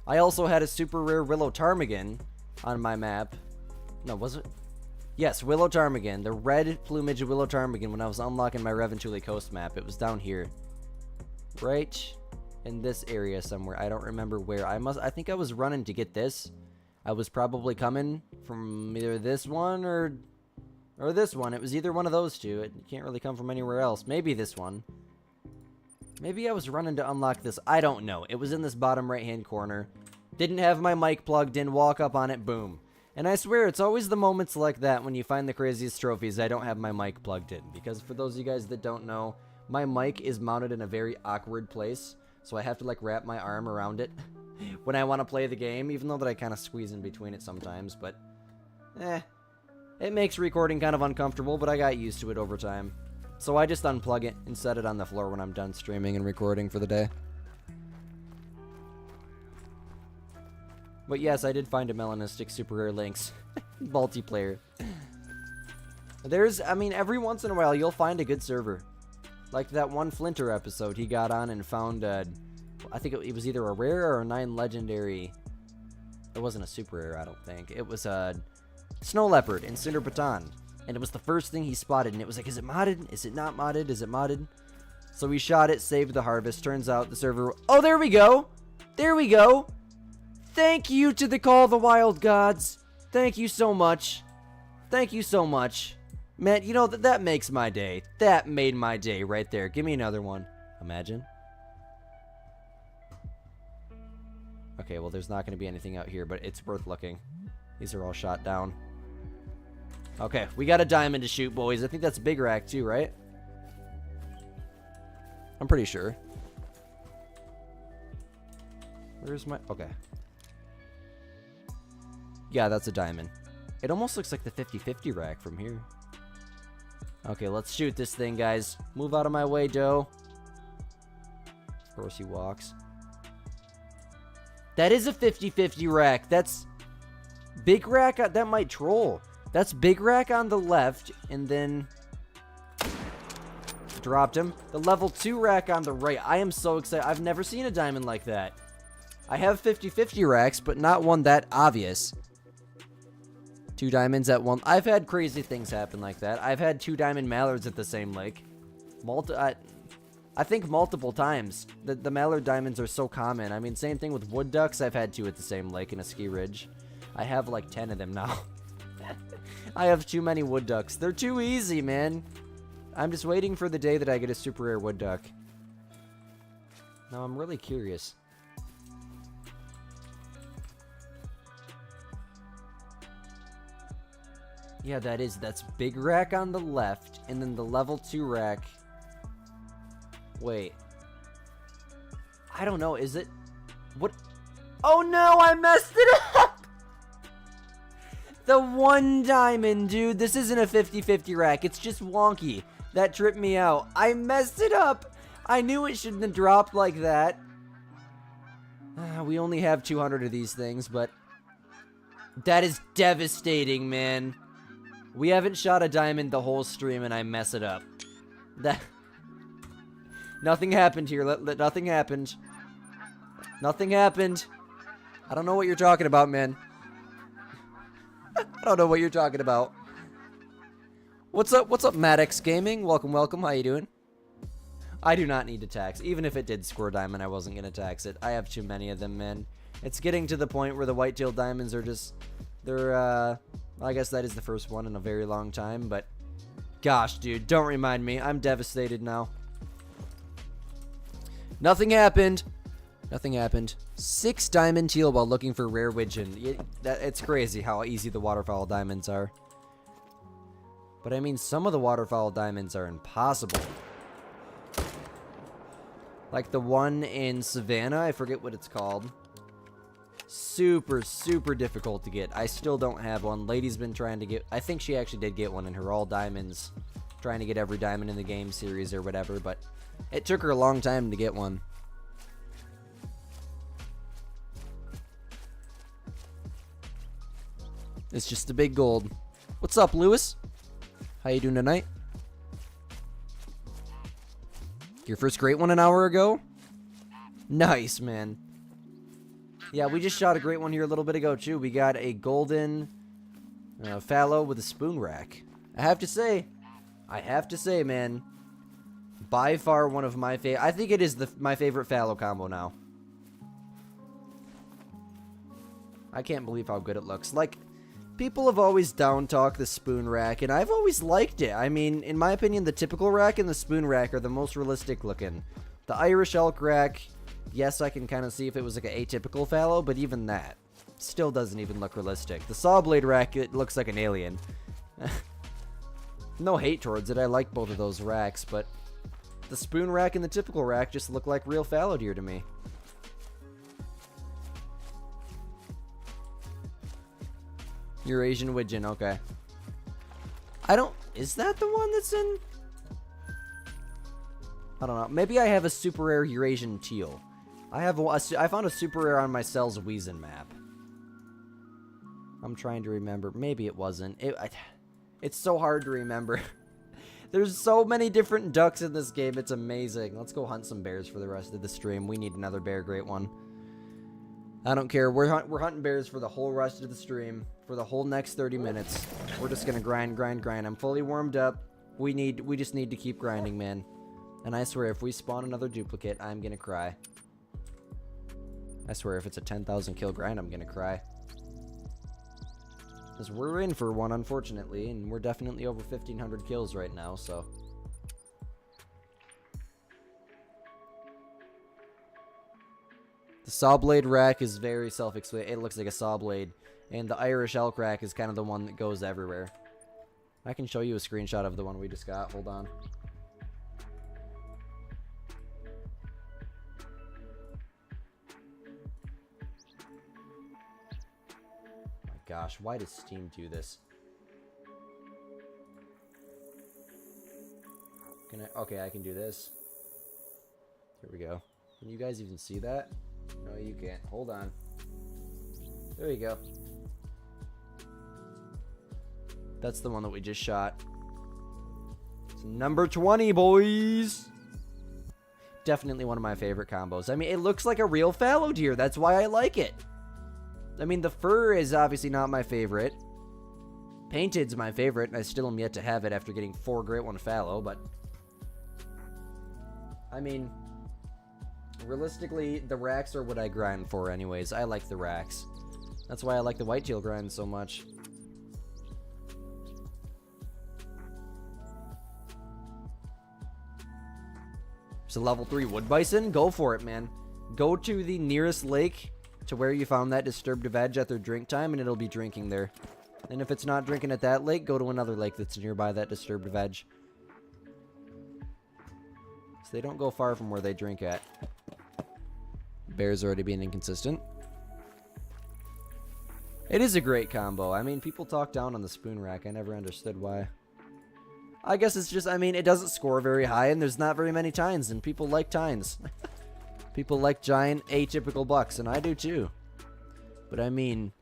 A: I also had a super rare willow ptarmigan on my map. No, was it? Yes, willow ptarmigan. The red plumage willow ptarmigan when I was unlocking my Reventuli Coast map. It was down here, right in this area somewhere. I don't remember where. I think I was running to get this. I was probably coming from either this one or this one. It was either one of those two. It can't really come from anywhere else. Maybe this one. Maybe I was running to unlock this. I don't know. It was in this bottom right-hand corner. Didn't have my mic plugged in. Walk up on it. Boom. And I swear, it's always the moments like that when you find the craziest trophies. I don't have my mic plugged in. Because for those of you guys that don't know, my mic is mounted in a very awkward place. So I have to, like, wrap my arm around it when I want to play the game. Even though that I kind of squeeze in between it sometimes. But, it makes recording kind of uncomfortable. But I got used to it over time. So I just unplug it and set it on the floor when I'm done streaming and recording for the day. But yes, I did find a melanistic super rare lynx. Multiplayer. I mean, every once in a while you'll find a good server. Like that one Flinter episode he got on and found, I think it was either a rare or a 9 legendary It wasn't a super rare, I don't think. It was a snow leopard in Cinder Baton. And it was the first thing he spotted. And it was like, is it modded? Is it not modded? Is it modded? So we shot it, saved the harvest. Turns out the server... Oh, there we go! There we go! Thank you to the Call of the Wild Gods. Thank you so much. Thank you so much. Man, you know, that makes my day. That made my day right there. Give me another one. Imagine. Okay, well, there's not going to be anything out here, but it's worth looking. These are all shot down. Okay, we got a diamond to shoot, boys. I think that's Big Rack, too, right? I'm pretty sure. Where's my... Okay. Yeah, that's a diamond. It almost looks like the 50-50 rack from here. Okay, let's shoot this thing, guys. Move out of my way, Doe. Of course he walks. That is a 50-50 rack. That's Big Rack. That might troll. That's Big Rack on the left, and then dropped him. The level 2 rack on the right. I am so excited. I've never seen a diamond like that. I have 50-50 racks, but not one that obvious. 2 diamonds at one. I've had crazy things happen like that. I've had 2 diamond mallards at the same lake. I think multiple times. The mallard diamonds are so common. I mean, same thing with wood ducks. I've had 2 at the same lake in a ski ridge. I have like 10 of them now. I have too many wood ducks. They're too easy, man. I'm just waiting for the day that I get a super rare wood duck. Now I'm really curious. Yeah, that's Big Rack on the left, and then the level 2 rack. Wait. I don't know, is it... What? Oh no, I messed it up! The 1 diamond, dude. This isn't a 50-50 rack, it's just wonky. That tripped me out. I messed it up! I knew it shouldn't have dropped like that. We only have 200 of these things, but... That is devastating, man. We haven't shot a diamond the whole stream and I mess it up. That... Nothing happened here. Nothing happened. Nothing happened. I don't know what you're talking about, man. I don't know what you're talking about. What's up? What's up, Maddox Gaming? Welcome, welcome. How you doing? I do not need to tax. Even if it did score diamond, I wasn't going to tax it. I have too many of them, man. It's getting to the point where the white-tailed diamonds are just... They're, I guess that is the first one in a very long time, but... Gosh, dude, don't remind me. I'm devastated now. Nothing happened. Nothing happened. 6 diamond teal while looking for rare widgeon. It's crazy how easy the waterfowl diamonds are. But I mean, some of the waterfowl diamonds are impossible. Like the one in Savannah, I forget what it's called. Super, super difficult to get. I still don't have one. Lady's been trying to get... I think she actually did get one in her all diamonds. Trying to get every diamond in the game series or whatever, but... It took her a long time to get one. It's just a big gold. What's up, Lewis? How you doing tonight? Your first great one an hour ago? Nice, man. Yeah, we just shot a great one here a little bit ago, too. We got a golden fallow with a spoon rack. I have to say, man, by far one of my favorite. I think it is my favorite fallow combo now. I can't believe how good it looks. Like, people have always down-talked the spoon rack, and I've always liked it. I mean, in my opinion, the typical rack and the spoon rack are the most realistic looking. The Irish elk rack, yes, I can kind of see if it was like an atypical fallow, but even that still doesn't even look realistic. The saw blade rack, it looks like an alien. No hate towards it. I like both of those racks, but the spoon rack and the typical rack just look like real fallow deer to me. Eurasian widgeon, okay. I don't... Is that the one that's in... I don't know. Maybe I have a super rare Eurasian teal. I found a super rare on my Cells Weazen map. I'm trying to remember. Maybe it wasn't. It's so hard to remember. There's so many different ducks in this game. It's amazing. Let's go hunt some bears for the rest of the stream. We need another bear great one. I don't care. We're hunting bears for the whole rest of the stream. For the whole next 30 minutes. We're just gonna grind, grind, grind. I'm fully warmed up. We just need to keep grinding, man. And I swear, if we spawn another duplicate, I'm gonna cry. I swear, if it's a 10,000 kill grind, I'm gonna cry. Because we're in for one, unfortunately, and we're definitely over 1,500 kills right now, so... The saw blade rack is very self-explanatory. It looks like a saw blade. And the Irish elk rack is kind of the one that goes everywhere. I can show you a screenshot of the one we just got. Hold on. My gosh, why does Steam do this? Can I? Okay, I can do this. Here we go. Can you guys even see that? No, you can't. Hold on. There you go. That's the one that we just shot. It's number 20, boys. Definitely one of my favorite combos. I mean, it looks like a real fallow deer. That's why I like it. I mean, the fur is obviously not my favorite. Painted's my favorite, and I still am yet to have it after getting 4 great 1 fallow, but... I mean... Realistically, the racks are what I grind for anyways. I like the racks. That's why I like the whitetail grind so much. So level 3 wood bison? Go for it, man. Go to the nearest lake to where you found that disturbed veg at their drink time, and it'll be drinking there. And if it's not drinking at that lake, go to another lake that's nearby that disturbed veg. So they don't go far from where they drink at. Bears already being inconsistent. It is a great combo. I mean, people talk down on the spoon rack. I never understood why. I guess it's just, I mean, it doesn't score very high, and there's not very many tines, and people like tines. People like giant, atypical bucks, and I do too. But I mean,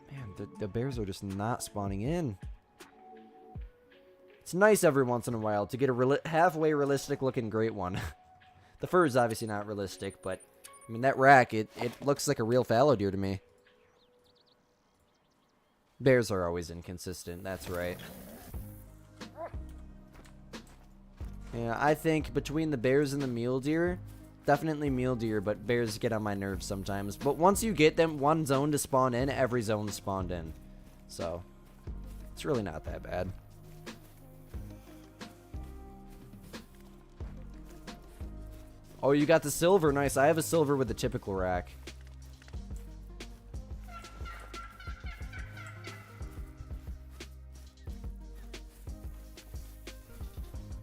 A: man, the bears are just not spawning in. It's nice every once in a while to get a halfway realistic looking great one. The fur is obviously not realistic, but I mean, that rack, it looks like a real fallow deer to me. Bears are always inconsistent, that's right. Yeah, I think between the bears and the mule deer, definitely mule deer, but bears get on my nerves sometimes. But once you get them one zone to spawn in, every zone spawned in. So, it's really not that bad. Oh, you got the silver. Nice. I have a silver with the typical rack.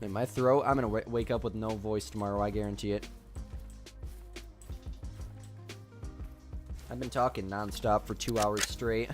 A: In my throat, I'm going to wake up with no voice tomorrow. I guarantee it. I've been talking nonstop for 2 hours straight.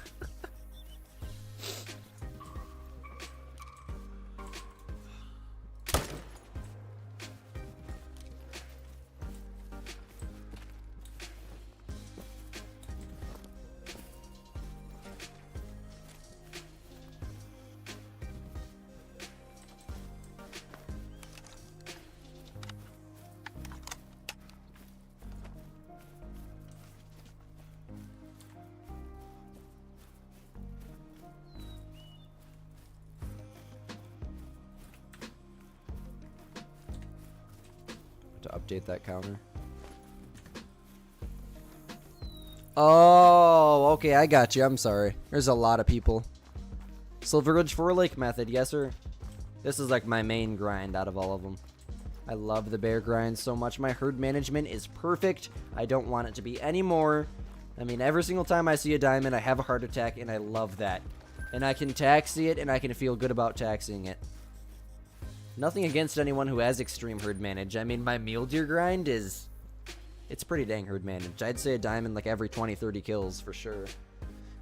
A: To update that counter. Oh, okay, I got you. I'm sorry. There's a lot of people. Silverridge 4 Lake method, yes sir. This is like my main grind out of all of them. I love the bear grind so much. My herd management is perfect. I don't want it to be any more. I mean, every single time I see a diamond, I have a heart attack, and I love that. And I can taxi it, and I can feel good about taxiing it. Nothing against anyone who has extreme herd manage. I mean, my mule deer grind is... It's pretty dang herd managed. I'd say a diamond like every 20-30 kills for sure.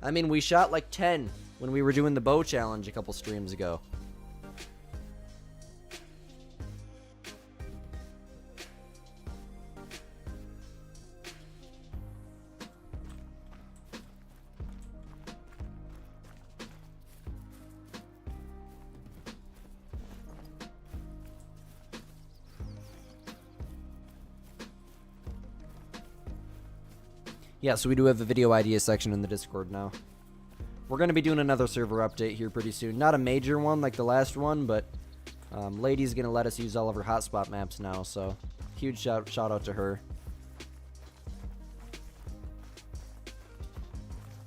A: I mean, we shot like 10 when we were doing the bow challenge a couple streams ago. Yeah, so we do have a video idea section in the Discord now. We're going to be doing another server update here pretty soon. Not a major one like the last one, but Lady's going to let us use all of her hotspot maps now, so huge shout out to her.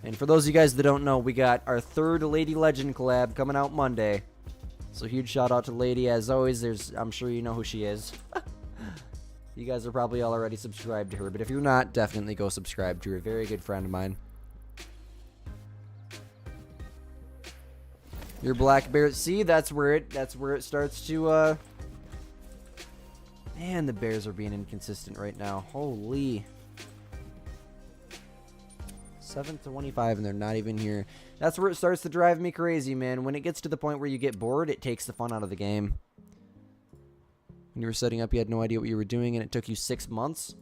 A: And for those of you guys that don't know, we got our 3rd Lady Legend collab coming out Monday. So huge shout out to Lady. As always, I'm sure you know who she is. You guys are probably all already subscribed to her, but if you're not, definitely go subscribe to her. Very good friend of mine. Your black bear. See, that's where it starts to man, the bears are being inconsistent right now. Holy. 7:25 and they're not even here. That's where it starts to drive me crazy, man. When it gets to the point where you get bored, it takes the fun out of the game. When you were setting up, you had no idea what you were doing, and it took you 6 months.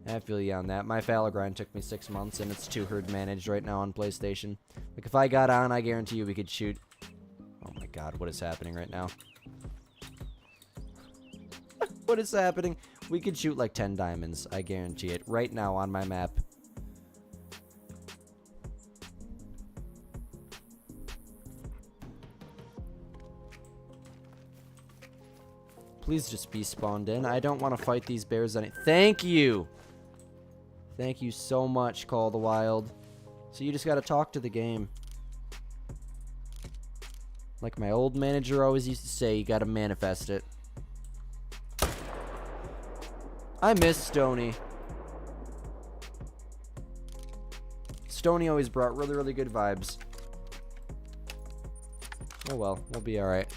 A: I feel you on that. My fallow grind took me 6 months, and it's 2-herd managed right now on PlayStation. Like, if I got on, I guarantee you we could shoot. Oh my god, what is happening right now? What is happening? We could shoot like 10 diamonds, I guarantee it, right now on my map. Please just be spawned in. I don't want to fight these bears any. Thank you! Thank you so much, Call the Wild. So you just gotta talk to the game. Like my old manager always used to say, you gotta manifest it. I miss Stony. Stony always brought really, really good vibes. Oh well, we'll be alright.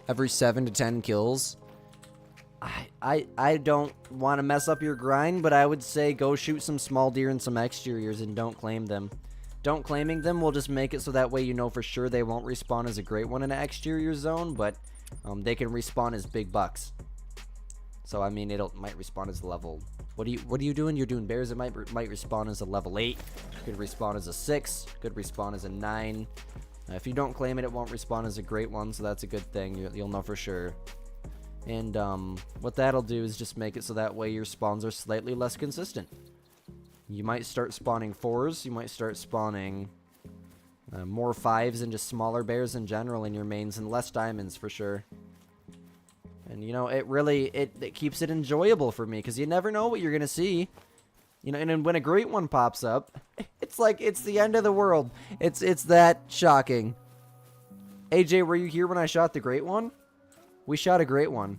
A: Every 7 to 10 kills. I don't want to mess up your grind, but I would say go shoot some small deer and some exteriors and don't claim them. Don't claiming them will just make it so that way you know for sure they won't respawn as a great one in an exterior zone, but they can respawn as big bucks. So I mean, might respawn as a level. What are you doing? You're doing bears. It might respawn as a level 8. Could respawn as a 6. Could respawn as a 9. If you don't claim it, it won't respawn as a great one, so that's a good thing. You'll know for sure. And what that'll do is just make it so that way your spawns are slightly less consistent. You might start spawning 4s. You might start spawning more 5s and just smaller bears in general in your mains and less diamonds for sure. And you know, it keeps it enjoyable for me because you never know what you're gonna see. You know, and then when a great one pops up, it's like it's the end of the world. It's that shocking. AJ, were you here when I shot the great one? We shot a great one.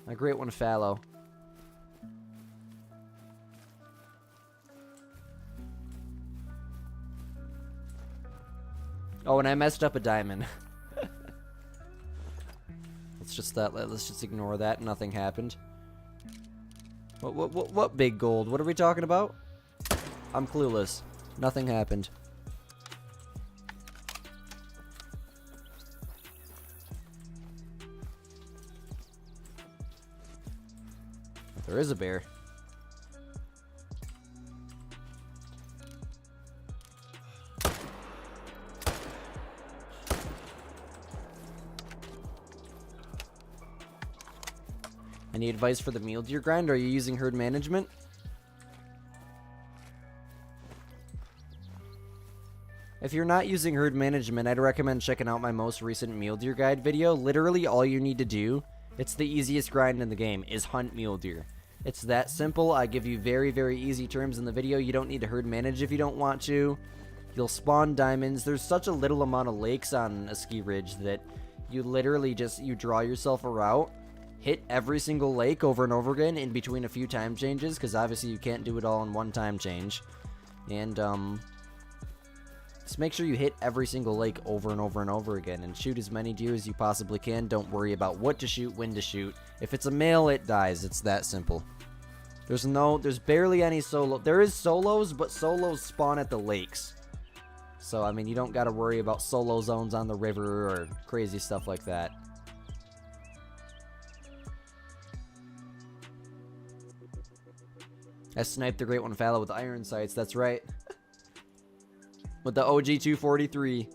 A: A great one fallow. Oh, and I messed up a diamond. Let's just ignore that. Nothing happened. What big gold? What are we talking about? I'm clueless. Nothing happened. There is a bear. Any advice for the mule deer grind? Are you using herd management? If you're not using herd management, I'd recommend checking out my most recent mule deer guide video. Literally all you need to do, it's the easiest grind in the game, is hunt mule deer. It's that simple. I give you very, very easy terms in the video. You don't need to herd manage if you don't want to. You'll spawn diamonds. There's such a little amount of lakes on a ski ridge that you literally you draw yourself a route, hit every single lake over and over again in between a few time changes, because obviously you can't do it all in one time change. And just make sure you hit every single lake over and over and over again and shoot as many deer as you possibly can. Don't worry about what to shoot, when to shoot. If it's a male, it dies. It's that simple. There's barely any solo. There is solos, but solos spawn at the lakes. So, I mean, you don't got to worry about solo zones on the river or crazy stuff like that. I sniped the Great One Fallow with iron sights, that's right. With the OG 243.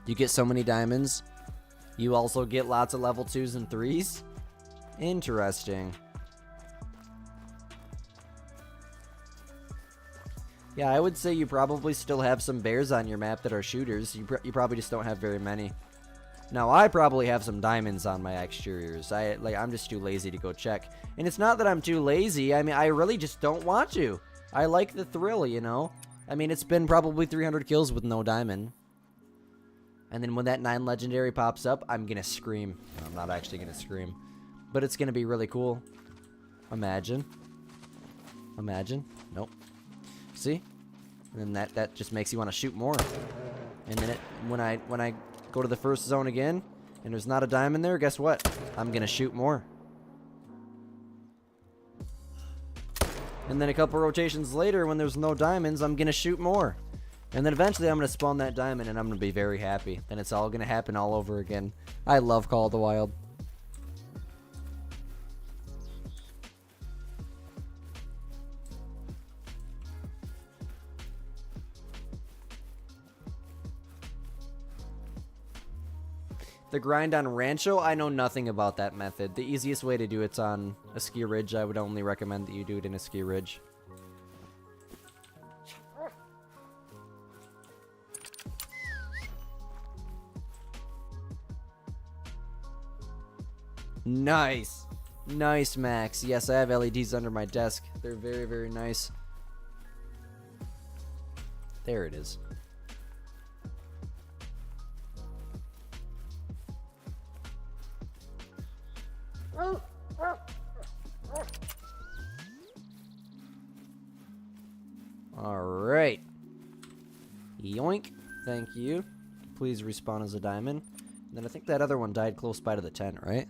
A: You get so many diamonds. You also get lots of level 2s and 3s. Interesting. Yeah, I would say you probably still have some bears on your map that are shooters. You probably just don't have very many. Now, I probably have some diamonds on my exteriors. I'm just too lazy to go check. And it's not that I'm too lazy. I mean, I really just don't want to. I like the thrill, you know? I mean, it's been probably 300 kills with no diamond. And then when that 9 legendary pops up, I'm gonna scream. No, I'm not actually gonna scream. But it's gonna be really cool. Imagine. Imagine. Nope. See? And then that just makes you want to shoot more. And then when I go to the first zone again, and there's not a diamond there, guess what? I'm gonna shoot more. And then a couple rotations later, when there's no diamonds, I'm gonna shoot more. And then eventually I'm going to spawn that diamond and I'm going to be very happy. Then it's all going to happen all over again. I love Call of the Wild. The grind on Rancho, I know nothing about that method. The easiest way to do it's on a ski ridge. I would only recommend that you do it in a ski ridge. Nice. Nice, Max. Yes, I have LEDs under my desk. They're very, very nice. There it is. Alright. Yoink. Thank you. Please respawn as a diamond. And then I think that other one died close by to the tent, right?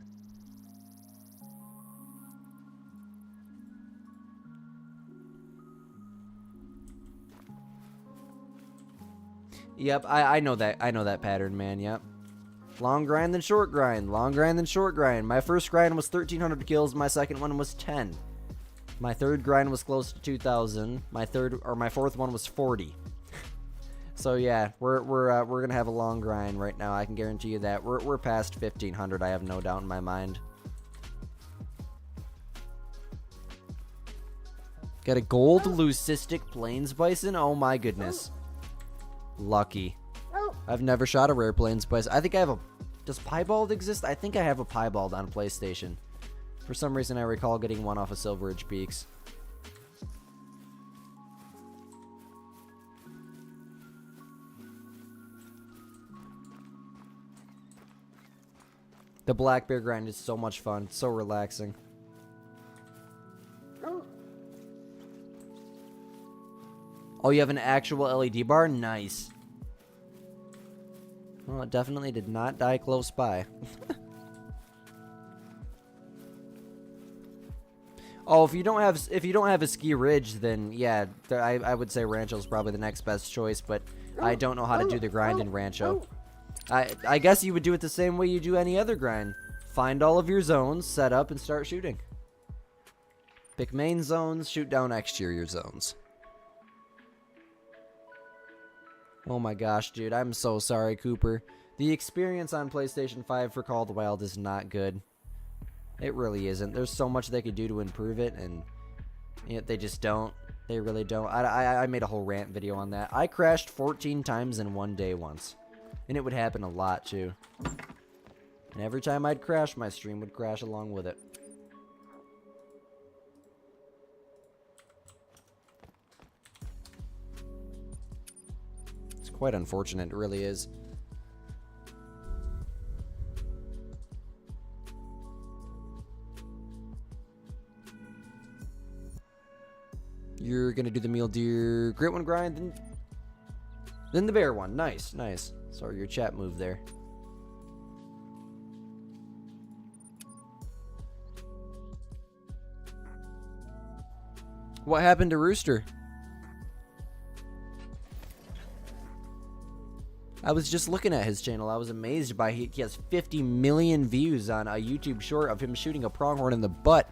A: Yep, I know that. I know that pattern, man. Yep. Long grind then short grind. Long grind then short grind. My first grind was 1,300 kills. My second one was 10. My third grind was close to 2,000. My fourth one was 40. So yeah, we're gonna have a long grind right now. I can guarantee you that. We're past 1,500. I have no doubt in my mind. Got a gold leucistic plains bison. Oh my goodness. Lucky. I've never shot a rare plains bison. I think I have a... Does piebald exist? I think I have a piebald on PlayStation. For some reason, I recall getting one off of Silver Ridge Peaks. The black bear grind is so much fun. It's so relaxing. Oh, you have an actual LED bar? Nice. Well, it definitely did not die close by. Oh, if you don't have a ski ridge, then yeah, I would say Rancho is probably the next best choice, but I don't know how to do the grind in Rancho. I guess you would do it the same way you do any other grind. Find all of your zones, set up, and start shooting. Pick main zones, shoot down exterior zones. Oh my gosh, dude, I'm so sorry, Cooper. The experience on PlayStation 5 for Call of the Wild is not good. It really isn't. There's so much they could do to improve it, and yet they just don't. They really don't. I made a whole rant video on that. I crashed 14 times in one day once. And it would happen a lot, too. And every time I'd crash, my stream would crash along with it. It's quite unfortunate, it really is. You're gonna do the meal deer Great One grind, then the bear one. Nice, nice. Sorry, your chat moved there. What happened to Rooster? I was just looking at his channel. I was amazed by he has 50 million views on a YouTube short of him shooting a pronghorn in the butt.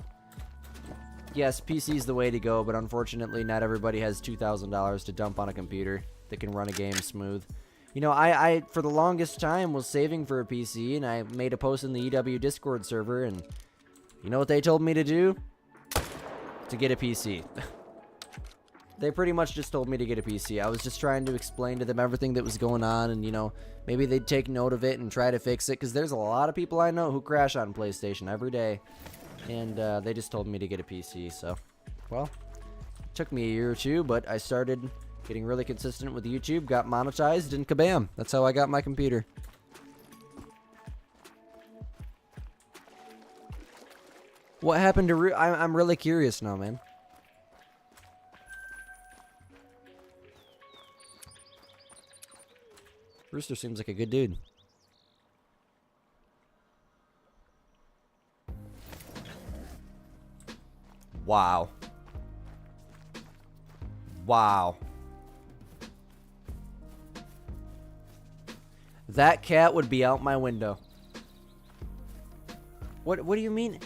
A: Yes, PC is the way to go, but unfortunately not everybody has $2,000 to dump on a computer that can run a game smooth. You know, I for the longest time was saving for a PC, and I made a post in the EW Discord server, and you know what they told me to do? To get a PC. They pretty much just told me to get a PC. I was just trying to explain to them everything that was going on, and, you know, maybe they'd take note of it and try to fix it, because there's a lot of people I know who crash on PlayStation every day, and they just told me to get a PC, so, well, it took me a year or two, but I started getting really consistent with YouTube, got monetized, and kabam! That's how I got my computer. What happened to I'm really curious now, man. Rooster seems like a good dude. Wow. Wow. That cat would be out my window. What do you mean?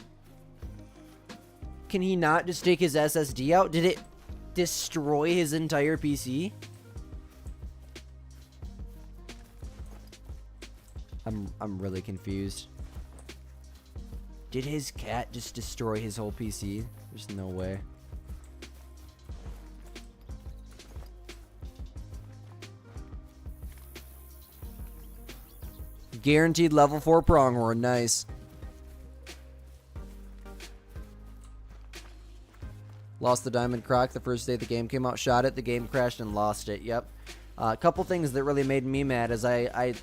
A: Can he not just take his SSD out? Did it destroy his entire PC? I'm really confused. Did his cat just destroy his whole PC? There's no way. Guaranteed level 4 pronghorn. Nice. Lost the diamond croc the first day the game came out. Shot it, the game crashed, and lost it. Yep. A couple things that really made me mad is I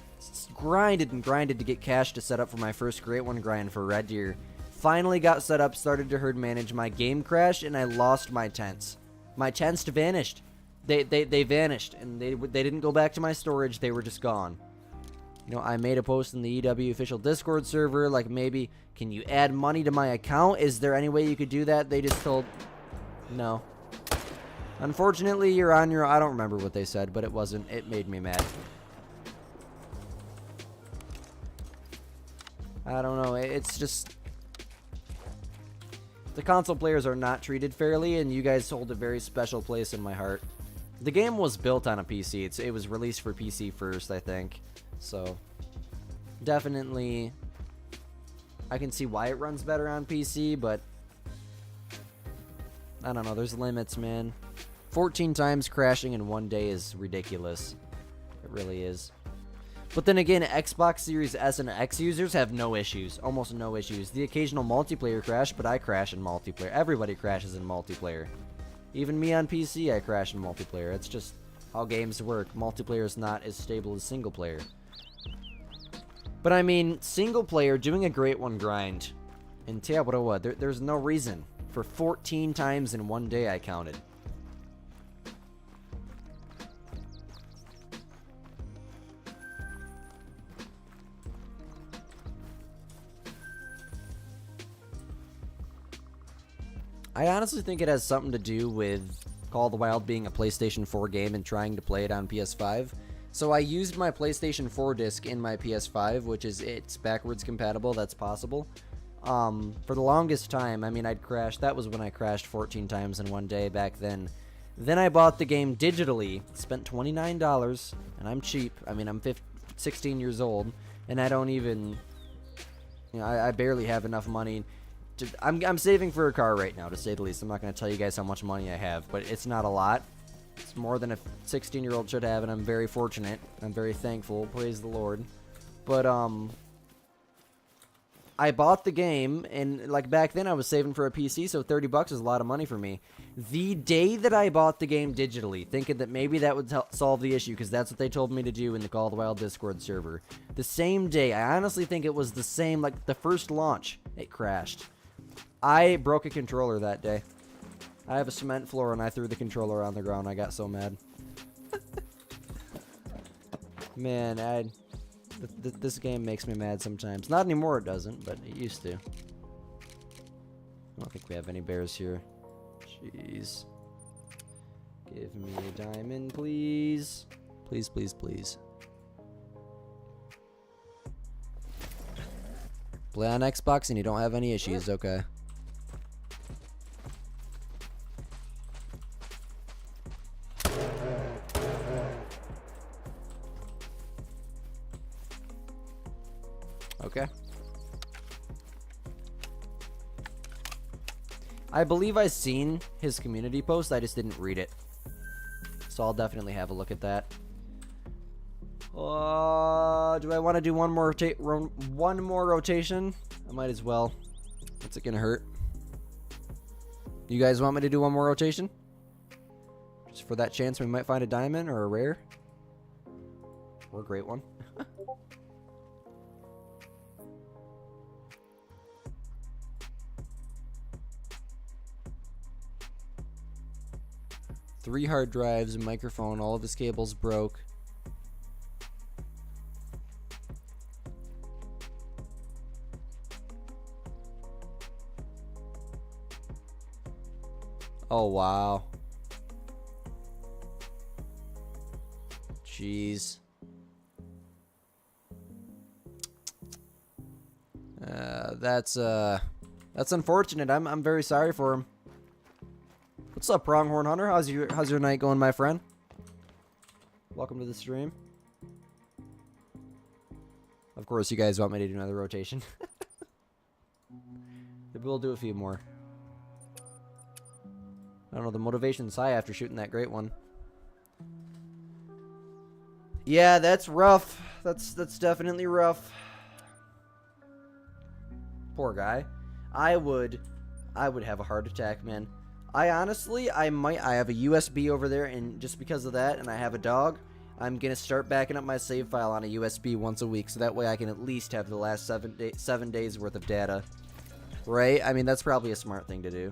A: grinded and grinded to get cash to set up for my first Great One grind for Red Deer. Finally got set up, started to herd manage. My game crashed, and I lost my tents. My tents vanished. They vanished, and they didn't go back to my storage. They were just gone. You know, I made a post in the EW official Discord server, like, maybe, can you add money to my account? Is there any way you could do that? They just told, no. Unfortunately, you're on your, I don't remember what they said, but it wasn't, it made me mad. I don't know, it's just, the console players are not treated fairly, and you guys hold a very special place in my heart. The game was built on a PC, it was released for PC first, I think. So, definitely, I can see why it runs better on PC, but I don't know, there's limits, man. 14 times crashing in one day is ridiculous. It really is. But then again, Xbox Series S and X users have no issues. Almost no issues. The occasional multiplayer crash, but I crash in multiplayer. Everybody crashes in multiplayer. Even me on PC, I crash in multiplayer. It's just how games work. Multiplayer is not as stable as single player. But I mean, single player, doing a Great One grind in Teahuaroa, there's no reason. For 14 times in one day I counted. I honestly think it has something to do with Call of the Wild being a PlayStation 4 game and trying to play it on PS5. So I used my PlayStation 4 disc in my PS5, which is, it's backwards compatible, that's possible. For the longest time, I mean, I'd crash, that was when I crashed 14 times in one day back then. Then I bought the game digitally, spent $29, and I'm cheap. I mean, I'm 16 years old, and I don't even, you know, I barely have enough money. I'm saving for a car right now, to say the least. I'm not going to tell you guys how much money I have, but it's not a lot. It's more than a 16-year-old should have, and I'm very fortunate. I'm very thankful. Praise the Lord. But, I bought the game, and, like, back then I was saving for a PC, so $30 is a lot of money for me. The day that I bought the game digitally, thinking that maybe that would solve the issue, because that's what they told me to do in the Call of the Wild Discord server. The same day, I honestly think it was the same, like, the first launch, it crashed. I broke a controller that day. I have a cement floor, and I threw the controller on the ground. I got so mad. Man, this game makes me mad sometimes. Not anymore, it doesn't, but it used to. I don't think we have any bears here. Jeez. Give me a diamond, please. Please, please, please. Play on Xbox and you don't have any issues, okay. Okay. I believe I've seen his community post, I just didn't read it. So I'll definitely have a look at that. Do I want to do one more rotation? I might as well. What's it gonna hurt? You guys want me to do one more rotation? Just for that chance we might find a diamond or a rare? Or a great one. 3 hard drives, a microphone, all of his cables broke. Oh, wow. Jeez. That's unfortunate. I'm very sorry for him. What's up, Pronghorn Hunter? How's your night going, my friend? Welcome to the stream. Of course, you guys want me to do another rotation. We'll do a few more. I don't know, the motivation's high after shooting that great one. Yeah, that's rough. That's definitely rough. Poor guy. I would have a heart attack, man. I have a USB over there, and just because of that, and I have a dog, I'm gonna start backing up my save file on a USB once a week, so that way I can at least have the last 7 days worth of data. Right? I mean, that's probably a smart thing to do.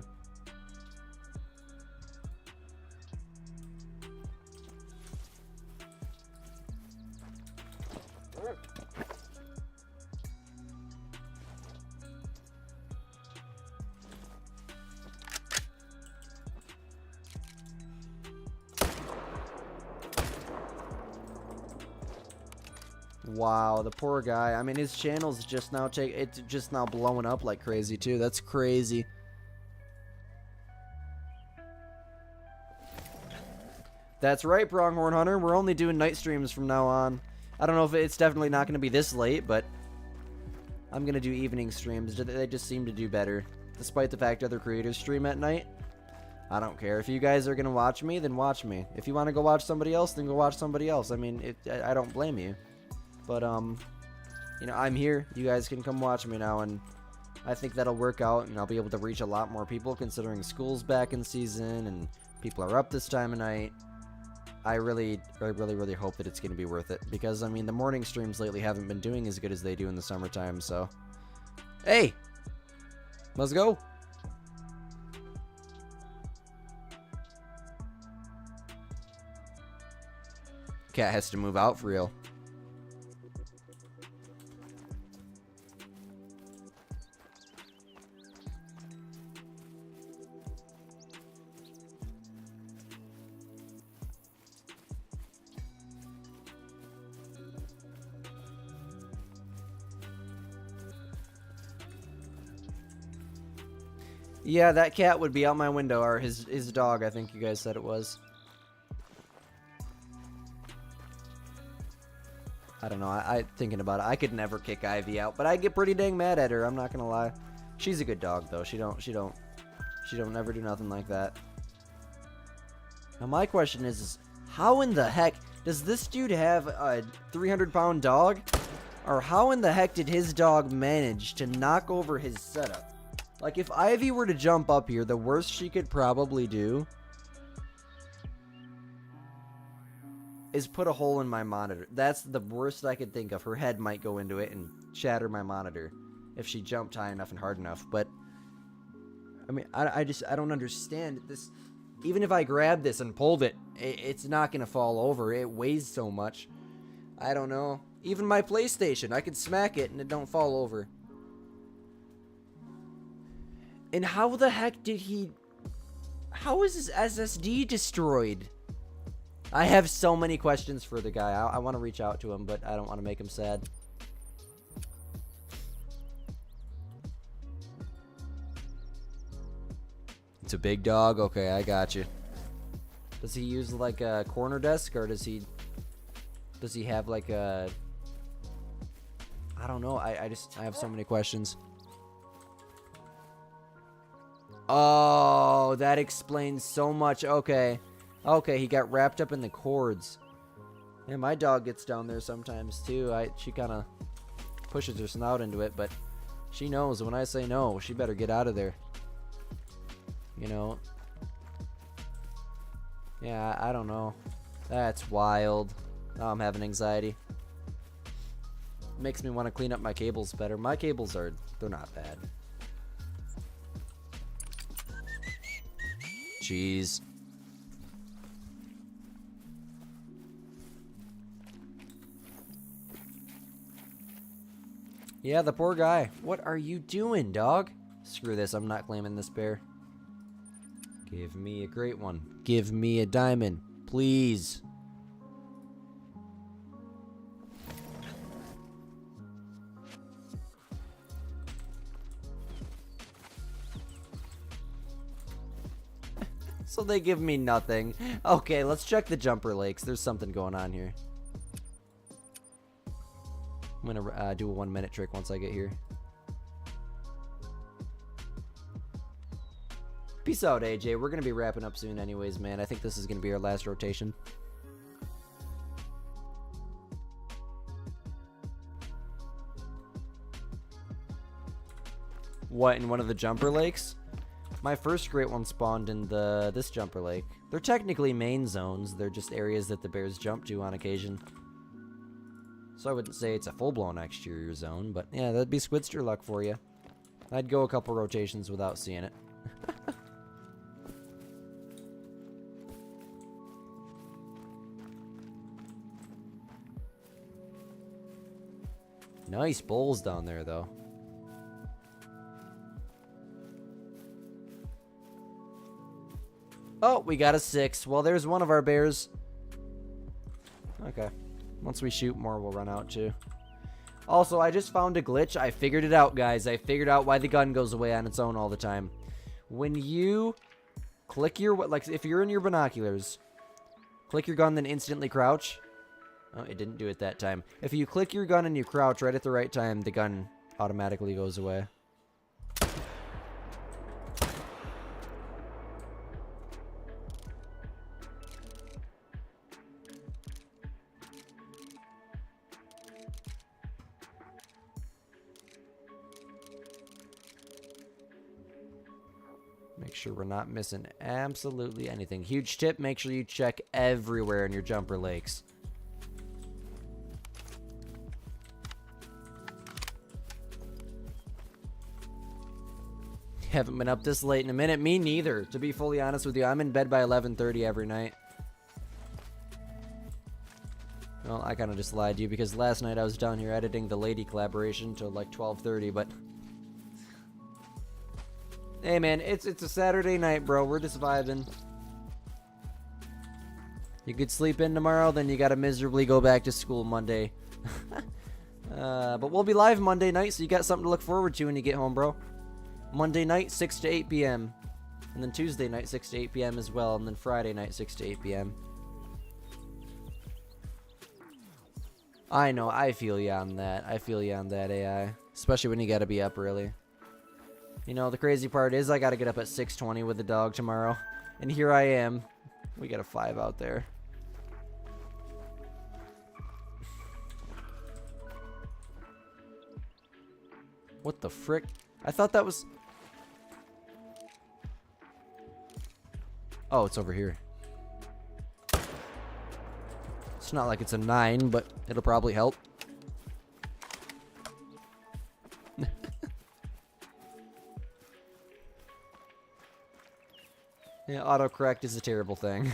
A: Wow, the poor guy. I mean, his channel's just now blowing up like crazy too. That's crazy. That's right, Pronghorn Hunter. We're only doing night streams from now on. I don't know if it's definitely not going to be this late, but I'm going to do evening streams. They just seem to do better, despite the fact other creators stream at night. I don't care. If you guys are going to watch me, then watch me. If you want to go watch somebody else, then go watch somebody else. I mean, I don't blame you. But, you know, I'm here. You guys can come watch me now, and I think that'll work out, and I'll be able to reach a lot more people, considering school's back in season, and people are up this time of night. I really hope that it's going to be worth it, because, I mean, the morning streams lately haven't been doing as good as they do in the summertime, so... Hey! Let's go! Cat has to move out for real. Yeah, that cat would be out my window, or his dog, I think you guys said it was. I don't know, I thinking about it, I could never kick Ivy out, but I get pretty dang mad at her, I'm not gonna lie. She's a good dog though, she don't ever do nothing like that. Now my question is how in the heck does this dude have a 300-pound dog? Or how in the heck did his dog manage to knock over his setup? Like, if Ivy were to jump up here, the worst she could probably do is put a hole in my monitor. That's the worst I could think of. Her head might go into it and shatter my monitor if she jumped high enough and hard enough. But, I mean, I don't understand this. Even if I grabbed this and pulled it, it's not going to fall over. It weighs so much. I don't know. Even my PlayStation, I could smack it and it don't fall over. And how the heck did he... How is his SSD destroyed? I have so many questions for the guy. I want to reach out to him, but I don't want to make him sad. It's a big dog? Okay, I got you. Does he use like a corner desk, or does he have like a... I don't know. I have so many questions. Oh, that explains so much. Okay. Okay, he got wrapped up in the cords. Yeah, my dog gets down there sometimes too. She kind of pushes her snout into it, but she knows when I say no, she better get out of there. You know? Yeah, I don't know. That's wild. Now I'm having anxiety. Makes me want to clean up my cables better. My cables they're not bad. Jeez. Yeah, the poor guy. What are you doing, dog? Screw this, I'm not claiming this bear. Give me a great one. Give me a diamond, please. So they give me nothing. Okay, let's check the jumper lakes. There's something going on here. I'm gonna do a 1 minute trick once I get here. Peace out, AJ. We're gonna be wrapping up soon anyways, man. I think this is gonna be our last rotation. What, in one of the jumper lakes? My first great one spawned in this jumper lake. They're technically main zones. They're just areas that the bears jump to on occasion. So I wouldn't say it's a full-blown exterior zone, but yeah, that'd be Squidster luck for you. I'd go a couple rotations without seeing it. Nice bowls down there, though. Oh, we got a 6. Well, there's one of our bears. Okay. Once we shoot more, we'll run out, too. Also, I just found a glitch. I figured it out, guys. I figured out why the gun goes away on its own all the time. When you click your... Like, if you're in your binoculars, click your gun, then instantly crouch. Oh, it didn't do it that time. If you click your gun and you crouch right at the right time, the gun automatically goes away. Make sure we're not missing absolutely anything. Huge tip, make sure you check everywhere in your jumper lakes. Haven't been up this late in a minute. Me neither, to be fully honest with you. I'm in bed by 11:30 every night. Well, I kind of just lied to you because last night I was down here editing the lady collaboration till like 12:30, but... Hey man, it's a Saturday night, bro. We're just vibing. You could sleep in tomorrow, then you gotta miserably go back to school Monday. But we'll be live Monday night, so you got something to look forward to when you get home, bro. Monday night, 6 to 8 p.m. And then Tuesday night, 6 to 8 p.m. as well. And then Friday night, 6 to 8 p.m. I know, I feel you on that. I feel you on that, AI. Especially when you gotta be up early. You know, the crazy part is I gotta get up at 6:20 with the dog tomorrow. And here I am. We got a 5 out there. What the frick? I thought that was... Oh, it's over here. It's not like it's a 9, but it'll probably help. Yeah, autocorrect is a terrible thing.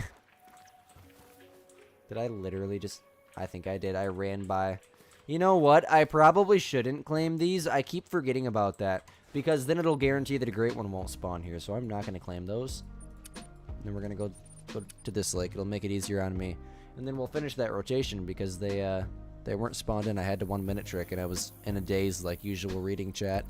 A: Did I literally just... I think I did. I ran by... You know what? I probably shouldn't claim these. I keep forgetting about that. Because then it'll guarantee that a great one won't spawn here. So I'm not going to claim those. And then we're going to go go to this lake. It'll make it easier on me. And then we'll finish that rotation because they weren't spawned in. I had to 1 minute trick and I was in a daze like usual reading chat.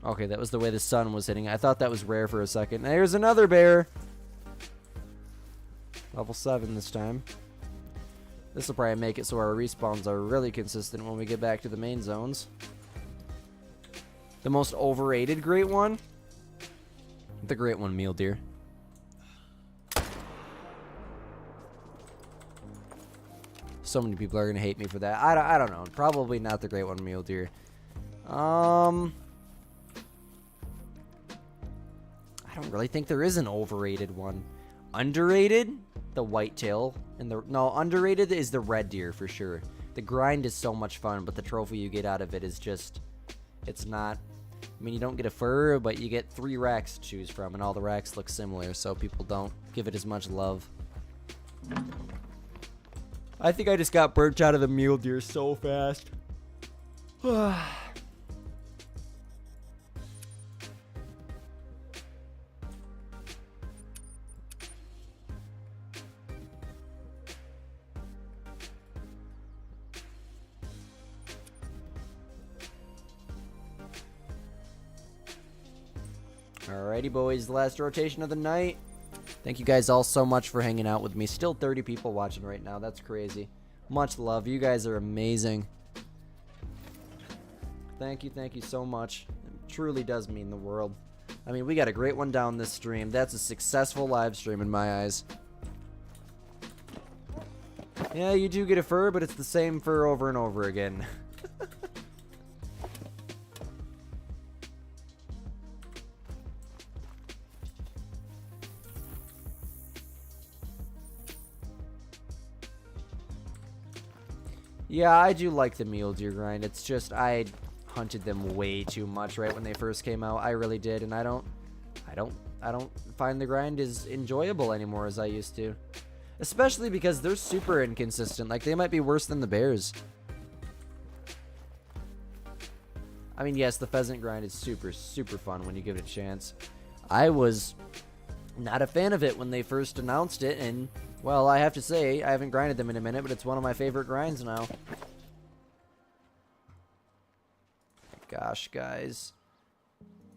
A: Okay, that was the way the sun was hitting. I thought that was rare for a second. There's another bear. Level 7 this time. This will probably make it so our respawns are really consistent when we get back to the main zones. The most overrated great one? The great one, meal deer. So many people are going to hate me for that. I don't know. Probably not the great one, meal deer. I don't really think there is an overrated one. Underrated? The whitetail. No, underrated is the red deer for sure. The grind is so much fun, but the trophy you get out of it is just... It's not... I mean, you don't get a fur, but you get 3 racks to choose from, and all the racks look similar, so people don't give it as much love. I think I just got burnt out of the mule deer so fast. Alrighty, boys, last rotation of the night. Thank you guys all so much for hanging out with me. Still 30 people watching right now. That's crazy. Much love. You guys are amazing. Thank you so much. It truly does mean the world. I mean, we got a great one down this stream. That's a successful live stream in my eyes. Yeah, you do get a fur, but it's the same fur over and over again. Yeah, I do like the mule deer grind. It's just I hunted them way too much right when they first came out. I really did, and I don't find the grind as enjoyable anymore as I used to. Especially because they're super inconsistent. Like, they might be worse than the bears. I mean, yes, the pheasant grind is super fun when you give it a chance. I was not a fan of it when they first announced it, and well, I have to say, I haven't grinded them in a minute, but it's one of my favorite grinds now. Gosh, guys.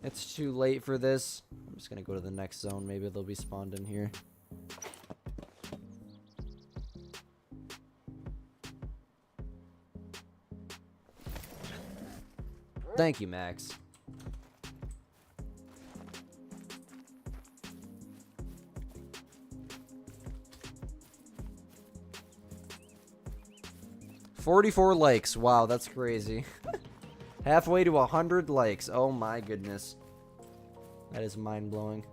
A: It's too late for this. I'm just going to go to the next zone. Maybe they'll be spawned in here. Thank you, Max. $44 likes. Wow, that's crazy. Halfway to 100 likes. Oh my goodness. That is mind-blowing.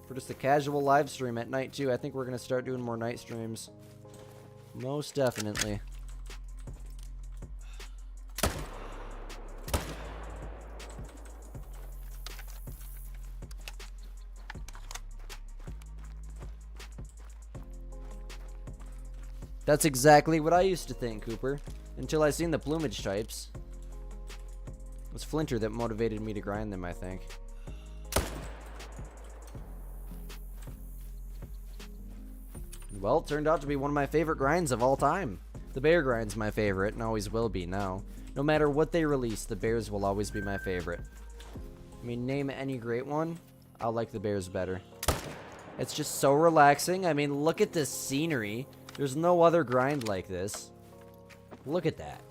A: For just a casual live stream at night too. I think we're going to start doing more night streams. Most definitely. That's exactly what I used to think, Cooper. Until I seen the plumage types. It was Flinter that motivated me to grind them, I think. Well, it turned out to be one of my favorite grinds of all time. The bear grind's my favorite, and always will be now. No matter what they release, the bears will always be my favorite. I mean, name any great one, I'll like the bears better. It's just so relaxing. I mean, look at this scenery. There's no other grind like this. Look at that.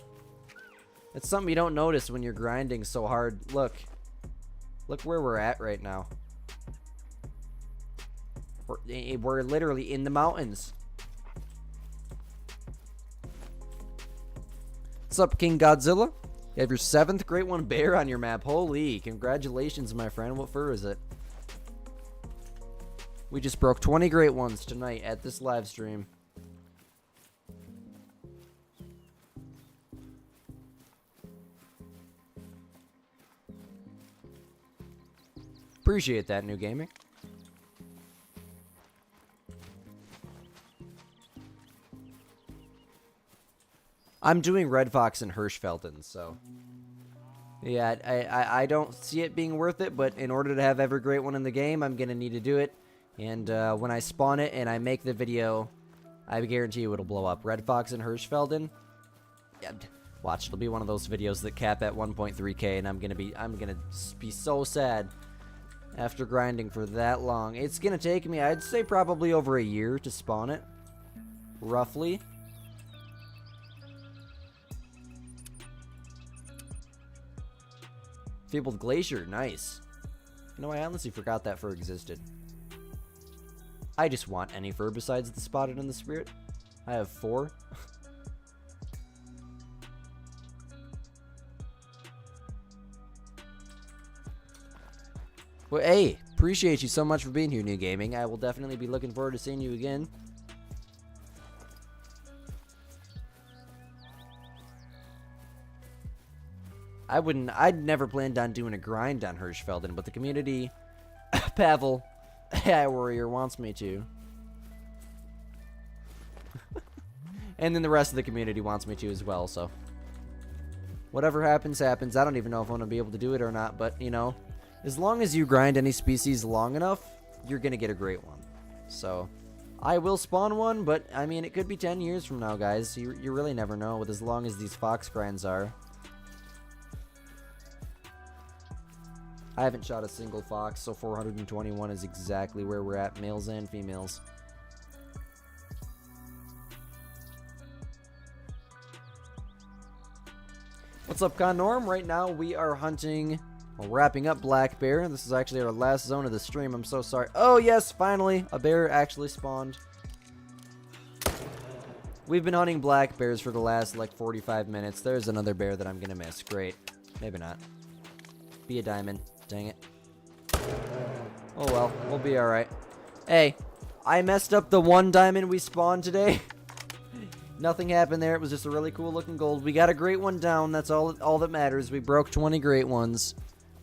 A: It's something you don't notice when you're grinding so hard. Look. Look where we're at right now. We're literally in the mountains. What's up, King Godzilla? You have your 7th Great One Bear on your map. Holy, congratulations, my friend. What fur is it? We just broke 20 great ones tonight at this live stream. Appreciate that, New Gaming. I'm doing Red Fox and Hirschfelden, so... Yeah, I don't see it being worth it, but in order to have every great one in the game, I'm going to need to do it. And when I spawn it and I make the video, I guarantee you it'll blow up. Red Fox and Hirschfelden? Yeah, watch, it'll be one of those videos that cap at 1.3k, and I'm gonna be so sad after grinding for that long. It's gonna take me, I'd say, probably over a year to spawn it, roughly. Fabled Glacier, nice. You know, I honestly forgot that fur existed. I just want any fur besides the spotted and the spirit. I have 4. Well, hey, appreciate you so much for being here, New Gaming. I will definitely be looking forward to seeing you again. I'd never planned on doing a grind on Hirschfelden, but the community, Pavel, AI Warrior, wants me to. And then the rest of the community wants me to as well, so. Whatever happens, happens. I don't even know if I'm going to be able to do it or not, but, you know, as long as you grind any species long enough, you're going to get a great one. So, I will spawn one, but, I mean, it could be 10 years from now, guys. You really never know with as long as these fox grinds are. I haven't shot a single fox, so 421 is exactly where we're at, males and females. What's up, Connorm? Right now we are hunting, well, wrapping up black bear. This is actually our last zone of the stream. I'm so sorry. Oh yes, finally, a bear actually spawned. We've been hunting black bears for the last like 45 minutes. There's another bear that I'm gonna miss. Great. Maybe not. Be a diamond. Dang it. Oh well, we'll be alright. Hey, I messed up the one diamond we spawned today. Nothing happened there. It was just a really cool looking gold. We got a great one down. That's all that matters. We broke 20 great ones.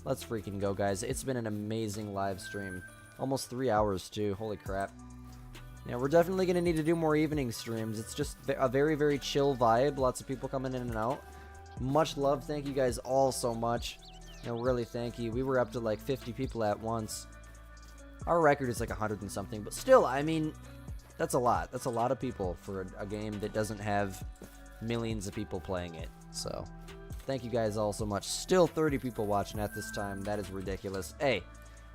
A: Let's freaking go, guys. It's been an amazing live stream. Almost 3 hours, too. Holy crap. Yeah, we're definitely going to need to do more evening streams. It's just a very, very chill vibe. Lots of people coming in and out. Much love. Thank you guys all so much. Really, thank you. We were up to like 50 people at once. Our record is like 100 and something, but still, I mean, that's a lot. That's a lot of people for a game that doesn't have millions of people playing it. So, thank you guys all so much. Still 30 people watching at this time. That is ridiculous. Hey,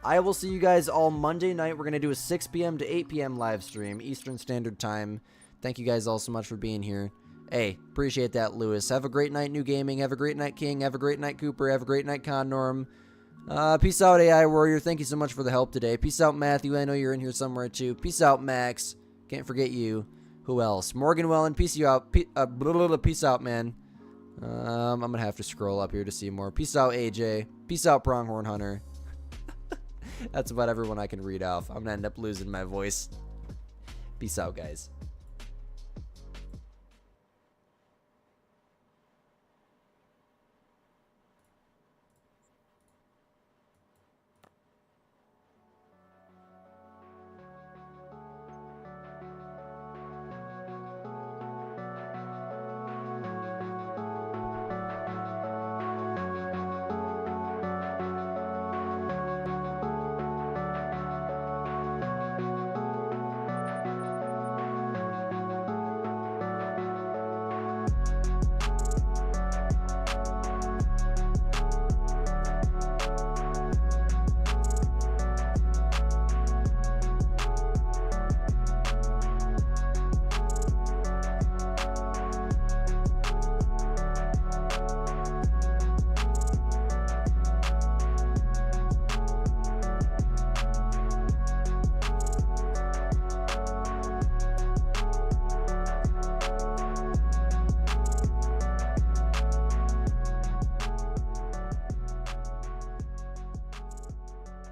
A: I will see you guys all Monday night. We're going to do a 6 p.m. to 8 p.m. live stream, Eastern Standard Time. Thank you guys all so much for being here. Hey, appreciate that, Lewis. Have a great night, New Gaming. Have a great night, King. Have a great night, Cooper. Have a great night, Connorm. Peace out, AI Warrior. Thank you so much for the help today. Peace out, Matthew. I know you're in here somewhere, too. Peace out, Max. Can't forget you. Who else? Morgan Wellen. Peace you out. Peace out, man. I'm going to have to scroll up here to see more. Peace out, AJ. Peace out, Pronghorn Hunter. That's about everyone I can read off. I'm going to end up losing my voice. Peace out, guys.